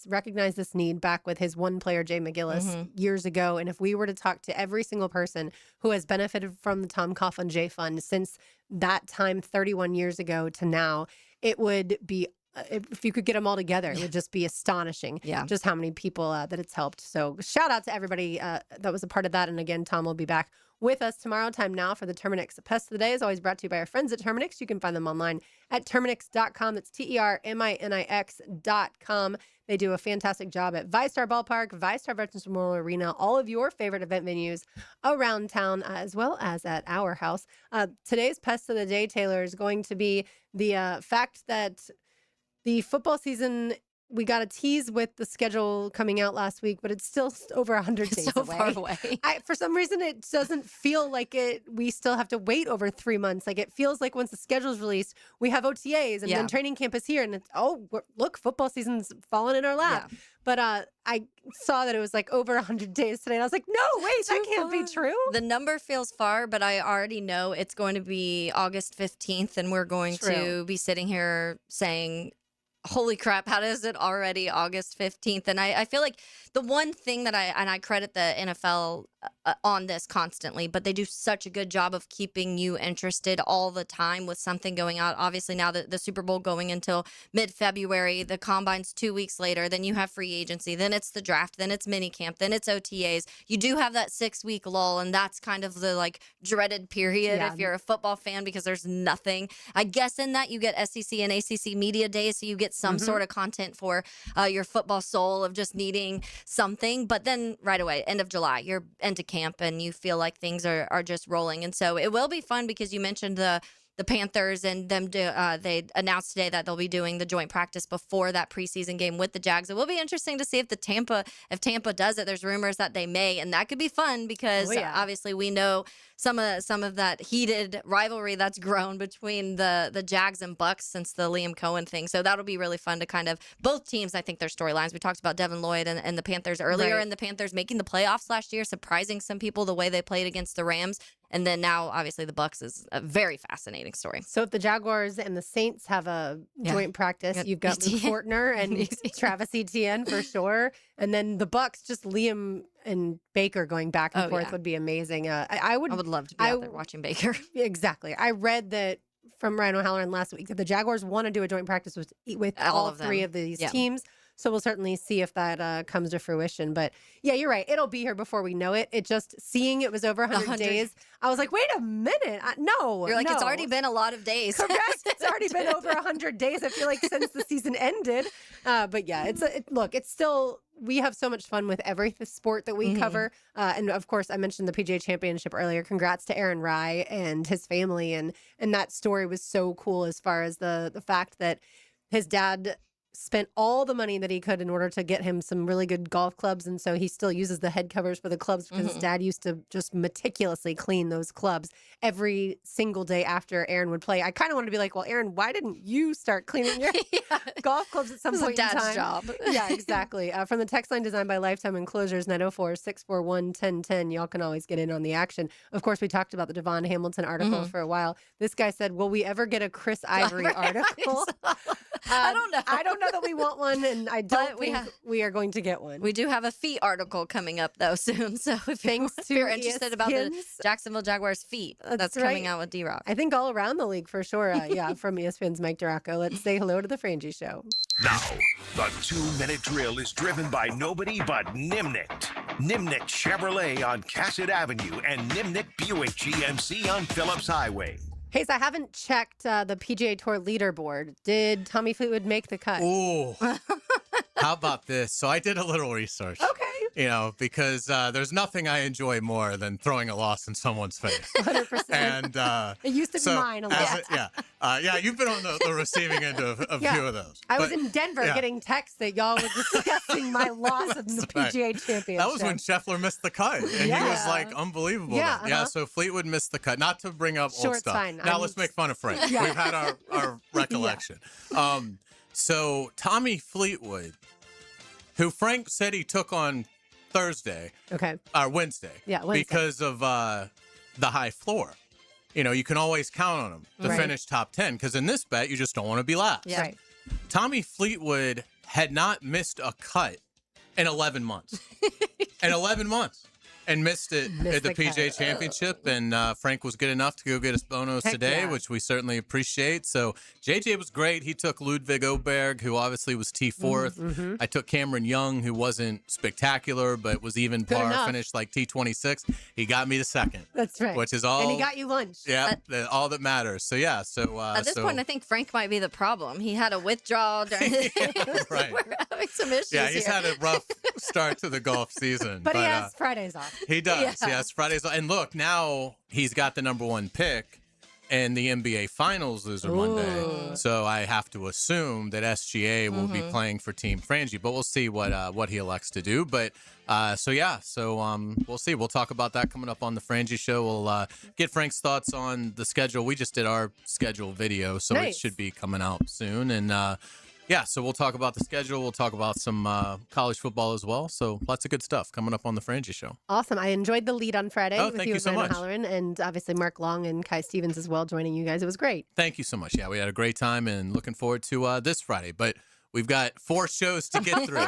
recognized this need back with his one player, Jay McGillis, years ago. And if we were to talk to every single person who has benefited from the Tom Coughlin J Fund since that time, 31 years ago to now, it would be, if you could get them all together, it would just be astonishing just how many people that it's helped. So shout out to everybody that was a part of that. And again, Tom will be back with us tomorrow. Time now for the Terminix Pest of the Day is always brought to you by our friends at Terminix. You can find them online at Terminix.com. That's TERMINIX.com. They do a fantastic job at ViStar Ballpark, ViStar Veterans Memorial Arena, all of your favorite event venues around town, as well as at our house. Today's Pest of the Day, Taylor, is going to be the fact that the football season we got a tease with the schedule coming out last week, but it's still over 100 days so away. far away. For some reason, it doesn't feel like it. We still have to wait over 3 months. Like it feels like once the schedule's released, we have OTAs and then training camp is here, and it's look, football season's falling in our lap. Yeah. But I saw that it was like over 100 days today, and I was like, no, wait, that can't be true. The number feels far, but I already know it's going to be August 15th, and we're going to be sitting here saying, holy crap, how is it already August 15th? And I feel like the one thing that I credit the NFL on this constantly, but they do such a good job of keeping you interested all the time with something going out. Obviously, now the Super Bowl going until mid-February, the Combine's 2 weeks later, then you have free agency, then it's the draft, then it's minicamp, then it's OTAs. You do have that 6-week lull, and that's kind of the like dreaded period if you're a football fan because there's nothing. I guess in that you get SEC and ACC media days, so you get some sort of content for your football soul of just needing something. But then right away, end of July, you're into camp and you feel like things are just rolling. And so it will be fun because you mentioned the Panthers and them they announced today that they'll be doing the joint practice before that preseason game with the Jags. It will be interesting to see if Tampa does it. There's rumors that they may, and that could be fun because obviously we know some of that heated rivalry that's grown between the Jags and Bucks since the Liam Cohen thing. So that'll be really fun to kind of both teams. I think their storylines. We talked about Devin Lloyd and the Panthers earlier, and the Panthers making the playoffs last year, surprising some people the way they played against the Rams. And then now, obviously, the Bucks is a very fascinating story. So if the Jaguars and the Saints have a joint practice, you've got Luke Fortner and Travis Etienne for sure. And then the Bucks, just Liam and Baker going back and forth would be amazing. I would love to be out there watching Baker. Exactly. I read that from Ryan O'Halloran last week that the Jaguars want to do a joint practice with all three of these teams. So we'll certainly see if that comes to fruition. But yeah, you're right. It'll be here before we know it. It just seeing it was over 100 days. I was like, wait a minute. No. You're like, it's already been a lot of days. Correct. It's already been over 100 days. I feel like since the season ended. But yeah, it's still, we have so much fun with every sport that we cover. And of course, I mentioned the PGA Championship earlier. Congrats to Aaron Rye and his family. And that story was so cool as far as the fact that his dad spent all the money that he could in order to get him some really good golf clubs. And so he still uses the head covers for the clubs because his dad used to just meticulously clean those clubs every single day after Aaron would play. I kind of wanted to be like, well, Aaron, why didn't you start cleaning your golf clubs at some point in time? Dad's job. Yeah, exactly. From the text line designed by Lifetime Enclosures, 904-641-1010. Y'all can always get in on the action. Of course, we talked about the Devon Hamilton article for a while. This guy said, will we ever get a Chris Ivory article? I don't know. I don't know that we want one, and I don't think we are going to get one. We do have a feet article coming up, though, soon. So if you're interested about the Jacksonville Jaguars feet, that's coming out with D-Rock. I think all around the league for sure. From ESPN's Mike Duraco. Let's say hello to the Frangie Show. Now, the 2-minute drill is driven by nobody but Nimnicht. Nimnicht Chevrolet on Cassett Avenue and Nimnicht Buick GMC on Phillips Highway. Hey, so I haven't checked the PGA Tour leaderboard. Did Tommy Fleetwood make the cut? Oh, how about this? So I did a little research. Okay. Because there's nothing I enjoy more than throwing a loss in someone's face. 100%. And it used to be mine a lot. You've been on the receiving end of a few of those. I was in Denver getting texts that y'all were discussing my loss in the PGA Championship. That was when Scheffler missed the cut, and he was like unbelievable. Yeah, so Fleetwood missed the cut. Not to bring up old stuff. Fine. Now let's make fun of Frank. We've had our recollection. So Tommy Fleetwood, who Frank said he took on Thursday. Okay. Or Wednesday. Yeah, Wednesday. Because of the high floor. You can always count on him to finish top 10 because in this bet, you just don't want to be last. Yeah. Right. Tommy Fleetwood had not missed a cut in 11 months. And missed it at the PGA Championship. And Frank was good enough to go get his bonus today, which we certainly appreciate. So JJ was great. He took Ludwig Oberg, who obviously was T4th. I took Cameron Young, who wasn't spectacular, but was even par, finished like T26. He got me the second. That's right. Which is all. And he got you lunch. Yeah, all that matters. So, yeah. So at this point, I think Frank might be the problem. He had a withdrawal during right. We're having some issues he's had a rough start to the golf season. But he has Fridays off. He does. Yes, Fridays. And look, now he's got the number one pick. and the NBA Finals is a Monday. So I have to assume that SGA will be playing for Team Frangie, but we'll see what he elects to do. But we'll see. We'll talk about that coming up on the Frangie Show. We'll get Frank's thoughts on the schedule. We just did our schedule video, so it should be coming out soon. And so we'll talk about the schedule. We'll talk about some college football as well. So lots of good stuff coming up on the Frangie Show. Awesome. I enjoyed the lead on Friday with thank you you and so Brandon much. Halloran, and obviously Mark Long and Kai Stevens as well joining you guys. It was great. Thank you so much. Yeah, we had a great time and looking forward to this Friday. But we've got 4 shows to get through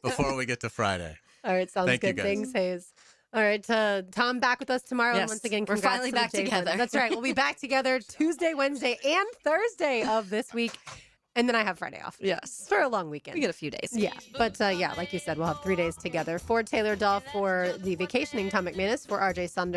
before we get to Friday. All right. Sounds Thank you, good. guys. Thanks, Hayes. All right, Tom back with us tomorrow. And Yes, once again, we're congrats finally to the back Jays together. winner. That's right. We'll be back together Tuesday, Wednesday, and Thursday of this week. And then I have Friday off. Yes. For a long weekend. We get a few days. Yeah. But like you said, we'll have 3 days together. For Taylor Dahl, for the vacationing Tom McManus, for RJ Saunders.